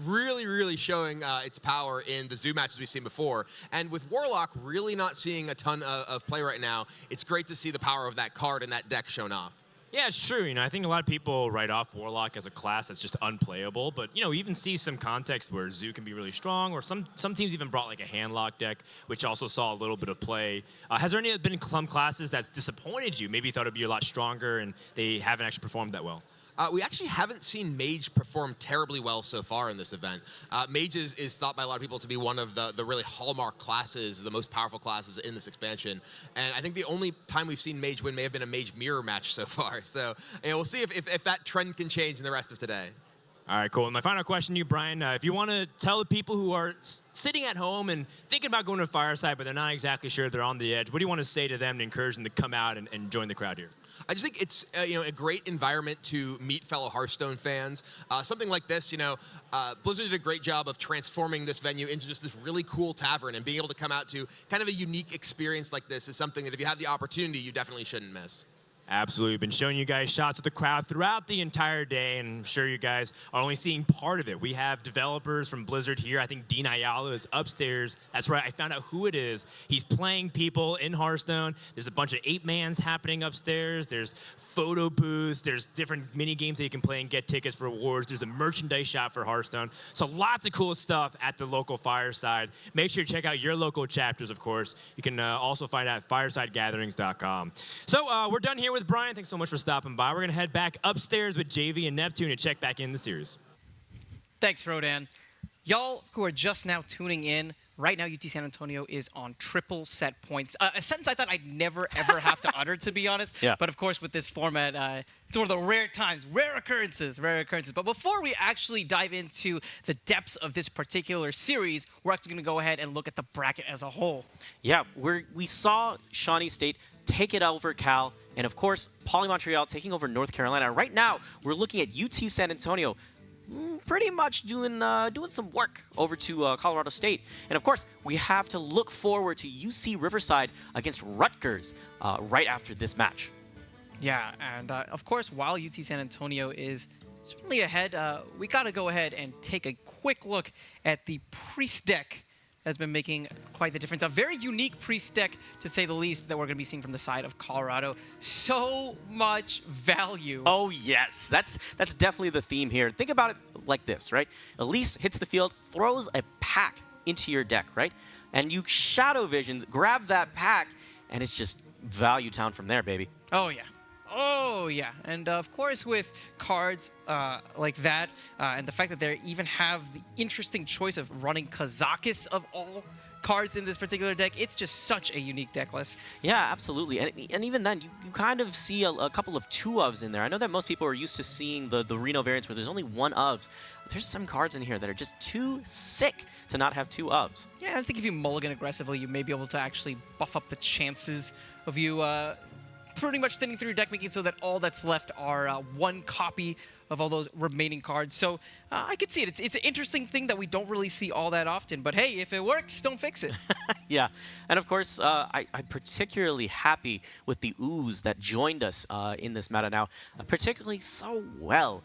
Really, really showing its power in the zoo matches we've seen before. And with Warlock really not seeing a ton of play right now, it's great to see the power of that card and that deck shown off. Yeah, it's true. I think a lot of people write off Warlock as a class that's just unplayable, but we even see some context where Zoo can be really strong, or some teams even brought like a handlock deck, which also saw a little bit of play. Has there been some classes that's disappointed you? Maybe you thought it'd be a lot stronger and they haven't actually performed that well? We actually haven't seen Mage perform terribly well so far in this event. Mage is thought by a lot of people to be one of the really hallmark classes, the most powerful classes in this expansion. And I think the only time we've seen Mage win may have been a Mage mirror match so far. So we'll see if that trend can change in the rest of today. All right, cool. And my final question to you, Brian, if you want to tell the people who are sitting at home and thinking about going to a fireside, but they're not exactly sure they're on the edge, what do you want to say to them to encourage them to come out and join the crowd here? I just think it's a great environment to meet fellow Hearthstone fans. Something like this, Blizzard did a great job of transforming this venue into just this really cool tavern, and being able to come out to kind of a unique experience like this is something that if you have the opportunity, you definitely shouldn't miss. Absolutely. Been showing you guys shots of the crowd throughout the entire day, and I'm sure you guys are only seeing part of it. We have developers from Blizzard here. I think Dean Ayala is upstairs. That's right. I found out who it is. He's playing people in Hearthstone. There's a bunch of 8-mans happening upstairs. There's photo booths. There's different mini games that you can play and get tickets for awards. There's a merchandise shop for Hearthstone. So lots of cool stuff at the local Fireside. Make sure you check out your local chapters, of course. You can also find out at firesidegatherings.com. So we're done here with Brian. Thanks so much for stopping by. We're going to head back upstairs with JV and Neptune to check back in the series. Thanks, Rodan. Y'all who are just now tuning in, right now UT San Antonio is on triple set points. A sentence I thought I'd never, ever have to utter, to be honest. Yeah. But of course, with this format, it's one of the rare times, rare occurrences. But before we actually dive into the depths of this particular series, we're actually going to go ahead and look at the bracket as a whole. Yeah, we saw Shawnee State take it over Cal, and of course, Poly Montreal taking over North Carolina. Right now, we're looking at UT San Antonio pretty much doing some work over to Colorado State. And of course, we have to look forward to UC Riverside against Rutgers right after this match. Yeah, and of course, while UT San Antonio is certainly ahead, we got to go ahead and take a quick look at the Priest deck that's been making quite the difference. A very unique Priest deck, to say the least, that we're going to be seeing from the side of Colorado. So much value. Oh, yes. That's definitely the theme here. Think about it like this, right? Elise hits the field, throws a pack into your deck, right? And you Shadow Visions, grab that pack, and it's just value town from there, baby. Oh, yeah. Oh, yeah. And of course, with cards like that, and the fact that they even have the interesting choice of running Kazakus of all cards in this particular deck, it's just such a unique deck list. Yeah, absolutely. And even then, you kind of see a couple of 2-ofs in there. I know that most people are used to seeing the Reno variants where there's only 1 of. There's some cards in here that are just too sick to not have 2 ofs. Yeah, I think if you mulligan aggressively, you may be able to actually buff up the chances of you pretty much thinning through your deck, making it so that all that's left are 1 copy of all those remaining cards. So I can see it. It's an interesting thing that we don't really see all that often. But hey, if it works, don't fix it. Yeah. And of course, I'm particularly happy with the Ooze that joined us in this meta now, particularly so well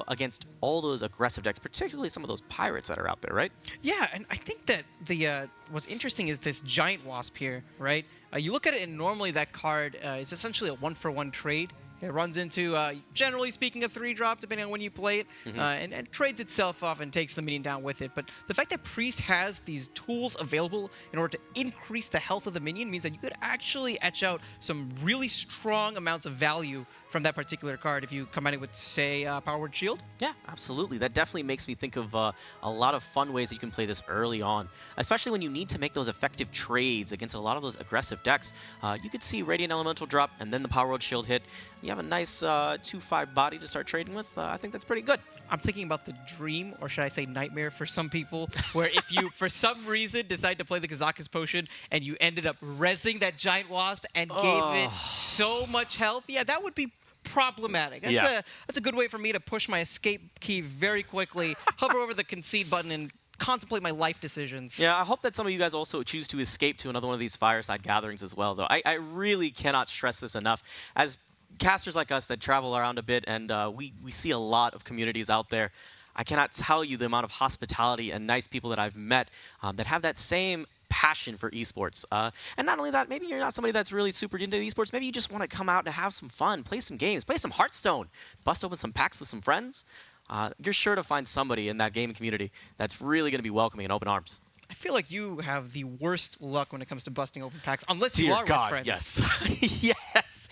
against all those aggressive decks, particularly some of those pirates that are out there, right? Yeah, and I think that what's interesting is this Giant Wasp here, right? You look at it, and normally that card is essentially a 1-for-1 trade. It runs into, generally speaking, a 3-drop, depending on when you play it, and trades itself off and takes the minion down with it. But the fact that Priest has these tools available in order to increase the health of the minion means that you could actually etch out some really strong amounts of value from that particular card if you combine it with, say, Power Word Shield. Yeah, absolutely. That definitely makes me think of a lot of fun ways that you can play this early on, especially when you need to make those effective trades against a lot of those aggressive decks. You could see Radiant Elemental drop and then the Power Word Shield hit. You have a nice 2/5 body to start trading with. I think that's pretty good. I'm thinking about the dream, or should I say nightmare for some people, where if you, for some reason, decide to play the Kazakus Potion and you ended up rezzing that Giant Wasp and gave it so much health, yeah, that would be problematic. That's a good way for me to push my escape key very quickly, hover over the concede button, and contemplate my life decisions. Yeah, I hope that some of you guys also choose to escape to another one of these Fireside gatherings as well, though. I really cannot stress this enough. As casters like us that travel around a bit, and we see a lot of communities out there, I cannot tell you the amount of hospitality and nice people that I've met that have that same passion for esports. And not only that, maybe you're not somebody that's really super into esports. Maybe you just want to come out and have some fun, play some games, play some Hearthstone, bust open some packs with some friends. You're sure to find somebody in that gaming community that's really going to be welcoming and open arms. I feel like you have the worst luck when it comes to busting open packs, unless you Dear are God, with friends. Yes. Yes.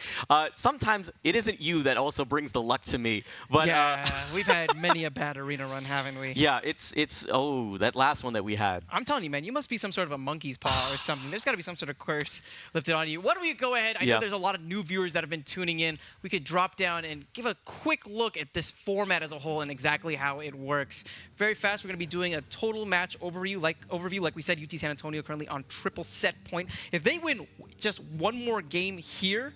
Sometimes it isn't you that also brings the luck to me. But Yeah, we've had many a bad arena run, haven't we? Yeah, it's that last one that we had. I'm telling you, man, you must be some sort of a monkey's paw or something. There's got to be some sort of curse lifted on you. Why don't we go ahead? I know there's a lot of new viewers that have been tuning in. We could drop down and give a quick look at this format as a whole and exactly how it works. Very fast, we're going to be doing a total match overview. Like we said, UT San Antonio currently on triple set point. If they win just one more game here,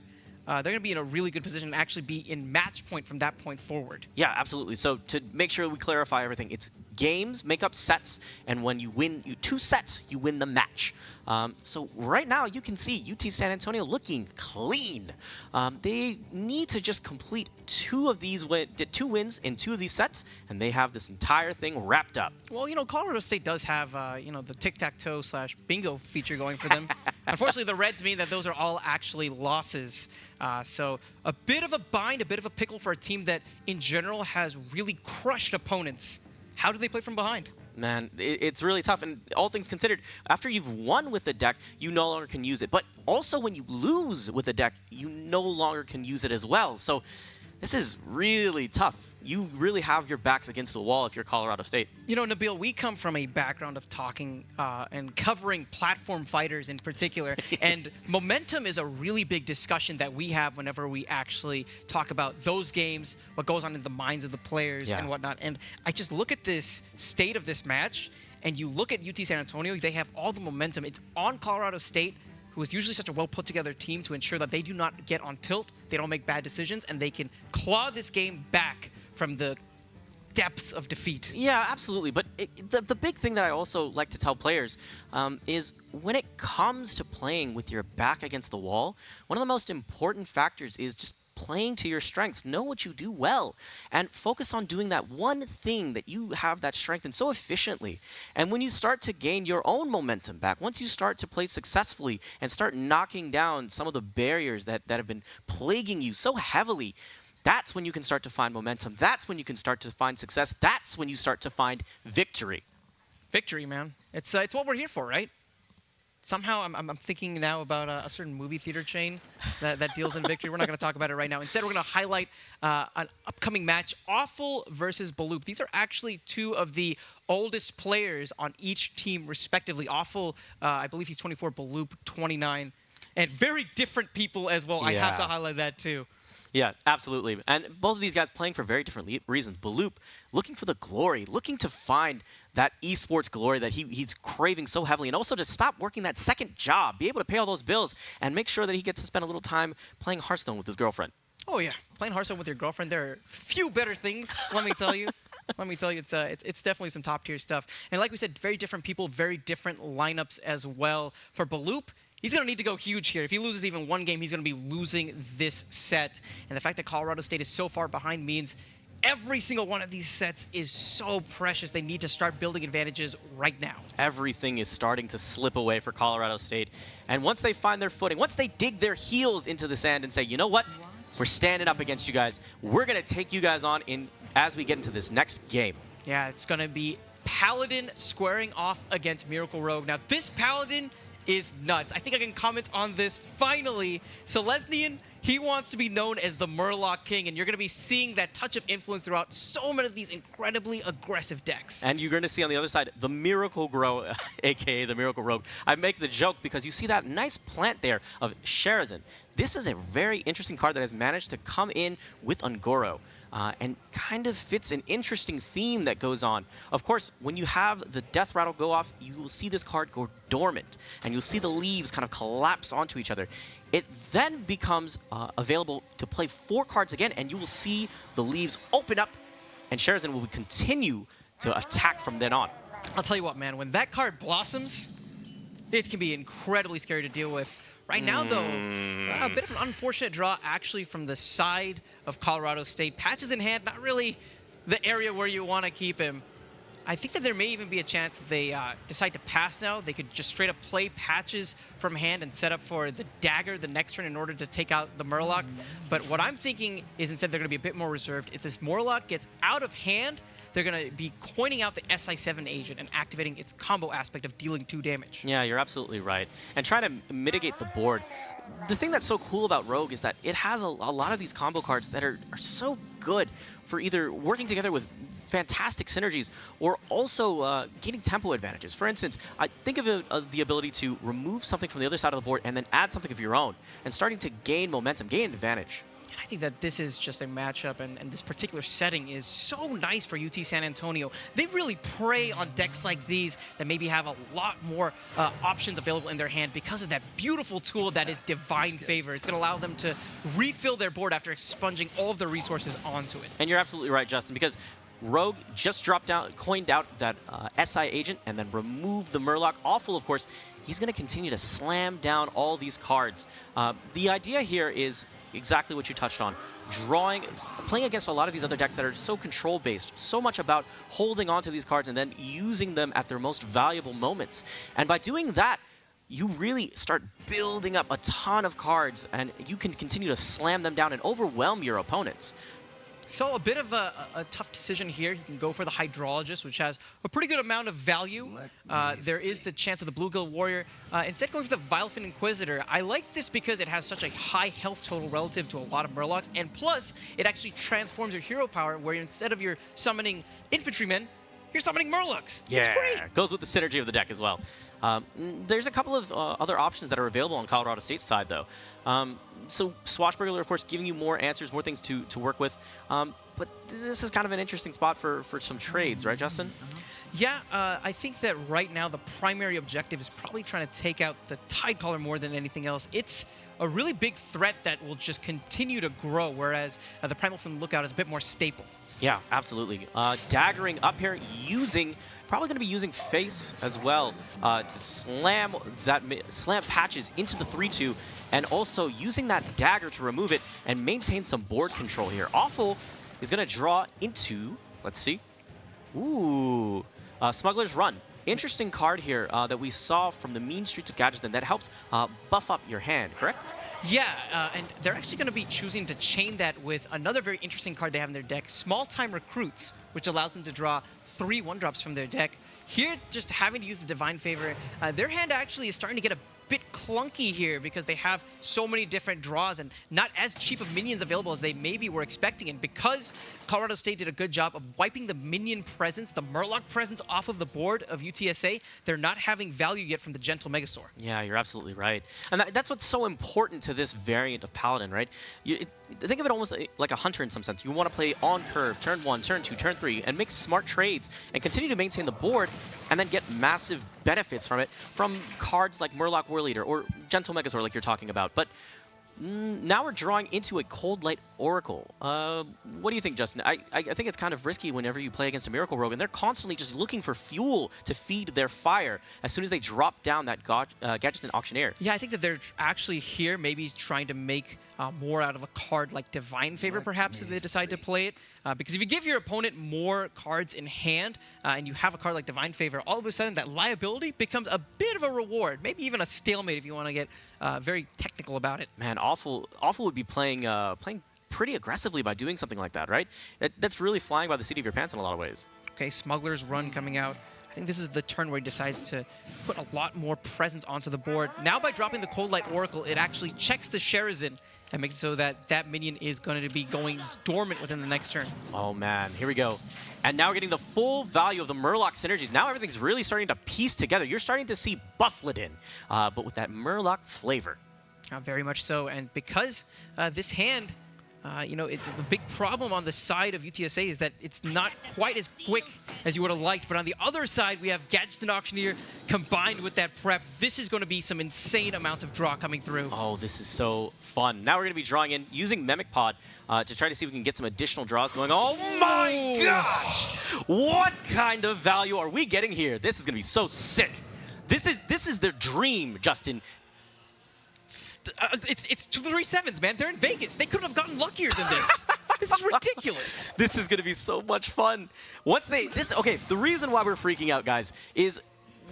they're going to be in a really good position and actually be in match point from that point forward. Yeah, absolutely. So to make sure we clarify everything, it's games make up sets, and when you win 2 sets, you win the match. So right now, you can see UT San Antonio looking clean. They need to just complete 2 wins in 2 of these sets, and they have this entire thing wrapped up. Well, Colorado State does have, the tic-tac-toe / bingo feature going for them. Unfortunately, the Reds mean that those are all actually losses. So a bit of a bind, a bit of a pickle for a team that, in general, has really crushed opponents. How do they play from behind? Man, it's really tough. And all things considered, after you've won with the deck, you no longer can use it. But also when you lose with the deck, you no longer can use it as well. So this is really tough. You really have your backs against the wall if you're Colorado State. Nabil, we come from a background of talking and covering platform fighters in particular. And momentum is a really big discussion that we have whenever we actually talk about those games, what goes on in the minds of the players and whatnot. And I just look at this state of this match, and you look at UT San Antonio, they have all the momentum. It's on Colorado State, who is usually such a well-put-together team, to ensure that they do not get on tilt, they don't make bad decisions, and they can claw this game back from the depths of defeat. Yeah, absolutely. But the big thing that I also like to tell players is when it comes to playing with your back against the wall, one of the most important factors is just playing to your strengths. Know what you do well and focus on doing that one thing that you have that strength in so efficiently. And when you start to gain your own momentum back, once you start to play successfully and start knocking down some of the barriers that have been plaguing you so heavily, that's when you can start to find momentum. That's when you can start to find success. That's when you start to find victory. Victory, man. It's what we're here for, right? Somehow, I'm thinking now about a certain movie theater chain that deals in victory. We're not going to talk about it right now. Instead, we're going to highlight an upcoming match, Awful versus Baloop. These are actually 2 of the oldest players on each team, respectively. Awful, I believe he's 24, Baloop, 29. And very different people as well. I have to highlight that, too. Yeah, absolutely. And both of these guys playing for very different reasons. Baloop looking for the glory, looking to find that esports glory that he's craving so heavily, and also to stop working that second job, be able to pay all those bills, and make sure that he gets to spend a little time playing Hearthstone with his girlfriend. Oh, yeah. Playing Hearthstone with your girlfriend, there are few better things, let me tell you. Let me tell you, it's definitely some top-tier stuff. And like we said, very different people, very different lineups as well. For Baloop, he's going to need to go huge here. If he loses even one game, he's going to be losing this set. And the fact that Colorado State is so far behind means every single one of these sets is so precious. They need to start building advantages right now. Everything is starting to slip away for Colorado State. And once they find their footing, once they dig their heels into the sand and say, you know what? We're standing up against you guys. We're going to take you guys on as we get into this next game. Yeah, it's going to be Paladin squaring off against Miracle Rogue. Now, this Paladin is nuts. I think I can comment on this finally. Selesnian, he wants to be known as the Murloc King, and you're going to be seeing that touch of influence throughout so many of these incredibly aggressive decks. And you're going to see on the other side, the Miracle Grow, a.k.a. the Miracle Rogue. I make the joke because you see that nice plant there of Sherazin. This is a very interesting card that has managed to come in with Ungoro. And kind of fits an interesting theme that goes on. Of course, when you have the Death Rattle go off, you will see this card go dormant, and you'll see the leaves kind of collapse onto each other. It then becomes available to play 4 cards again, and you will see the leaves open up, and Sherazin will continue to attack from then on. I'll tell you what, man, when that card blossoms, it can be incredibly scary to deal with. Right now, though, a bit of an unfortunate draw actually from the side of Colorado State. Patches in hand, not really the area where you want to keep him. I think that there may even be a chance that they decide to pass now. They could just straight up play Patches from hand and set up for the Dagger the next turn in order to take out the Murloc. But what I'm thinking is instead they're going to be a bit more reserved. If this Murloc gets out of hand, they're going to be coining out the SI7 agent and activating its combo aspect of dealing 2 damage. Yeah, you're absolutely right. And try to mitigate the board. The thing that's so cool about Rogue is that it has a lot of these combo cards that are so good for either working together with fantastic synergies or also gaining tempo advantages. For instance, I think of the ability to remove something from the other side of the board and then add something of your own and starting to gain momentum, gain advantage. I think that this is just a matchup, and this particular setting is so nice for UT San Antonio. They really prey on decks like these that maybe have a lot more options available in their hand because of that beautiful tool that is Divine Favor. It's going to allow them to refill their board after expunging all of the resources onto it. And you're absolutely right, Justin, because Rogue just coined out that SI agent and then removed the Murloc. Awful, of course, he's going to continue to slam down all these cards. The idea here is exactly what you touched on. Playing against a lot of these other decks that are so control-based, so much about holding on to these cards and then using them at their most valuable moments. And by doing that, you really start building up a ton of cards, and you can continue to slam them down and overwhelm your opponents. So a bit of a tough decision here. You can go for the Hydrologist, which has a pretty good amount of value. There is the chance of the Bluegill Warrior. Instead, going for the Vilefin Inquisitor. I like this because it has such a high health total relative to a lot of Murlocs, and plus, it actually transforms your hero power, where instead of you're summoning infantrymen, you're summoning Murlocs. Yeah, it's great. Goes with the synergy of the deck as well. There's a couple of other options that are available on Colorado State's side, though. So Swashbuckler, of course, giving you more answers, more things to work with. But this is kind of an interesting spot for some trades, right, Justin? Yeah, I think that right now the primary objective is probably trying to take out the Tidecaller more than anything else. It's a really big threat that will just continue to grow, whereas the Primal from Lookout is a bit more staple. Yeah, absolutely. Daggering up here, probably going to be using Face as well to slam Patches into the 3-2, and also using that dagger to remove it and maintain some board control here. Awful is going to draw into, let's see, ooh, Smuggler's Run. Interesting card here that we saw from the Mean Streets of Gajestan that helps buff up your hand, correct? Yeah, and they're actually going to be choosing to chain that with another very interesting card they have in their deck, Small Time Recruits, which allows them to draw 3 1-drops from their deck. Here, just having to use the Divine Favor, their hand actually is starting to get a bit clunky here because they have so many different draws and not as cheap of minions available as they maybe were expecting. And because Colorado State did a good job of wiping the minion presence, the Murloc presence off of the board of UTSA, they're not having value yet from the Gentle Megasaur. Yeah, you're absolutely right. And that's what's so important to this variant of Paladin, right? Think of it almost like a hunter in some sense. You want to play on curve, turn 1, turn 2, turn 3, and make smart trades and continue to maintain the board and then get massive benefits from it from cards like Murloc War Leader or Gentle Megasaur like you're talking about. But now we're drawing into a Cold Light Oracle. What do you think, Justin? I think it's kind of risky whenever you play against a Miracle Rogue, and they're constantly just looking for fuel to feed their fire as soon as they drop down that Gajestan Auctioneer. Yeah, I think that they're actually here maybe trying to make more out of a card like Divine Favor, perhaps, if they decide to play it. Because if you give your opponent more cards in hand and you have a card like Divine Favor, all of a sudden that liability becomes a bit of a reward, maybe even a stalemate if you want to get very technical about it. Man, Awful would be playing pretty aggressively by doing something like that, right? That's really flying by the seat of your pants in a lot of ways. Okay, Smuggler's Run coming out. I think this is the turn where he decides to put a lot more presence onto the board. Now by dropping the Cold Light Oracle, it actually checks the Sherazin and makes it so that that minion is going to be going dormant within the next turn. Oh man, here we go. And now we're getting the full value of the Murloc synergies. Now everything's really starting to piece together. You're starting to see Buffledin, but with that Murloc flavor. Very much so, and because this hand, the big problem on the side of UTSA is that it's not quite as quick as you would have liked, but on the other side, we have Gajestan Auctioneer combined with that prep. This is going to be some insane amounts of draw coming through. Oh, this is so fun. Now we're going to be drawing in using Mimic Pod to try to see if we can get some additional draws going. Oh my gosh! What kind of value are we getting here? This is going to be so sick. This is their dream, Justin. It's 2 3 7s, man. They're in Vegas. They couldn't have gotten luckier than this. This is ridiculous. This is going to be so much fun. Okay, the reason why we're freaking out, guys, is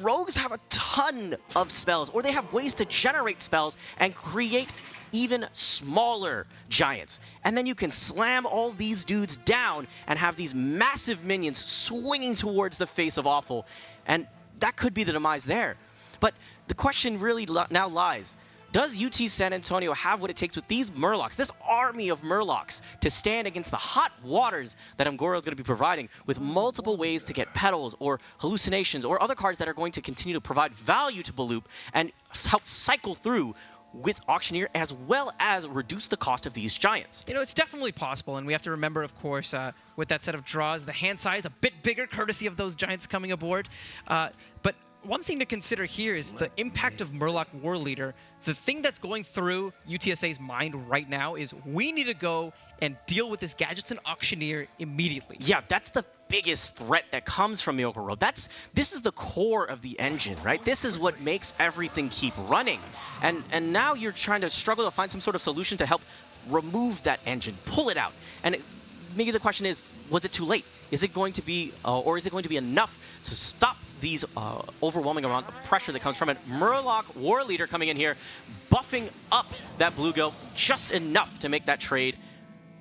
rogues have a ton of spells, or they have ways to generate spells and create even smaller giants. And then you can slam all these dudes down and have these massive minions swinging towards the face of Awful. And that could be the demise there. But the question really now lies, does UT San Antonio have what it takes with these Murlocs, this army of Murlocs, to stand against the hot waters that Un'Goro is going to be providing with multiple ways to get petals or hallucinations or other cards that are going to continue to provide value to Baloop and help cycle through with Auctioneer, as well as reduce the cost of these giants. You know, it's definitely possible, and we have to remember, of course, with that set of draws, the hand size a bit bigger, courtesy of those giants coming aboard. But one thing to consider here is the impact of Murloc War Leader. The thing that's going through UTSA's mind right now is we need to go and deal with this Gadgets and Auctioneer immediately. Yeah, that's the biggest threat that comes from Miracle World. This is the core of the engine, right? This is what makes everything keep running. And now you're trying to struggle to find some sort of solution to help remove that engine, pull it out. And maybe the question is, was it too late? Is it going to be, or is it going to be enough to stop these overwhelming amount of pressure that comes from it? Murloc War Leader coming in here, buffing up that Bluego just enough to make that trade.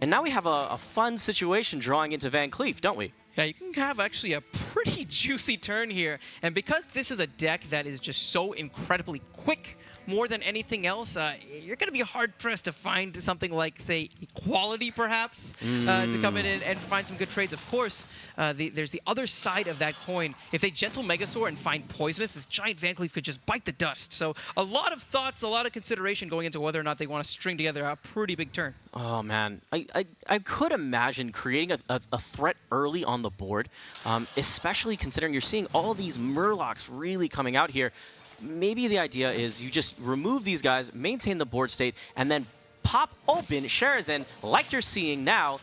And now we have a fun situation drawing into Van Cleef, don't we? Yeah, you can have actually a pretty juicy turn here. And because this is a deck that is just so incredibly quick, more than anything else, you're going to be hard-pressed to find something like, say, Equality, perhaps, to come in and find some good trades. Of course, there's the other side of that coin. If they Gentle Megasaur and find Poisonous, this giant Van Cleef could just bite the dust. So a lot of thoughts, a lot of consideration going into whether or not they want to string together a pretty big turn. Oh, man. I could imagine creating a threat early on the board, especially considering you're seeing all these Murlocs really coming out here. Maybe the idea is you just remove these guys, maintain the board state, and then pop open Sharazin like you're seeing now,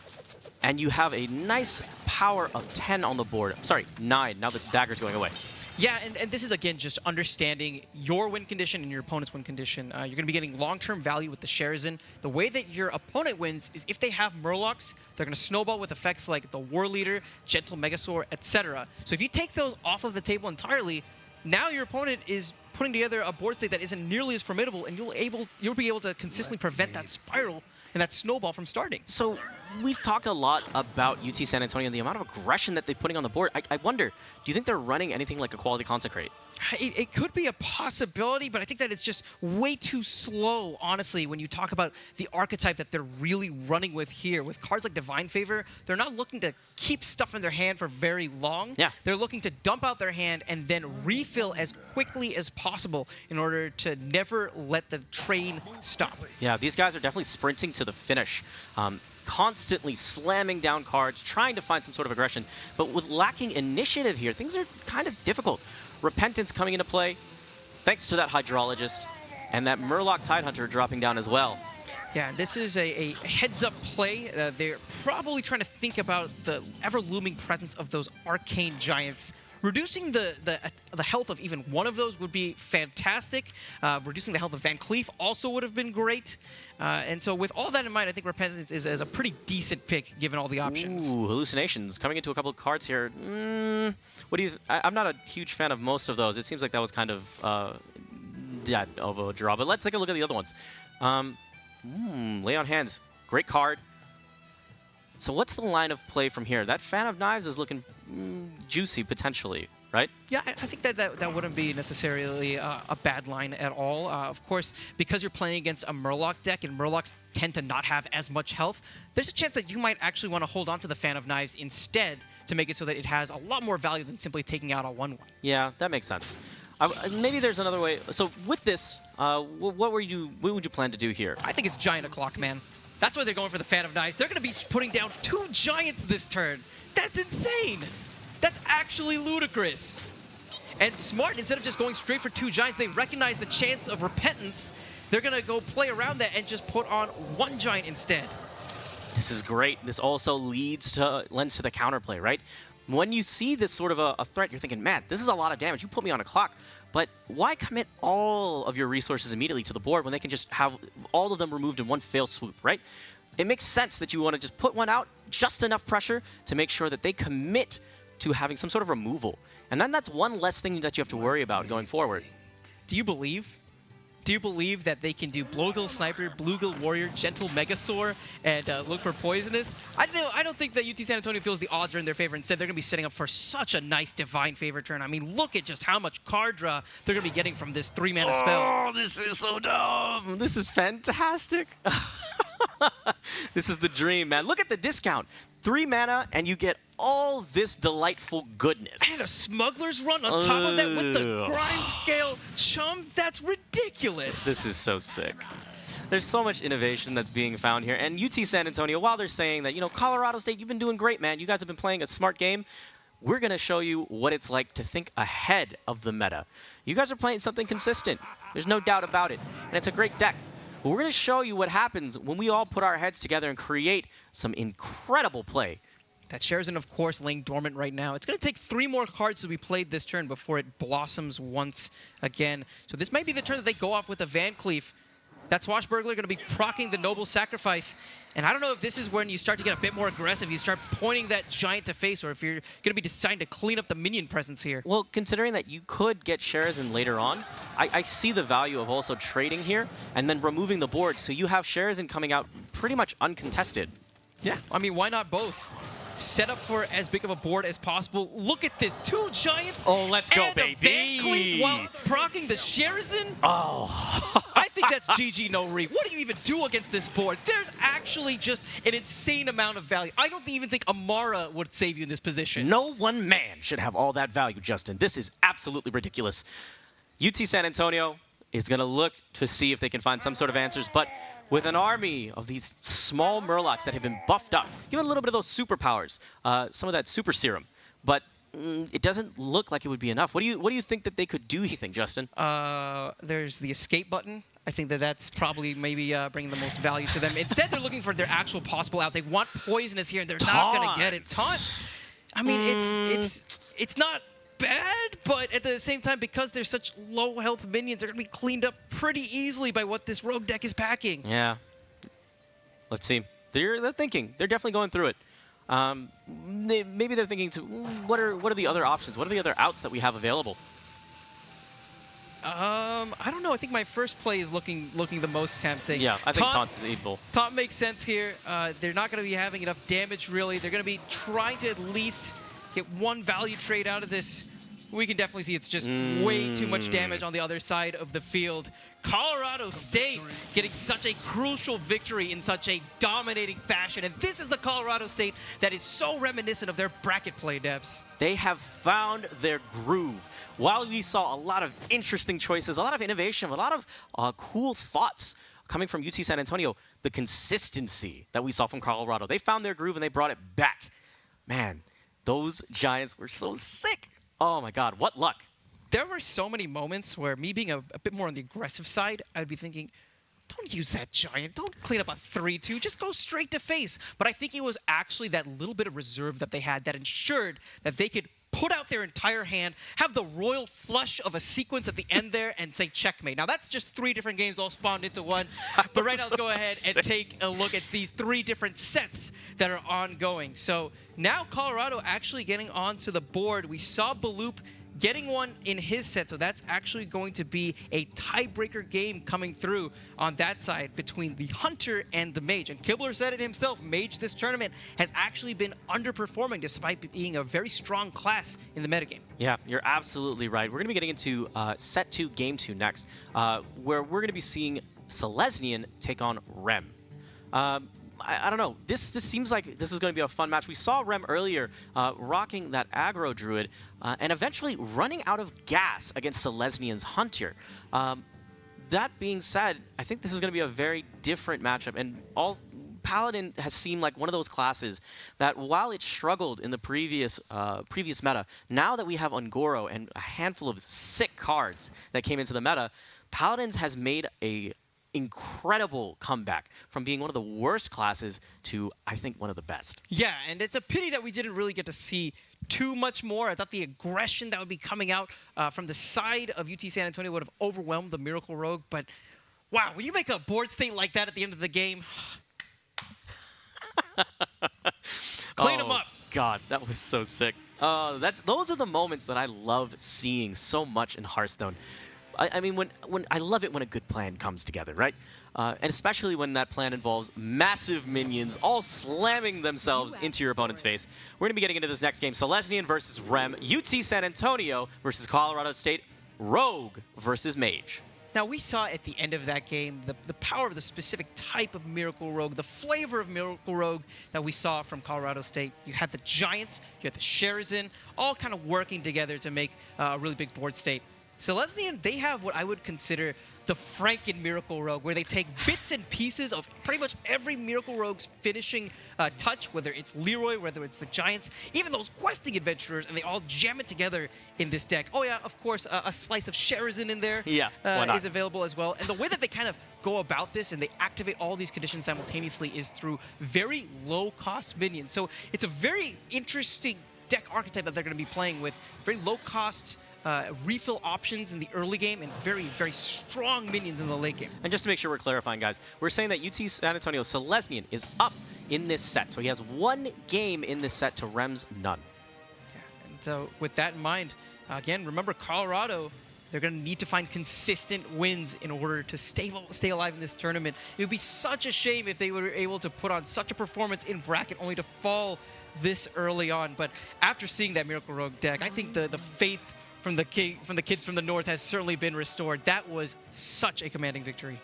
and you have a nice power of 10 on the board. Sorry, 9. Now the dagger's going away. Yeah, and this is, again, just understanding your win condition and your opponent's win condition. You're going to be getting long-term value with the Sharazin. The way that your opponent wins is if they have Murlocs, they're going to snowball with effects like the War Leader, Gentle Megasaur, etc. So if you take those off of the table entirely, now your opponent is putting together a board state that isn't nearly as formidable, and you'll be able to consistently prevent that spiral and that snowball from starting. So we've talked a lot about UT San Antonio and the amount of aggression that they're putting on the board. I wonder, do you think they're running anything like Equality Consecrate? It could be a possibility, but I think that it's just way too slow, honestly, when you talk about the archetype that they're really running with here. With cards like Divine Favor, they're not looking to keep stuff in their hand for very long. Yeah. They're looking to dump out their hand and then refill as quickly as possible in order to never let the train stop. Yeah, these guys are definitely sprinting to the finish. Constantly slamming down cards, trying to find some sort of aggression. But with lacking initiative here, things are kind of difficult. Repentance coming into play, thanks to that Hydrologist, and that Murloc Tidehunter dropping down as well. Yeah, this is a heads-up play. They're probably trying to think about the ever-looming presence of those Arcane Giants. Reducing the health of even one of those would be fantastic. Reducing the health of Van Cleef also would have been great. And so with all that in mind, I think Repentance is a pretty decent pick, given all the options. Ooh, Hallucinations coming into a couple of cards here. What do you? I'm not a huge fan of most of those. It seems like that was kind of a draw. But let's take a look at the other ones. Lay on Hands, great card. So what's the line of play from here? That Fan of Knives is looking juicy potentially, right? Yeah, I think that wouldn't be necessarily a bad line at all. Of course, because you're playing against a Murloc deck, and Murlocs tend to not have as much health, there's a chance that you might actually want to hold on to the Fan of Knives instead to make it so that it has a lot more value than simply taking out a 1/1. Yeah, that makes sense. Maybe there's another way. So with this, what would you plan to do here? I think it's Giant O'Clock, man. That's why they're going for the Fan of Knives. They're going to be putting down 2 Giants this turn. That's insane. That's actually ludicrous. And smart, instead of just going straight for 2 Giants, they recognize the chance of Repentance. They're going to go play around that and just put on 1 Giant instead. This is great. This also lends to the counterplay, right? When you see this sort of a threat, you're thinking, man, this is a lot of damage. You put me on a clock. But why commit all of your resources immediately to the board when they can just have all of them removed in one fell swoop, right? It makes sense that you want to just put one out, just enough pressure to make sure that they commit to having some sort of removal. And then that's one less thing that you have to worry about going forward. Do you believe? Do you believe that they can do Blowgill Sniper, Bluegill Warrior, Gentle Megasaur, and look for Poisonous? I don't think that UT San Antonio feels the odds are in their favor. Instead, they're going to be setting up for such a nice Divine Favor turn. I mean, look at just how much card draw they're going to be getting from this 3-mana spell. Oh, this is so dumb. This is fantastic. This is the dream, man. Look at the discount. 3 mana, and you get all this delightful goodness. And a Smuggler's Run on top of that with the grind scale chum. That's ridiculous. This is so sick. There's so much innovation that's being found here. And UT San Antonio, while they're saying that, you know, Colorado State, you've been doing great, man. You guys have been playing a smart game. We're going to show you what it's like to think ahead of the meta. You guys are playing something consistent. There's no doubt about it. And it's a great deck. But we're going to show you what happens when we all put our heads together and create some incredible play. That Sherazin, of course, laying dormant right now. It's going to take 3 more cards to be played this turn before it blossoms once again. So this might be the turn that they go off with a Van Cleef. That Swashbuckler going to be proccing the Noble Sacrifice. And I don't know if this is when you start to get a bit more aggressive. You start pointing that Giant to face, or if you're going to be deciding to clean up the minion presence here. Well, considering that you could get Sherazin later on, I see the value of also trading here and then removing the board. So you have Sherazin coming out pretty much uncontested. Yeah, I mean, why not both? Set up for as big of a board as possible. Look at this, 2 Giants. Oh, let's go, and baby. A Van Cleef while proccing the Sherazin. Oh. I think that's GG no re. What do you even do against this board? There's actually just an insane amount of value. I don't even think Amara would save you in this position. No one man should have all that value, Justin. This is absolutely ridiculous. UT San Antonio is going to look to see if they can find some sort of answers, but with an army of these small Murlocs that have been buffed up, given a little bit of those superpowers, some of that super serum, but it doesn't look like it would be enough. What do you think that they could do, you think, Justin? There's the escape button. I think that's probably maybe bringing the most value to them. Instead, they're looking for their actual possible out. They want Poisonous here, and they're not going to get it. Taunt. I mean, it's not bad, but at the same time, because they're such low health minions, they're going to be cleaned up pretty easily by what this rogue deck is packing. Yeah. Let's see. They're thinking. They're definitely going through it. Maybe they're thinking, what are the other options? What are the other outs that we have available? I don't know. I think my first play is looking the most tempting. Yeah, I think Taunt is evil. Taunt makes sense here. They're not going to be having enough damage, really. They're going to be trying to at least get 1 value trade out of this. We can definitely see it's just way too much damage on the other side of the field. Colorado State getting such a crucial victory in such a dominating fashion. And this is the Colorado State that is so reminiscent of their bracket play, Debs. They have found their groove. While we saw a lot of interesting choices, a lot of innovation, a lot of cool thoughts coming from UT San Antonio, the consistency that we saw from Colorado, they found their groove and they brought it back. Man, those Giants were so sick. Oh my God, what luck. There were so many moments where me being a bit more on the aggressive side, I'd be thinking, don't use that Giant. Don't clean up a 3-2. Just go straight to face. But I think it was actually that little bit of reserve that they had that ensured that they could put out their entire hand, have the royal flush of a sequence at the end there, and say checkmate. Now, that's just 3 different games all spawned into one. But right now, let's go ahead and take a look at these 3 different sets that are ongoing. So now Colorado actually getting onto the board. We saw Baloop getting one in his set, so that's actually going to be a tiebreaker game coming through on that side between the Hunter and the Mage. And Kibler said it himself, Mage this tournament has actually been underperforming despite being a very strong class in the metagame. Yeah, you're absolutely right. We're going to be getting into set 2, game 2 next, where we're going to be seeing Selesnyan take on Rem. I don't know. This seems like this is going to be a fun match. We saw Rem earlier rocking that aggro druid and eventually running out of gas against Selesnyan's Hunter. That being said, I think this is going to be a very different matchup. And Paladin has seemed like one of those classes that while it struggled in the previous meta, now that we have Ungoro and a handful of sick cards that came into the meta, Paladins has made a incredible comeback from being one of the worst classes to, I think, one of the best. Yeah, and it's a pity that we didn't really get to see too much more. I thought the aggression that would be coming out from the side of UT San Antonio would have overwhelmed the Miracle Rogue, but wow, when you make a board state like that at the end of the game, clean them up. God, that was so sick. Those are the moments that I love seeing so much in Hearthstone. I mean, when I love it when a good plan comes together, right? And especially when that plan involves massive minions all slamming themselves into your opponent's face. We're going to be getting into this next game. Selesnyan versus Rem, UT San Antonio versus Colorado State, Rogue versus Mage. Now, we saw at the end of that game the power of the specific type of Miracle Rogue, the flavor of Miracle Rogue that we saw from Colorado State. You had the Giants, you had the Sherazin, all kind of working together to make a really big board state. Selesnian, they have what I would consider the Franken Miracle Rogue, where they take bits and pieces of pretty much every Miracle Rogue's finishing touch, whether it's Leroy, whether it's the Giants, even those questing adventurers, and they all jam it together in this deck. Oh yeah, of course, a slice of Sherazin in there is available as well. And the way that they kind of go about this and they activate all these conditions simultaneously is through very low-cost minions. So it's a very interesting deck archetype that they're going to be playing with, very low-cost refill options in the early game and very, very strong minions in the late game. And just to make sure we're clarifying, guys, we're saying that UT San Antonio Selesnian is up in this set. So he has 1 game in this set to Rem's none. Yeah, and so with that in mind, again, remember Colorado, they're going to need to find consistent wins in order to stay alive in this tournament. It would be such a shame if they were able to put on such a performance in bracket only to fall this early on. But after seeing that Miracle Rogue deck, I think the faith from the kids from the north has certainly been restored. That was such a commanding victory.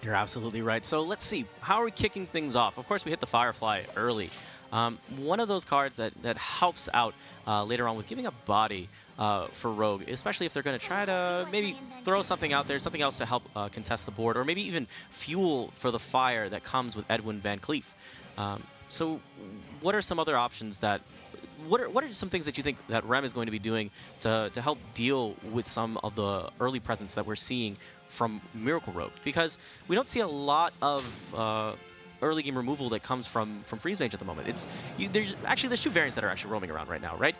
You're absolutely right. So let's see. How are we kicking things off? Of course, we hit the Firefly early. One of those cards that helps out later on with giving a body for Rogue, especially if they're going to try to maybe throw something out there, something else to help contest the board, or maybe even fuel for the fire that comes with Edwin Van Cleef. So what are some other options that... What are some things that you think that Rem is going to be doing to help deal with some of the early presence that we're seeing from Miracle Rogue? Because we don't see a lot of early game removal that comes from Freeze Mage at the moment. There's 2 variants that are actually roaming around right now, right?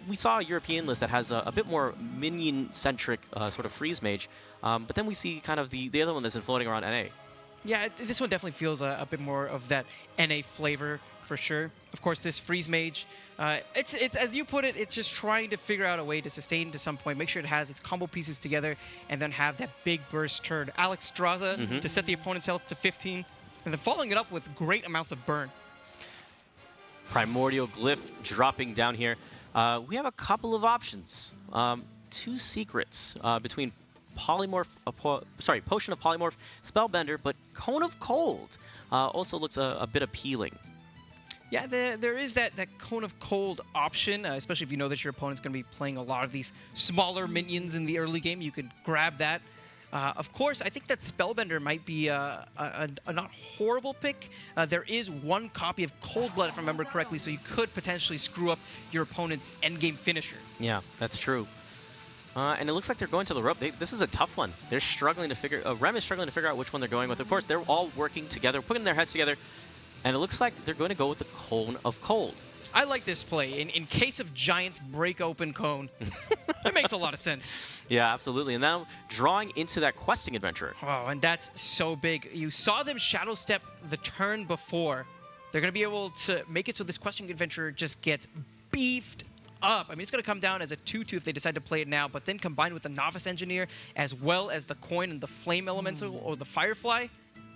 We saw a European list that has a bit more minion-centric sort of Freeze Mage, but then we see kind of the other one that's been floating around NA. Yeah, this one definitely feels a bit more of that NA flavor for sure. Of course, this Freeze Mage, it's as you put it, it's just trying to figure out a way to sustain to some point, make sure it has its combo pieces together, and then have that big burst turn. Alex Straza to set the opponent's health to 15, and then following it up with great amounts of burn. Primordial Glyph dropping down here. We have a couple of options. 2 secrets between Potion of Polymorph, Spellbender, but Cone of Cold also looks a bit appealing. Yeah, there is that Cone of Cold option, especially if you know that your opponent's going to be playing a lot of these smaller minions in the early game. You could grab that. Of course, I think that Spellbender might be a not horrible pick. There is 1 copy of Cold Blood, if I remember correctly, so you could potentially screw up your opponent's endgame finisher. Yeah, that's true. And it looks like they're going to the rope. This is a tough one. They're struggling to figure... Rem is struggling to figure out which one they're going with. Of course, they're all working together, putting their heads together, and it looks like they're going to go with the Cone of Cold. I like this play. In case of Giants break open Cone, it makes a lot of sense. Yeah, absolutely. And now drawing into that questing adventurer. Oh, and that's so big. You saw them shadow step the turn before. They're going to be able to make it so this questing adventurer just gets beefed up. I mean, it's going to come down as a 2/2 if they decide to play it now, but then combined with the Novice Engineer, as well as the Coin and the Flame Elemental or the Firefly,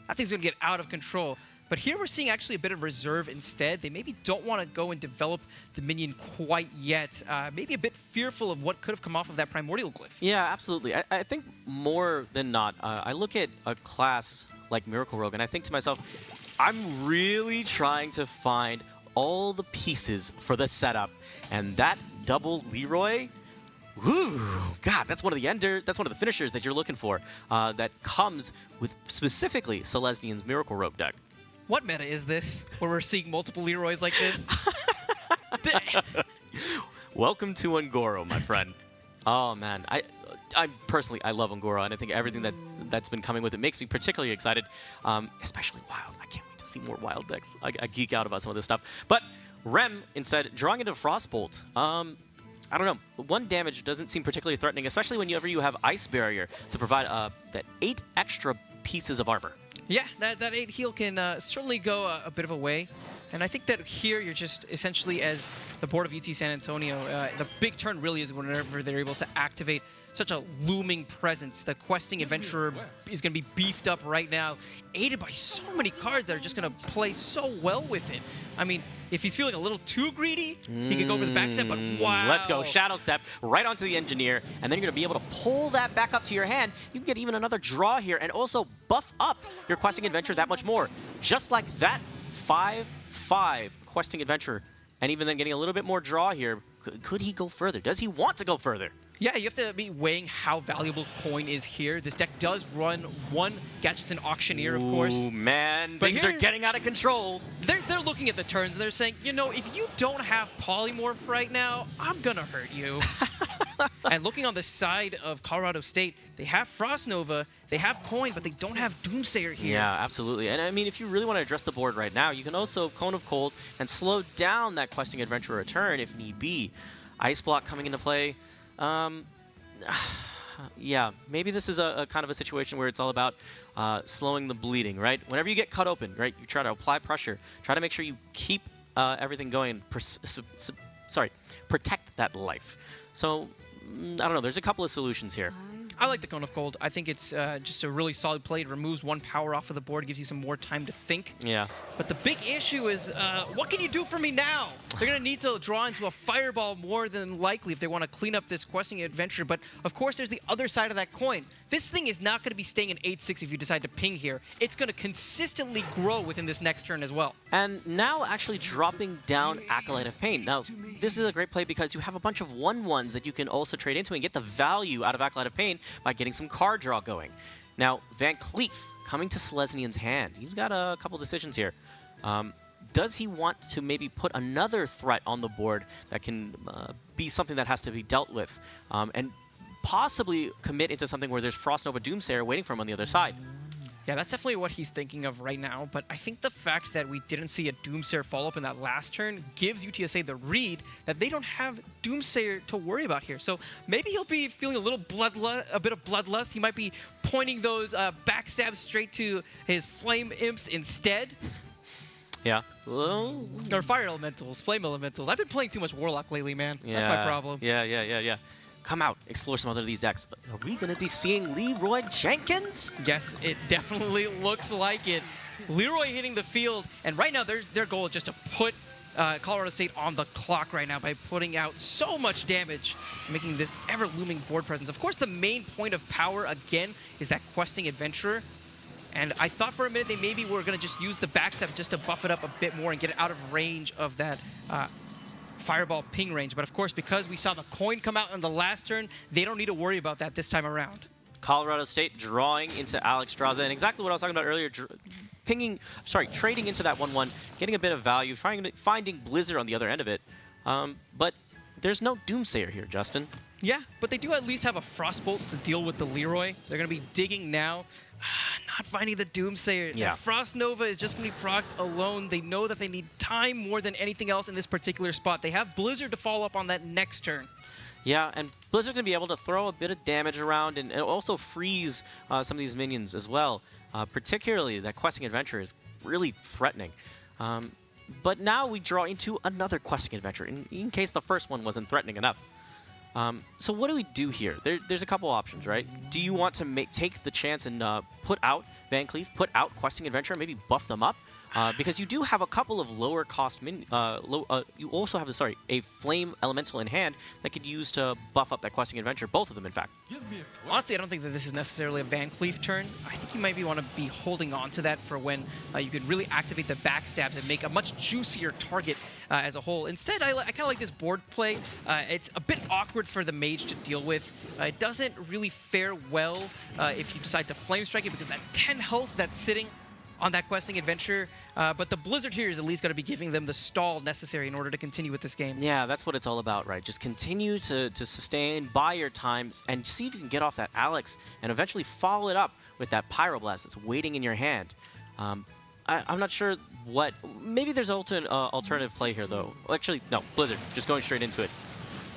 I think it's going to get out of control. But here we're seeing actually a bit of reserve instead. They maybe don't want to go and develop the minion quite yet. Maybe a bit fearful of what could have come off of that Primordial Glyph. Yeah, absolutely. I think more than not, I look at a class like Miracle Rogue, and I think to myself, I'm really trying to find all the pieces for the setup. And that double Leroy, whoo, God, that's one of the finishers that you're looking for. That comes with specifically Selesnian's Miracle Rogue deck. What meta is this, where we're seeing multiple Leroys like this? Welcome to Ungoro, my friend. Oh, man. I personally, I love Ungoro, and I think everything that's been coming with it makes me particularly excited, especially Wild. I can't wait to see more Wild decks. I geek out about some of this stuff. But Rem, instead, drawing into Frostbolt. I don't know. 1 damage doesn't seem particularly threatening, especially whenever you have Ice Barrier to provide that 8 extra pieces of armor. Yeah, that 8 heal can certainly go a bit of a way. And I think that here you're just essentially, as the board of UT San Antonio, the big turn really is whenever they're able to activate such a looming presence. The questing adventurer is going to be beefed up right now, aided by so many cards that are just going to play so well with it. I mean, if he's feeling a little too greedy, he could go for the back step, but wow. Let's go. Shadow Step right onto the Engineer, and then you're going to be able to pull that back up to your hand. You can get even another draw here and also buff up your Questing Adventure that much more. Just like that 5/5 Questing Adventure, and even then getting a little bit more draw here. Could he go further? Does he want to go further? Yeah, you have to be weighing how valuable coin is here. This deck does run one Gadgetzan Auctioneer, of course. Ooh, man, But things are getting out of control. They're looking at the turns and they're saying, you know, if you don't have Polymorph right now, I'm gonna hurt you. And looking on the side of Colorado State, they have Frost Nova, they have coin, but they don't have Doomsayer here. Yeah, absolutely. And I mean, if you really want to address the board right now, you can also Cone of Cold and slow down that Questing Adventurer return if need be. Ice Block coming into play. Yeah, maybe this is a kind of a situation where it's all about slowing the bleeding, right? Whenever you get cut open, right, you try to apply pressure, try to make sure you keep everything going, protect that life. So, I don't know, there's a couple of solutions here. I like the Cone of Cold. I think it's just a really solid play. It removes one power off of the board, gives you some more time to think. Yeah. But the big issue is, what can you do for me now? They're going to need to draw into a Fireball more than likely if they want to clean up this Questing Adventure. But, of course, there's the other side of that coin. This thing is not going to be staying in 8-6 if you decide to ping here. It's going to consistently grow within this next turn as well. And now actually dropping down Acolyte of Pain. Now, this is a great play because you have a bunch of 1/1s that you can also trade into and get the value out of Acolyte of Pain by getting some card draw going. Now, Van Cleef coming to Selesnyan's hand. He's got a couple decisions here. Does he want to maybe put another threat on the board that can be something that has to be dealt with and possibly commit into something where there's Frost Nova Doomsayer waiting for him on the other side? Yeah, that's definitely what he's thinking of right now, but I think the fact that we didn't see a Doomsayer follow-up in that last turn gives UTSA the read that they don't have Doomsayer to worry about here. So maybe he'll be feeling a little a bit of bloodlust. He might be pointing those backstabs straight to his Flame Imps instead. Yeah. Well, or Fire Elementals, Flame Elementals. I've been playing too much Warlock lately, man. yeah, That's my problem. Yeah. Come out, explore some other of these decks. But are we going to be seeing Leroy Jenkins? Yes, it definitely looks like it. Leroy hitting the field, and right now their goal is just to put Colorado State on the clock right now by putting out so much damage, making this ever-looming board presence. Of course, the main point of power, again, is that Questing Adventurer. And I thought for a minute they maybe were going to just use the backstep just to buff it up a bit more and get it out of range of that Fireball ping range. But of course, because we saw the coin come out in the last turn, they don't need to worry about that this time around. Colorado State drawing into Alex Straza, and exactly what I was talking about earlier, trading into that 1/1, getting a bit of value, finding Blizzard on the other end of it. But there's no Doomsayer here, Justin. Yeah, but they do at least have a Frostbolt to deal with the Leroy. They're going to be digging now. Not finding the Doomsayer. Yeah. The Frost Nova is just going to be procced alone. They know that they need time more than anything else in this particular spot. They have Blizzard to follow up on that next turn. Yeah, and Blizzard's going to be able to throw a bit of damage around and also freeze some of these minions as well. Particularly, that Questing Adventure is really threatening. But now we draw into another Questing Adventure, in case the first one wasn't threatening enough. So what do we do here? There's a couple options, right? Do you want to take the chance and put out Van Cleef, put out Questing Adventure, and maybe buff them up? Because you do have a couple of lower cost you also have a Flame Elemental in hand that could use to buff up that Questing Adventure, both of them in fact. Honestly, I don't think that this is necessarily a Van Cleef turn. I think you might want to be holding on to that for when you could really activate the backstabs and make a much juicier target as a whole. Instead, I kind of like this board play. It's a bit awkward for the mage to deal with. It doesn't really fare well if you decide to Flame Strike it because that 10 health that's sitting on that Questing Adventure, but the Blizzard here is at least going to be giving them the stall necessary in order to continue with this game. Yeah, that's what it's all about, right? Just continue to sustain, buy your time, and see if you can get off that Alex and eventually follow it up with that Pyroblast that's waiting in your hand. I'm not sure what... Maybe there's an alternative play here, though. Actually, no, Blizzard, just going straight into it.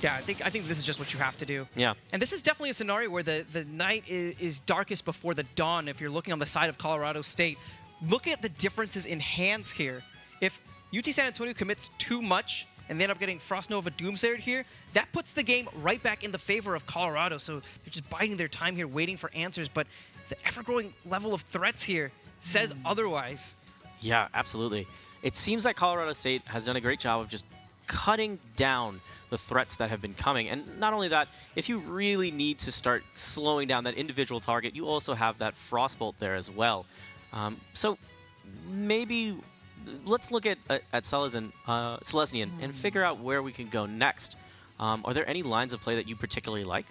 Yeah, I think this is just what you have to do. Yeah. And this is definitely a scenario where the night is darkest before the dawn if you're looking on the side of Colorado State. Look at the differences in hands here. If UT San Antonio commits too much and they end up getting Frost Nova Doomsayer here, that puts the game right back in the favor of Colorado. So they're just biding their time here, waiting for answers. But the ever-growing level of threats here says otherwise. Yeah, absolutely. It seems like Colorado State has done a great job of just cutting down the threats that have been coming. And not only that, if you really need to start slowing down that individual target, you also have that Frostbolt there as well. So maybe let's look at Selesnian and figure out where we can go next. Are there any lines of play that you particularly like?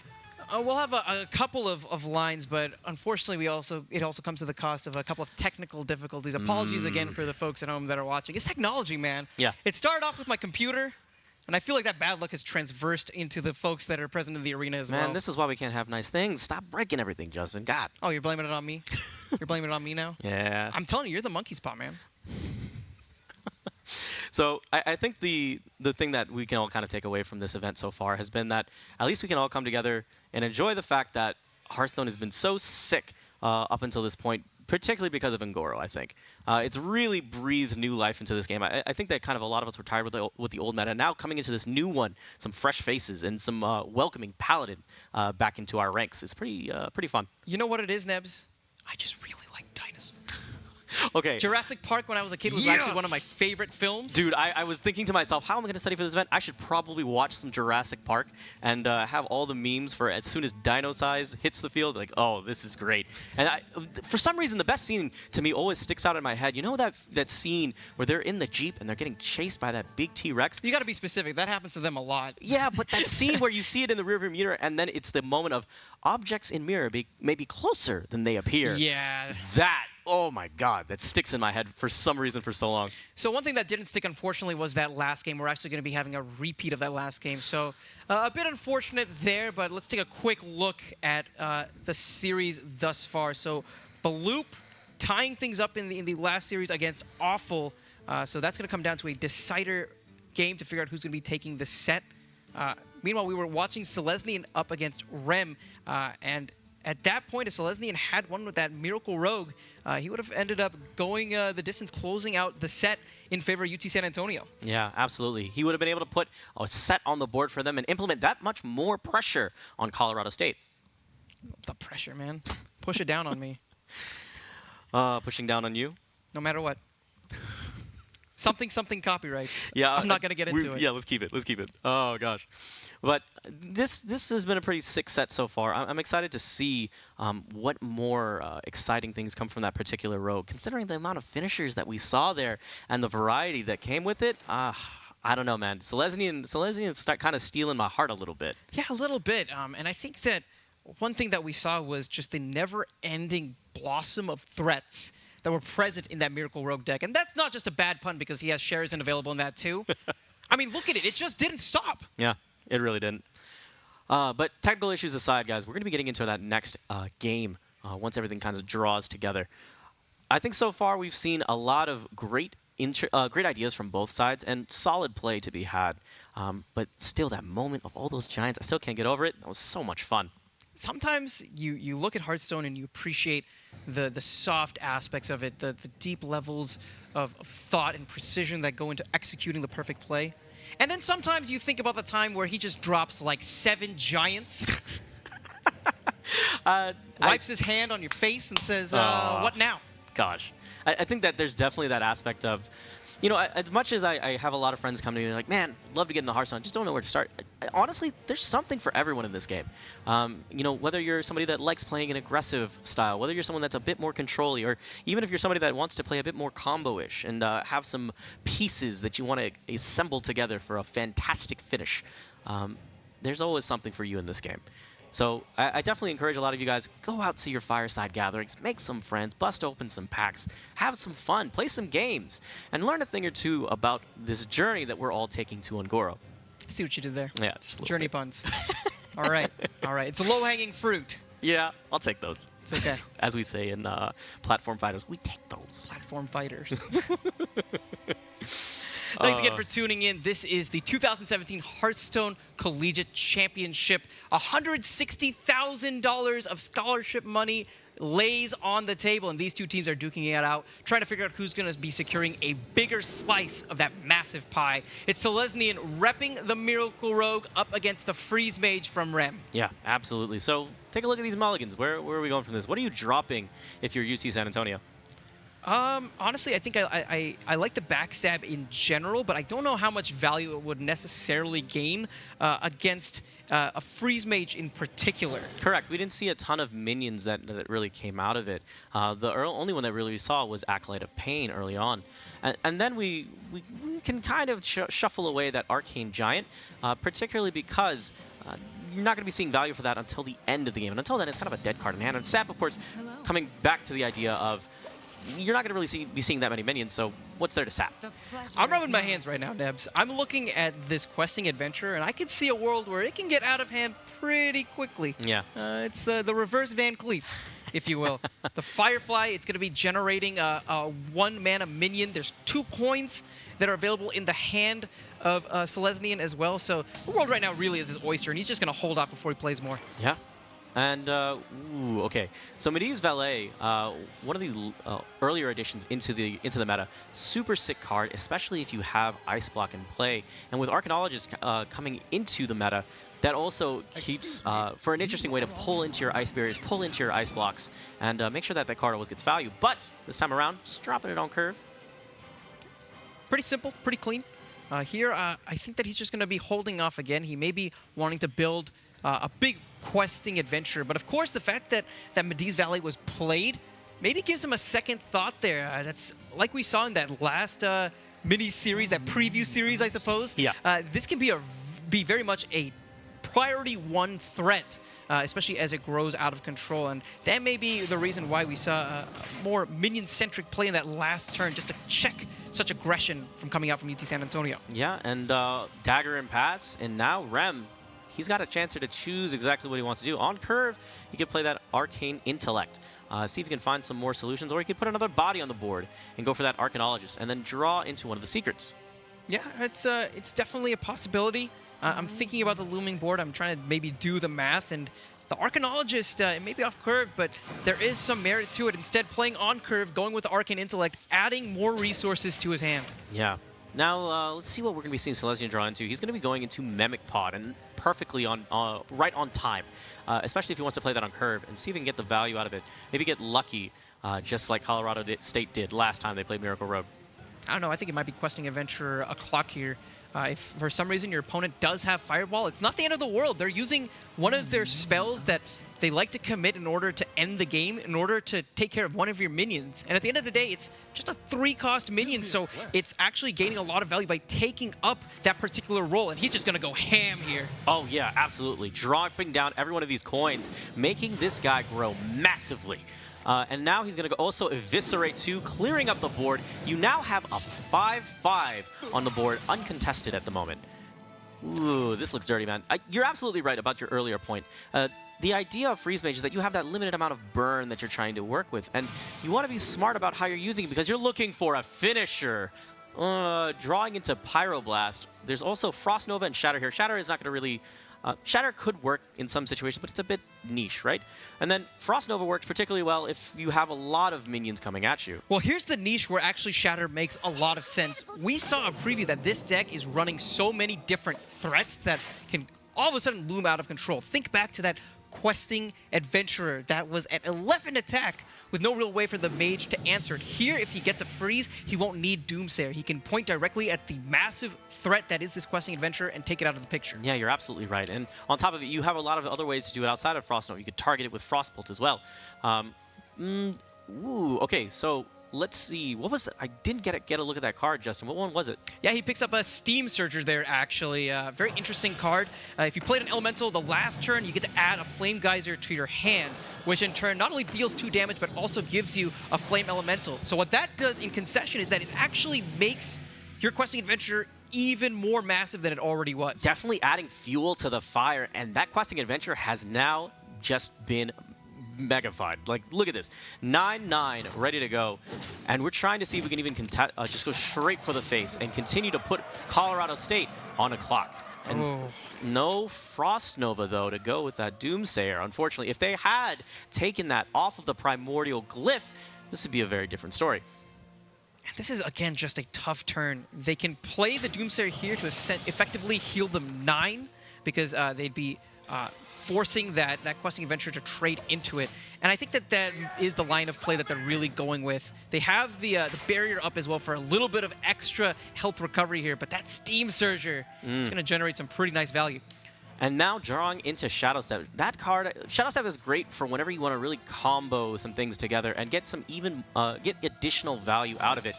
We'll have a couple of lines, but unfortunately, it also comes to the cost of a couple of technical difficulties. Apologies again for the folks at home that are watching. It's technology, man. Yeah. It started off with my computer, and I feel like that bad luck has transversed into the folks that are present in the arena as well. Man, this is why we can't have nice things. Stop breaking everything, Justin. God. Oh, you're blaming it on me? You're blaming it on me now? Yeah. I'm telling you, you're the monkey spot, man. So I think the thing that we can all kind of take away from this event so far has been that at least we can all come together and enjoy the fact that Hearthstone has been so sick up until this point, particularly because of Ngoro, I think. It's really breathed new life into this game. I think that kind of a lot of us were tired with the old meta. Now coming into this new one, some fresh faces and some welcoming Paladin back into our ranks. It's pretty fun. You know what it is, Nebs? I just really like dinosaurs. Okay. Jurassic Park, when I was a kid, was actually one of my favorite films. Dude, I was thinking to myself, how am I going to study for this event? I should probably watch some Jurassic Park and have all the memes for as soon as Dino Size hits the field, like, oh, this is great. And for some reason, the best scene to me always sticks out in my head. You know that scene where they're in the Jeep and they're getting chased by that big T-Rex? You got to be specific. That happens to them a lot. Yeah, but that scene where you see it in the rearview mirror and then it's the moment of objects in mirror may be closer than they appear. Yeah. That, oh my God, that sticks in my head for some reason for so long. So one thing that didn't stick, unfortunately, was that last game. We're actually going to be having a repeat of that last game. So a bit unfortunate there, but let's take a quick look at the series thus far. So Baloop tying things up in the last series against Awful. So that's going to come down to a decider game to figure out who's going to be taking the set. Meanwhile, we were watching Selesnian up against Rem, and at that point, if Selesnian had won with that Miracle Rogue, he would have ended up going the distance, closing out the set in favor of UT San Antonio. Yeah, absolutely. He would have been able to put a set on the board for them and implement that much more pressure on Colorado State. The pressure, man. Push it down on me. Pushing down on you? No matter what. Something copyrights. Yeah, I'm not going to get into it. Yeah, let's keep it. Oh, gosh. But this has been a pretty sick set so far. I'm excited to see what more exciting things come from that particular rogue. Considering the amount of finishers that we saw there and the variety that came with it, I don't know, man. Selesnian start kind of stealing my heart a little bit. Yeah, a little bit. And I think that one thing that we saw was just the never-ending blossom of threats that were present in that Miracle Rogue deck. And that's not just a bad pun because he has Sherazin available in that too. I mean, look at it. It just didn't stop. Yeah, it really didn't. But technical issues aside, guys, we're going to be getting into that next game once everything kind of draws together. I think so far we've seen a lot of great ideas from both sides and solid play to be had. But still, that moment of all those giants, I still can't get over it. That was so much fun. Sometimes you look at Hearthstone and you appreciate the soft aspects of it, the deep levels of thought and precision that go into executing the perfect play. And then sometimes you think about the time where he just drops like 7 giants, wipes his hand on your face and says, what now? Gosh. I think that there's definitely that aspect of, you know, as much as I have a lot of friends come to me and like, man, love to get into Hearthstone, I just don't know where to start. Honestly, there's something for everyone in this game. You know, whether you're somebody that likes playing an aggressive style, whether you're someone that's a bit more control-y, or even if you're somebody that wants to play a bit more combo-ish and have some pieces that you want to assemble together for a fantastic finish, there's always something for you in this game. So I definitely encourage a lot of you guys, go out to your fireside gatherings, make some friends, bust open some packs, have some fun, play some games, and learn a thing or two about this journey that we're all taking to Ngoro. I see what you did there. Yeah, just a little Journey bit. puns. All right. It's a low-hanging fruit. Yeah, I'll take those. It's okay. As we say in Platform Fighters, we take those. Platform fighters. Thanks again for tuning in. This is the 2017 Hearthstone Collegiate Championship. $160,000 of scholarship money lays on the table, and these two teams are duking it out, trying to figure out who's going to be securing a bigger slice of that massive pie. It's Selesnyan repping the Miracle Rogue up against the Freeze Mage from Rem. Yeah, absolutely. So take a look at these mulligans. Where are we going from this? What are you dropping if you're UC San Antonio? Honestly, I think I like the backstab in general, but I don't know how much value it would necessarily gain against a Freeze Mage in particular. Correct. We didn't see a ton of minions that really came out of it. The only one that really we saw was Acolyte of Pain early on. And then we can kind of shuffle away that Arcane Giant, particularly because you're not going to be seeing value for that until the end of the game. And until then, it's kind of a dead card in hand. And Sap, of course, coming back to the idea of you're not going to really be seeing that many minions, so what's there to sap? I'm rubbing my hands right now, Nebs. I'm looking at this questing adventure, and I can see a world where it can get out of hand pretty quickly. Yeah. It's the reverse Van Cleef, if you will. The Firefly, it's going to be generating a 1-mana minion. There's 2 coins that are available in the hand of Selesnyan as well, so the world right now really is his oyster, and he's just going to hold off before he plays more. Yeah. And, ooh, okay. So Medivh's Valet, one of the earlier additions into the meta, super sick card, especially if you have Ice Block in play. And with Arcanologist coming into the meta, that also keeps, for an interesting way to pull into your Ice Barriers, pull into your Ice Blocks, and make sure that card always gets value. But this time around, just dropping it on curve. Pretty simple, pretty clean. Here, I think that he's just going to be holding off again. He may be wanting to build a big questing adventure, but of course the fact that Medivh's Valet was played maybe gives him a second thought there. That's like we saw in that last mini-series, that preview series, I suppose. Yeah. This can be very much a priority 1 threat, especially as it grows out of control, and that may be the reason why we saw a more minion-centric play in that last turn, just to check such aggression from coming out from UT San Antonio. Yeah, and Dagger and Pass, and now Rem. He's got a chance here to choose exactly what he wants to do. On curve, he could play that Arcane Intellect, see if he can find some more solutions, or he could put another body on the board and go for that Arcanologist, and then draw into one of the secrets. Yeah, it's definitely a possibility. I'm thinking about the looming board. I'm trying to maybe do the math, and the Arcanologist, it may be off curve, but there is some merit to it. Instead, playing on curve, going with the Arcane Intellect, adding more resources to his hand. Yeah. Now, let's see what we're going to be seeing Selesnyan draw into. He's going to be going into Mimic Pod, and perfectly right on time, especially if he wants to play that on curve, and see if he can get the value out of it. Maybe get lucky, just like Colorado State did last time they played Miracle Road. I don't know. I think it might be questing adventure a clock here. If for some reason your opponent does have Fireball, it's not the end of the world. They're using one of their spells that they like to commit in order to end the game, in order to take care of one of your minions. And at the end of the day, it's just a 3-cost minion, so it's actually gaining a lot of value by taking up that particular role. And he's just going to go ham here. Oh, yeah, absolutely. Dropping down every one of these coins, making this guy grow massively. And now he's going to also eviscerate 2, clearing up the board. You now have a 5-5 on the board, uncontested at the moment. Ooh, this looks dirty, man. You're absolutely right about your earlier point. The idea of Freeze Mage is that you have that limited amount of burn that you're trying to work with, and you want to be smart about how you're using it because you're looking for a finisher. Drawing into Pyroblast. There's also Frost Nova and Shatter here. Shatter is not going to really... Shatter could work in some situations, but it's a bit niche, right? And then Frost Nova works particularly well if you have a lot of minions coming at you. Well, here's the niche where actually Shatter makes a lot of sense. We saw a preview that this deck is running so many different threats that can all of a sudden loom out of control. Think back to that questing adventurer that was at 11 attack with no real way for the mage to answer it. Here, if he gets a freeze, he won't need Doomsayer. He can point directly at the massive threat that is this questing adventurer and take it out of the picture. Yeah, you're absolutely right. And on top of it, you have a lot of other ways to do it outside of Frost Nova. You could target it with Frostbolt as well. Okay, so let's see. What was it? I didn't get a look at that card, Justin. What one was it? Yeah, he picks up a Steam Surger there, actually. Very interesting card. If you played an Elemental the last turn, you get to add a Flame Geyser to your hand, which in turn not only deals 2 damage, but also gives you a Flame Elemental. So what that does in concession is that it actually makes your questing adventure even more massive than it already was. Definitely adding fuel to the fire, and that questing adventure has now just been megafied. Like, look at this. 9-9 ready to go. And we're trying to see if we can even just go straight for the face and continue to put Colorado State on a clock. And no Frost Nova, though, to go with that Doomsayer. Unfortunately, if they had taken that off of the Primordial Glyph, this would be a very different story. This is, again, just a tough turn. They can play the Doomsayer here to effectively heal them 9 because they'd be forcing that Questing Adventurer to trade into it. And I think that is the line of play that they're really going with. They have the barrier up as well for a little bit of extra health recovery here, but that Steam Surger is going to generate some pretty nice value. And now drawing into Shadow Step. That card, Shadow Step is great for whenever you want to really combo some things together and get some get additional value out of it.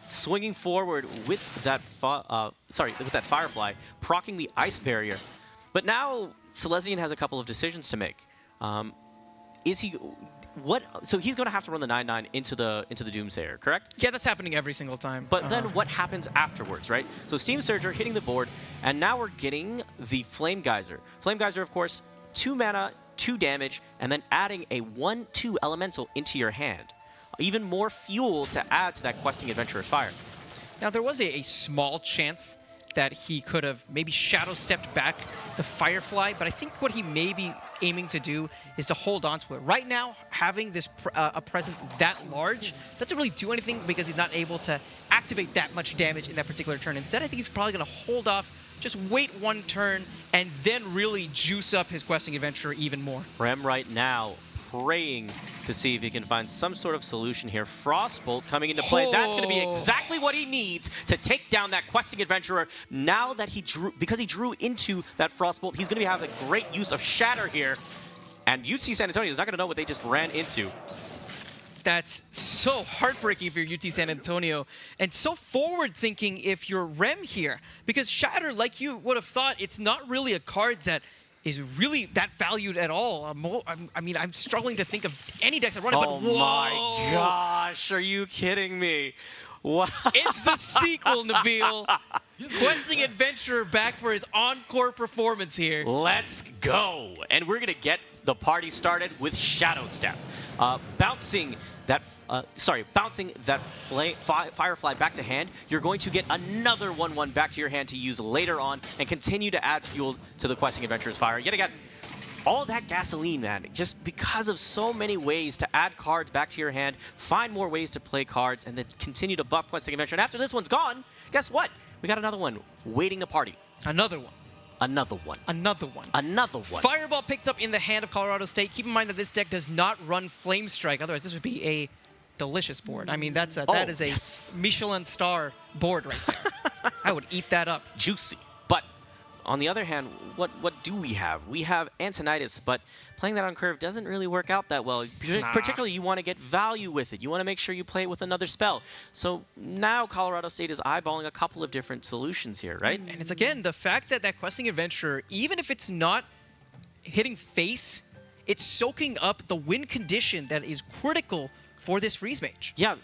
Swinging forward with that with that Firefly, proccing the Ice Barrier. But now Selesnyan has a couple of decisions to make. So he's going to have to run the 9/9 into the Doomsayer, correct? Yeah, that's happening every single time. But then what happens afterwards, right? So Steam Surger hitting the board, and now we're getting the Flame Geyser. Flame Geyser, of course, 2 mana, 2 damage, and then adding a 1/2 elemental into your hand. Even more fuel to add to that Questing Adventurer's Fire. Now, there was a small chance that he could have maybe Shadow Stepped back the Firefly, but I think what he may be aiming to do is to hold on to it. Right now, having this a presence that large doesn't really do anything because he's not able to activate that much damage in that particular turn. Instead, I think he's probably going to hold off, just wait 1 turn, and then really juice up his Questing Adventurer even more. Rem right now praying to see if he can find some sort of solution here. Frostbolt coming into play. That's going to be exactly what he needs to take down that Questing Adventurer. Now that because he drew into that Frostbolt, he's going to have a great use of Shatter here. And UT San Antonio is not going to know what they just ran into. That's so heartbreaking for UT San Antonio, and so forward-thinking if you're Rem here, because Shatter, like you would have thought, it's not really a card that is really that valued at all. I mean, I'm struggling to think of any decks that run it, but whoa! Oh my gosh, are you kidding me? What? It's the sequel, Nabil. Questing Adventurer back for his encore performance here. Let's go! And we're gonna get the party started with Shadow Step. Bouncing that Firefly back to hand, you're going to get another 1/1 back to your hand to use later on and continue to add fuel to the Questing Adventurer's Fire. Yet again, all that gasoline, man, just because of so many ways to add cards back to your hand, find more ways to play cards, and then continue to buff Questing Adventurer. And after this one's gone, guess what? We got another one waiting to party. Another one. Another one. Another one. Another one. Fireball picked up in the hand of Colorado State. Keep in mind that this deck does not run Flame Strike. Otherwise, this would be a delicious board. I mean, that is a Michelin star board right there. I would eat that up. Juicy. But on the other hand, what do we have? We have Antonitis, but playing that on curve doesn't really work out that well. Particularly, you want to get value with it. You want to make sure you play it with another spell. So now Colorado State is eyeballing a couple of different solutions here, right? And it's, again, the fact that Questing Adventurer, even if it's not hitting face, it's soaking up the win condition that is critical for this Freeze Mage. Yeah,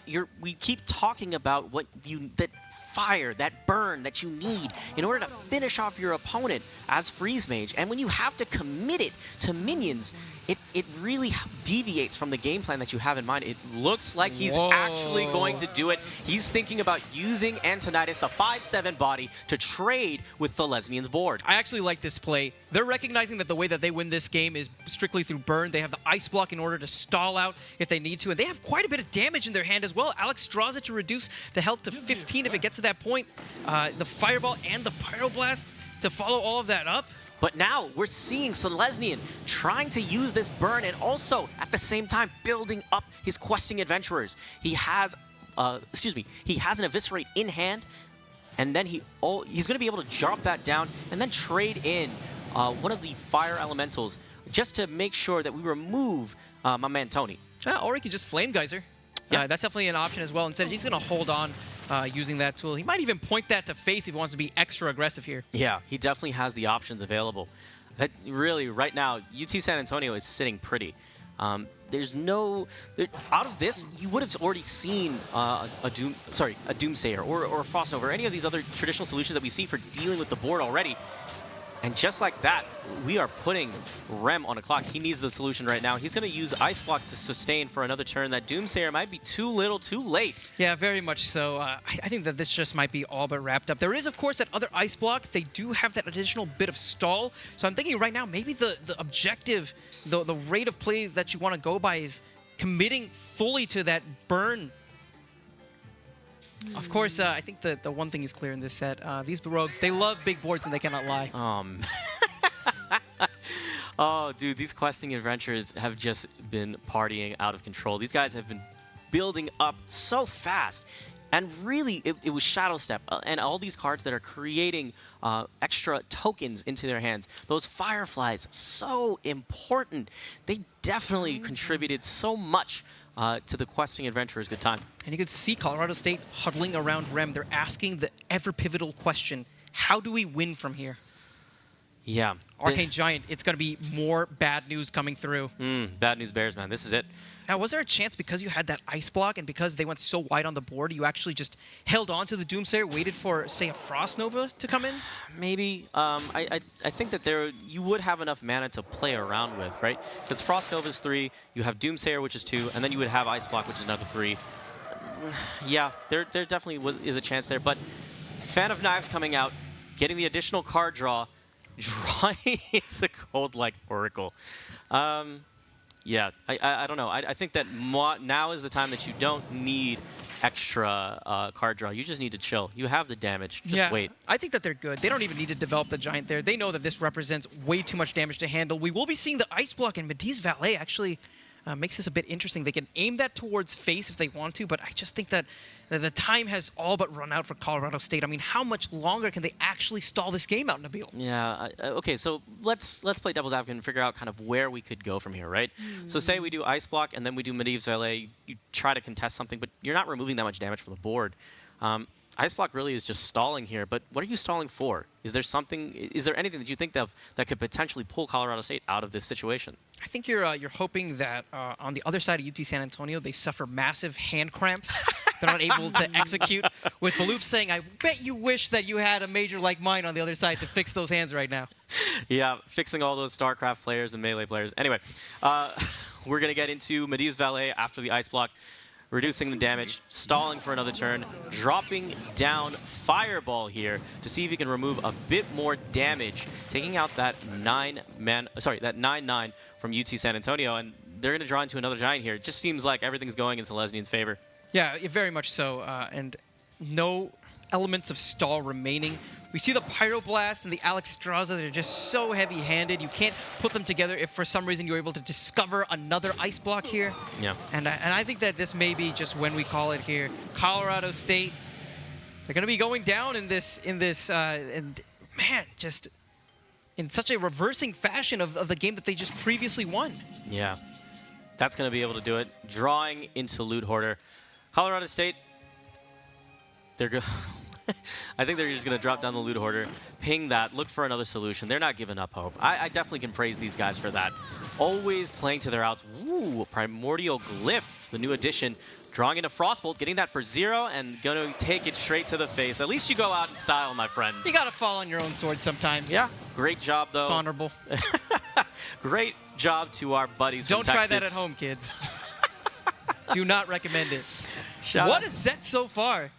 we keep talking about that fire, that burn that you need in order to finish off your opponent as Freeze Mage. And when you have to commit it to minions, it really deviates from the game plan that you have in mind. It looks like he's actually going to do it. He's thinking about using Antonitis, the 5/7 body, to trade with the Lesbian's board. I actually like this play. They're recognizing that the way that they win this game is strictly through burn. They have the Ice Block in order to stall out if they need to, and they have quite a bit of damage in their hand as well. Alex draws it to reduce the health to 15 if it gets to that point. The Fireball and the Pyroblast to follow all of that up. But now we're seeing Selesnyan trying to use this burn and also at the same time building up his Questing Adventurers. He has, he has an Eviscerate in hand, and then he's going to be able to drop that down and then trade in one of the Fire Elementals just to make sure that we remove my man Tony. Or he could just Flame Geyser. Yeah, that's definitely an option as well. Instead, he's going to hold on using that tool. He might even point that to face if he wants to be extra aggressive here. Yeah, he definitely has the options available. That really, right now, UT San Antonio is sitting pretty. There's no... out of this, you would have already seen a Doomsayer or a Frost Nova or any of these other traditional solutions that we see for dealing with the board already. And just like that, we are putting Rem on a clock. He needs the solution right now. He's going to use Ice Block to sustain for another turn. That Doomsayer might be too little, too late. Yeah, very much so. I think that this just might be all but wrapped up. There is, of course, that other Ice Block. They do have that additional bit of stall. So I'm thinking right now, maybe the objective, the rate of play that you want to go by is committing fully to that burn. Of course, I think the one thing is clear in this set. These rogues, they love big boards and they cannot lie. Oh, dude, these questing adventures have just been partying out of control. These guys have been building up so fast. And really, it was Shadow Step and all these cards that are creating extra tokens into their hands. Those Fireflies, so important. They definitely contributed so much to the questing adventurer's good time. And you can see Colorado State huddling around Rem. They're asking the ever-pivotal question, how do we win from here? Yeah. Arcane Giant, it's going to be more bad news coming through. Bad news bears, man. This is it. Now, was there a chance because you had that Ice Block and because they went so wide on the board, you actually just held on to the Doomsayer, waited for, say, a Frost Nova to come in? Maybe. I think that you would have enough mana to play around with, right? Because Frost Nova is 3, you have Doomsayer, which is 2, and then you would have Ice Block, which is another 3. Yeah, there definitely is a chance there, but Fan of Knives coming out, getting the additional card draw, drawing it's a cold like Oracle. Yeah, I don't know. I think that now is the time that you don't need extra card draw. You just need to chill. You have the damage. Just wait. I think that they're good. They don't even need to develop the Giant there. They know that this represents way too much damage to handle. We will be seeing the Ice Block, and Medivh Valet actually makes this a bit interesting. They can aim that towards face if they want to, but I just think that the time has all but run out for Colorado State. I mean, how much longer can they actually stall this game out, Nabil? Yeah. Okay, so let's play devil's advocate and figure out kind of where we could go from here, right? So say we do Ice Block and then we do Medivh Valet. You try to contest something, but you're not removing that much damage from the board. Ice Block really is just stalling here, but what are you stalling for? Is there anything that you think of that could potentially pull Colorado State out of this situation? I think you're hoping that on the other side of UT San Antonio, they suffer massive hand cramps. They're not able to execute. With Baloop saying, I bet you wish that you had a major like mine on the other side to fix those hands right now. Yeah, fixing all those StarCraft players and Melee players. Anyway, we're going to get into Medivh Valet after the Ice Block, reducing the damage, stalling for another turn, dropping down Fireball here to see if he can remove a bit more damage, taking out that 9-9 from UT San Antonio, and they're going to draw into another Giant here. It just seems like everything's going in Selesnyan's favor. Yeah, very much so, and no elements of stall remaining. We see the Pyroblast and the Alexstrasza that are just so heavy-handed. You can't put them together if for some reason you're able to discover another Ice Block here. Yeah. And I think that this may be just when we call it here. Colorado State, they're going to be going down in this, and man, just in such a reversing fashion of the game that they just previously won. Yeah, that's going to be able to do it. Drawing into Loot Hoarder. Colorado State, they're good. I think they're just going to drop down the Loot Hoarder, ping that, look for another solution. They're not giving up hope. I definitely can praise these guys for that. Always playing to their outs. Ooh, Primordial Glyph, the new addition. Drawing into Frostbolt, getting that for 0, and going to take it straight to the face. At least you go out in style, my friends. You got to fall on your own sword sometimes. Yeah, great job, though. It's honorable. Great job to our buddies Don't from Texas. try that at home, kids. Do not recommend it. Shout What out. a set so far.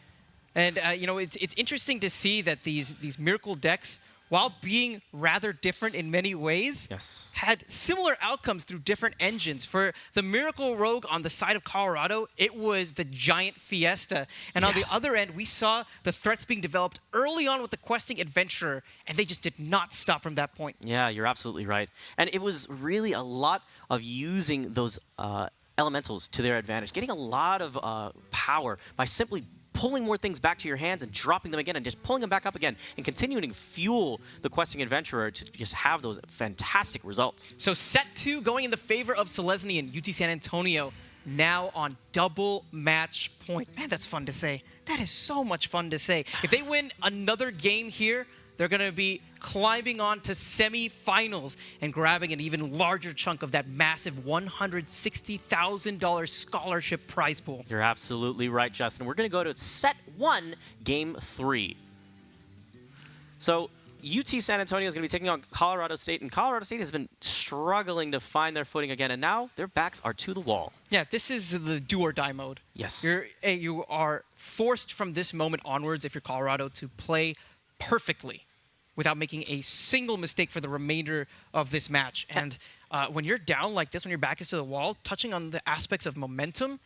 And, you know, it's interesting to see that these Miracle decks, while being rather different in many ways, Yes. had similar outcomes through different engines. For the Miracle Rogue on the side of Colorado, it was the Giant Fiesta. And on the other end, we saw the threats being developed early on with the Questing Adventurer, and they just did not stop from that point. Yeah, you're absolutely right. And it was really a lot of using those elementals to their advantage, getting a lot of power by simply pulling more things back to your hands and dropping them again and just pulling them back up again and continuing to fuel the Questing Adventurer to just have those fantastic results. So set 2 going in the favor of Selesnya and UT San Antonio now on double match point. Man, that's fun to say. That is so much fun to say. If they win another game here, they're going to be climbing on to semifinals and grabbing an even larger chunk of that massive $160,000 scholarship prize pool. You're absolutely right, Justin. We're going to go to set 1, game 3. So UT San Antonio is going to be taking on Colorado State, and Colorado State has been struggling to find their footing again, and now their backs are to the wall. Yeah, this is the do or die mode. Yes. You are forced from this moment onwards, if you're Colorado, to play perfectly without making a single mistake for the remainder of this match. And when you're down like this, when your back is to the wall, touching on the aspects of momentum,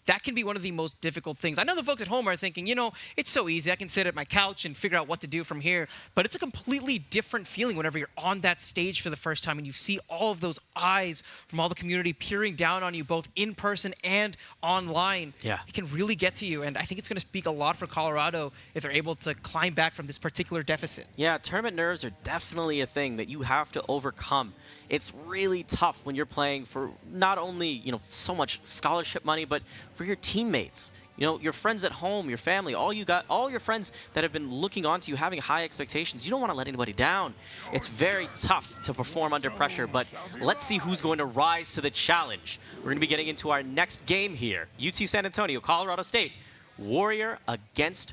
that can be one of the most difficult things. I know the folks at home are thinking, you know, it's so easy. I can sit at my couch and figure out what to do from here. But it's a completely different feeling whenever you're on that stage for the first time and you see all of those eyes from all the community peering down on you, both in person and online. Yeah. It can really get to you. And I think it's going to speak a lot for Colorado if they're able to climb back from this particular deficit. Yeah, tournament nerves are definitely a thing that you have to overcome. It's really tough when you're playing for not only, you know, so much scholarship money, but for your teammates. You know, your friends at home, your family, all your friends that have been looking on to you, having high expectations. You don't want to let anybody down. It's very tough to perform under pressure, but let's see who's going to rise to the challenge. We're going to be getting into our next game here. UT San Antonio, Colorado State, Warrior against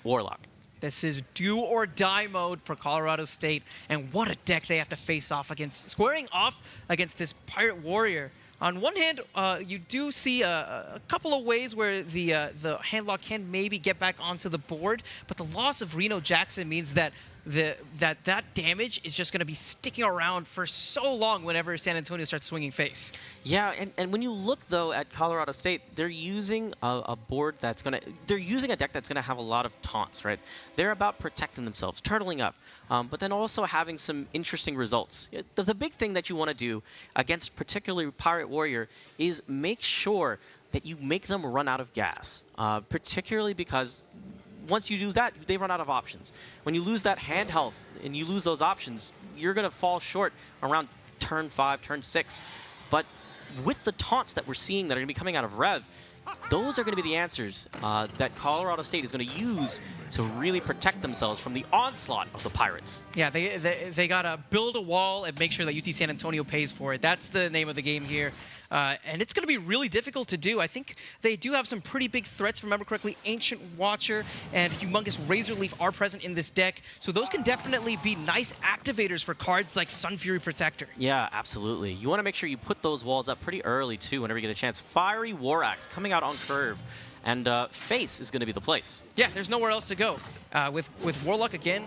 Warlock. This is do or die mode for Colorado State, and what a deck they have to face off against, squaring off against this Pirate Warrior. On one hand, you do see a couple of ways where the handlock can maybe get back onto the board, but the loss of Reno Jackson means that that damage is just going to be sticking around for so long whenever San Antonio starts swinging face. Yeah, and when you look though at Colorado State, they're using a board they're using a deck that's gonna have a lot of taunts, right? They're about protecting themselves, turtling up, but then also having some interesting results. The big thing that you want to do against particularly Pirate Warrior is make sure that you make them run out of gas, particularly because once you do that, they run out of options. When you lose that hand health and you lose those options, you're going to fall short around turn 5, turn 6. But with the taunts that we're seeing that are going to be coming out of Rev, those are going to be the answers that Colorado State is going to use to really protect themselves from the onslaught of the Pirates. Yeah, they got to build a wall and make sure that UT San Antonio pays for it. That's the name of the game here. And it's going to be really difficult to do. I think they do have some pretty big threats. If I remember correctly, Ancient Watcher and Humongous Razor Leaf are present in this deck. So those can definitely be nice activators for cards like Sun Fury Protector. Yeah, absolutely. You want to make sure you put those walls up pretty early, too, whenever you get a chance. Fiery War Axe coming out on curve. And face is going to be the place. Yeah, there's nowhere else to go. With Warlock, again,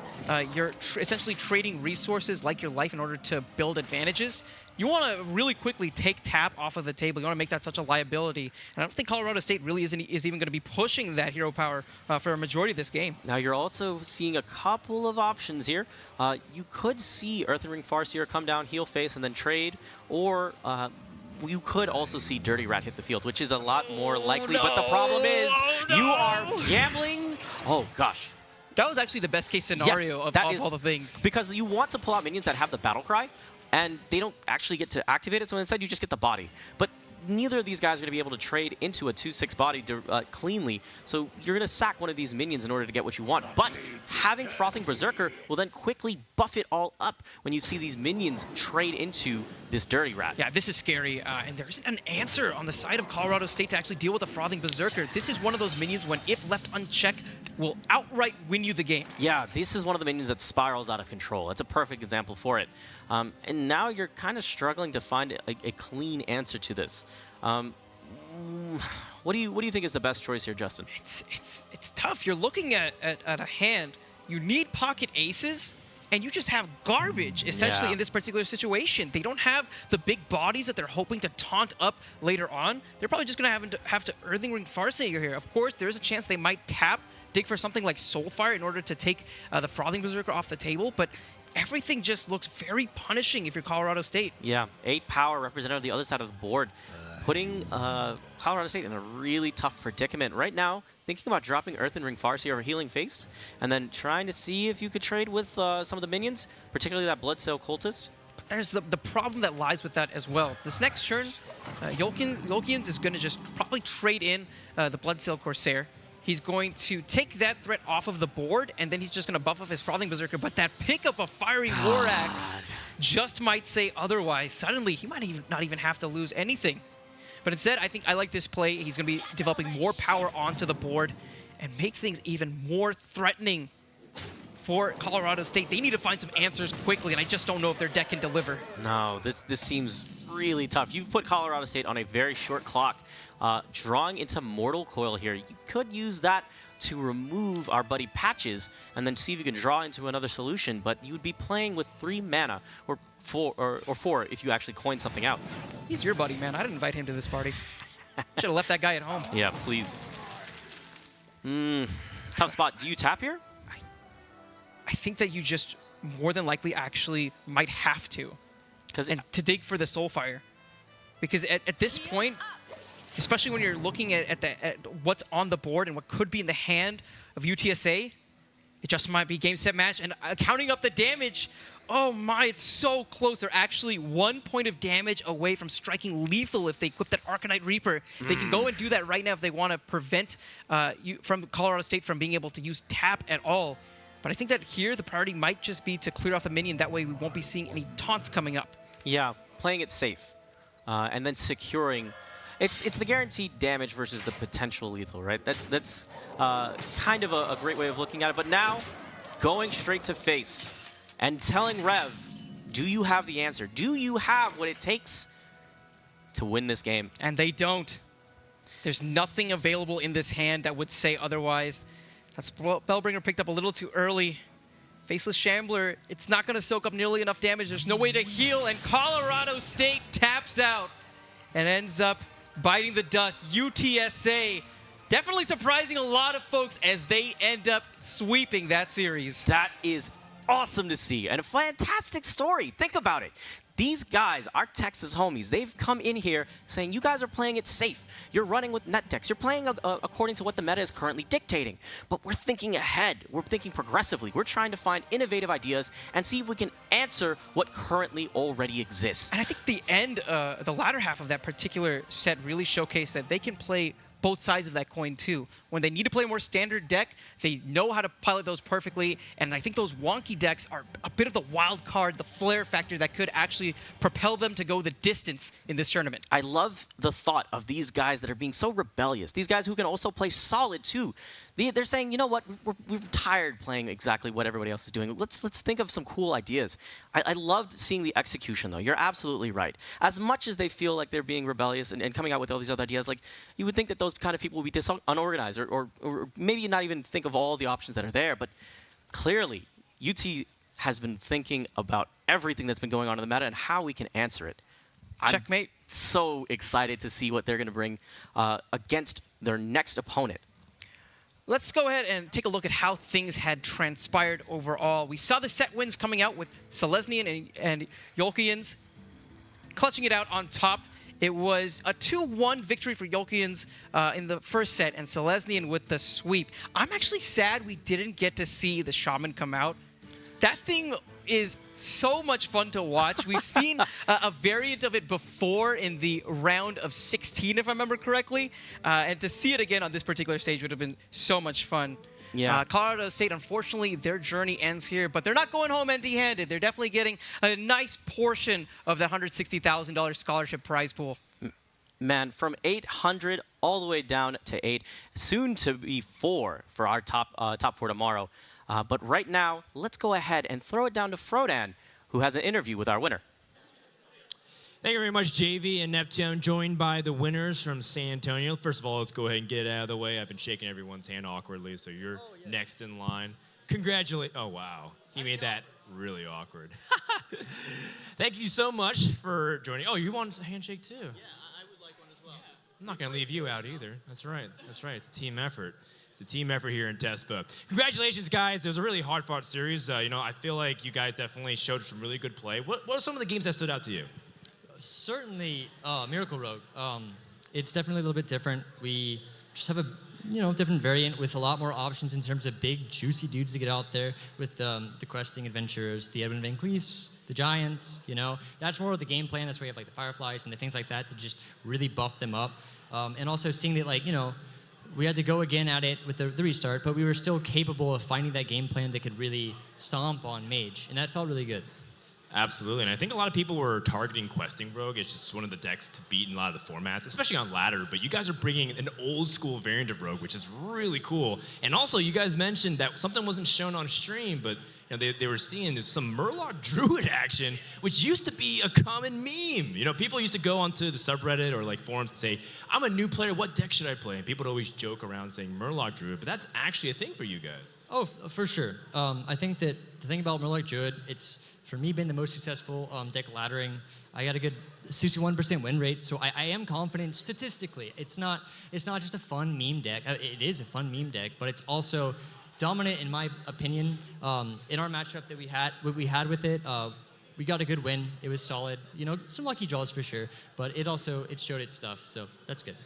you're essentially trading resources like your life in order to build advantages. You want to really quickly take tap off of the table. You want to make that such a liability. And I don't think Colorado State really is even going to be pushing that hero power for a majority of this game. Now, you're also seeing a couple of options here. You could see Earthen Ring Farseer come down, heal face, and then trade, or you could also see Dirty Rat hit the field, which is a lot more likely. No. But the problem is you are gambling. Oh, gosh. That was actually the best case scenario of all the things. Because you want to pull out minions that have the battle cry, and they don't actually get to activate it, so instead you just get the body. But neither of these guys are going to be able to trade into a 2/6 body cleanly, so you're going to sack one of these minions in order to get what you want. But having Frothing Berserker will then quickly buff it all up when you see these minions trade into this Dirty Rat. Yeah, this is scary, and there isn't an answer on the side of Colorado State to actually deal with a Frothing Berserker. This is one of those minions when, if left unchecked, will outright win you the game. Yeah, this is one of the minions that spirals out of control. That's a perfect example for it. And now you're kind of struggling to find a clean answer to this. What do you think is the best choice here, Justin? It's tough. You're looking at a hand. You need pocket aces, and you just have garbage, essentially, in this particular situation. They don't have the big bodies that they're hoping to taunt up later on. They're probably just going to have to Earthing Ring Farseer here. Of course, there is a chance they might dig for something like Soulfire in order to take the Frothing Berserker off the table, but everything just looks very punishing if you're Colorado State. Yeah, 8 power represented on the other side of the board, putting Colorado State in a really tough predicament. Right now, thinking about dropping Earthen Ring Farseer over Healing Face, and then trying to see if you could trade with some of the minions, particularly that Bloodsail Cultist. But there's the problem that lies with that as well. This next turn, Yolkians is going to just probably trade in the Bloodsail Corsair. He's going to take that threat off of the board, and then he's just going to buff up his Frothing Berserker. But that pickup of Fiery War Axe just might say otherwise. Suddenly, he might not even have to lose anything. But instead, I think I like this play. He's going to be developing more power onto the board and make things even more threatening for Colorado State. They need to find some answers quickly, and I just don't know if their deck can deliver. No, this seems really tough. You've put Colorado State on a very short clock. Drawing into Mortal Coil here, you could use that to remove our buddy Patches and then see if you can draw into another solution, but you would be playing with 3 mana, or 4 if you actually coin something out. He's your buddy, man. I didn't invite him to this party. Should have left that guy at home. Yeah, please. Tough spot. Do you tap here? I think that you just more than likely actually might have to. And to dig for the Soulfire. Because at this point, especially when you're looking at what's on the board and what could be in the hand of UTSA, it just might be game, set, match. And counting up the damage, oh my, it's so close. They're actually 1 point of damage away from striking lethal if they equip that Arcanite Reaper. They can go and do that right now if they want to prevent from Colorado State from being able to use tap at all. But I think that here the priority might just be to clear off the minion. That way we won't be seeing any taunts coming up. Yeah, playing it safe. And then securing. It's the guaranteed damage versus the potential lethal, right? That's kind of a great way of looking at it. But now, going straight to face and telling Rev, do you have the answer? Do you have what it takes to win this game? And they don't. There's nothing available in this hand that would say otherwise. That's Bellbringer picked up a little too early. Faceless Shambler, it's not going to soak up nearly enough damage. There's no way to heal, and Colorado State taps out and ends up biting the dust. UTSA definitely surprising a lot of folks as they end up sweeping that series. That is awesome to see, and a fantastic story. Think about it. These guys, our Texas homies, they've come in here saying, you guys are playing it safe. You're running with net decks. You're playing according to what the meta is currently dictating. But we're thinking ahead. We're thinking progressively. We're trying to find innovative ideas and see if we can answer what currently already exists. And I think the latter half of that particular set really showcased that they can play both sides of that coin too. When they need to play a more standard deck, they know how to pilot those perfectly, and I think those wonky decks are a bit of the wild card, the flair factor that could actually propel them to go the distance in this tournament. I love the thought of these guys that are being so rebellious, these guys who can also play solid too. They're saying, you know what, we're tired playing exactly what everybody else is doing. Let's think of some cool ideas. I loved seeing the execution, though. You're absolutely right. As much as they feel like they're being rebellious and coming out with all these other ideas, like you would think that those kind of people would be unorganized or maybe not even think of all the options that are there. But clearly, UT has been thinking about everything that's been going on in the meta and how we can answer it. Checkmate. I'm so excited to see what they're going to bring against their next opponent. Let's go ahead and take a look at how things had transpired overall. We saw the set wins coming out with Selesnian and Yolkians clutching it out on top. It was a 2-1 victory for Yolkians in the first set, and Selesnian with the sweep. I'm actually sad we didn't get to see the Shaman come out. That thing is so much fun to watch. We've seen a variant of it before in the round of 16, if I remember correctly. And to see it again on this particular stage would have been so much fun. Yeah. Colorado State, unfortunately, their journey ends here, but they're not going home empty-handed. They're definitely getting a nice portion of the $160,000 scholarship prize pool. Man, from 800 all the way down to 8, soon to be 4 for our top 4 tomorrow. But right now, let's go ahead and throw it down to Frodan, who has an interview with our winner. Thank you very much, JV and Neptune, joined by the winners from San Antonio. First of all, let's go ahead and get it out of the way. I've been shaking everyone's hand awkwardly, so you're next in line. Congratulations. Oh, wow. He made that really awkward. Thank you so much for joining. Oh, you want a handshake, too? Yeah, I would like one as well. I'm not going to leave you out either. That's right. That's right. It's a team effort. It's a team effort here in Tespa. Congratulations, guys. It was a really hard-fought series. I feel like you guys definitely showed some really good play. What are some of the games that stood out to you? Certainly, Miracle Rogue. It's definitely a little bit different. We just have a different variant with a lot more options in terms of big, juicy dudes to get out there with the questing adventurers, the Edwin Van Cleefs, the Giants. That's more of the game plan. That's where you have like the Fireflies and the things like that to just really buff them up. And also seeing that we had to go again at it with the restart, but we were still capable of finding that game plan that could really stomp on Mage, and that felt really good. Absolutely, and I think a lot of people were targeting Questing Rogue. It's just one of the decks to beat in a lot of the formats, especially on ladder. But you guys are bringing an old school variant of Rogue, which is really cool. And also, you guys mentioned that something wasn't shown on stream, but they were seeing some Murloc Druid action, which used to be a common meme. People used to go onto the subreddit or like forums and say, "I'm a new player. What deck should I play?" And people would always joke around saying Murloc Druid, but that's actually a thing for you guys. Oh, for sure. I think that the thing about Murloc Druid, it's for me been the most successful deck laddering. I got a good 61% win rate, so I am confident statistically. It's not just a fun meme deck. It is a fun meme deck, but it's also dominant in my opinion. In our matchup that we had with it, we got a good win. It was solid. Some lucky draws for sure, but it showed its stuff, so that's good.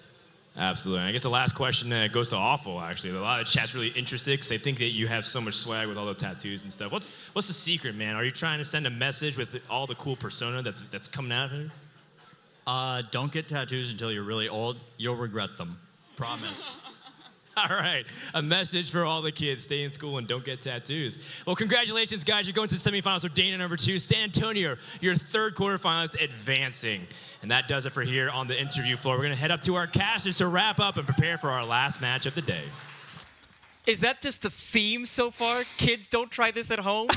Absolutely. And I guess the last question goes to Awful, actually. A lot of chat's really interested because they think that you have so much swag with all the tattoos and stuff. What's the secret, man? Are you trying to send a message with all the cool persona that's coming out of here? Don't get tattoos until you're really old. You'll regret them. Promise. All right, a message for all the kids. Stay in school and don't get tattoos. Well, congratulations, guys. You're going to the semifinals with Dana number 2. San Antonio, your third quarterfinalist advancing. And that does it for here on the interview floor. We're going to head up to our casters to wrap up and prepare for our last match of the day. Is that just the theme so far? Kids, don't try this at home?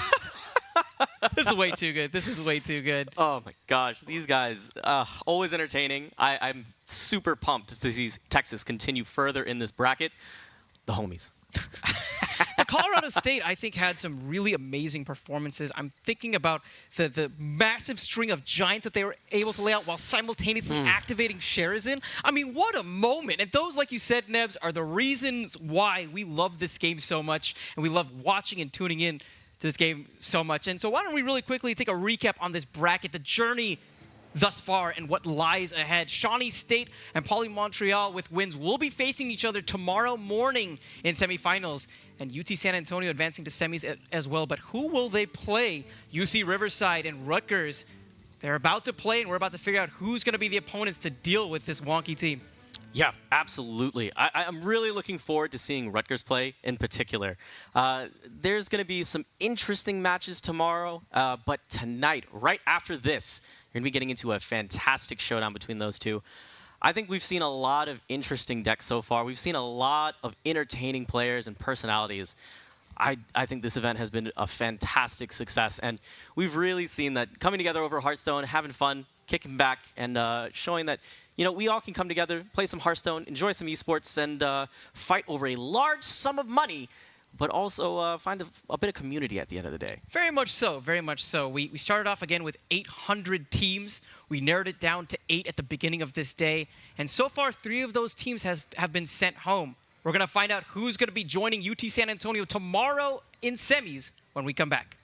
This is way too good. This is way too good. Oh my gosh, these guys, always entertaining. I'm super pumped to see Texas continue further in this bracket. The homies. But Colorado State, I think, had some really amazing performances. I'm thinking about the massive string of giants that they were able to lay out while simultaneously activating Sherazin. I mean, what a moment. And those, like you said, Nebs, are the reasons why we love this game so much, and we love watching and tuning in to this game so much. And so why don't we really quickly take a recap on this bracket, the journey thus far and what lies ahead. Shawnee State and Poly Montreal with wins will be facing each other tomorrow morning in semifinals, and UT San Antonio advancing to semis as well. But who will they play? UC Riverside and Rutgers. They're about to play, and we're about to figure out who's going to be the opponents to deal with this wonky team. Yeah, absolutely. I'm really looking forward to seeing Rutgers play in particular. There's going to be some interesting matches tomorrow, but tonight, right after this, you're going to be getting into a fantastic showdown between those two. I think we've seen a lot of interesting decks so far. We've seen a lot of entertaining players and personalities. I think this event has been a fantastic success, and we've really seen that coming together over Hearthstone, having fun, kicking back, and showing that we all can come together, play some Hearthstone, enjoy some esports, and fight over a large sum of money, but also find a bit of community at the end of the day. Very much so, very much so. We started off again with 800 teams. We narrowed it down to 8 at the beginning of this day, and so far 3 of those teams have been sent home. We're going to find out who's going to be joining UT San Antonio tomorrow in semis when we come back.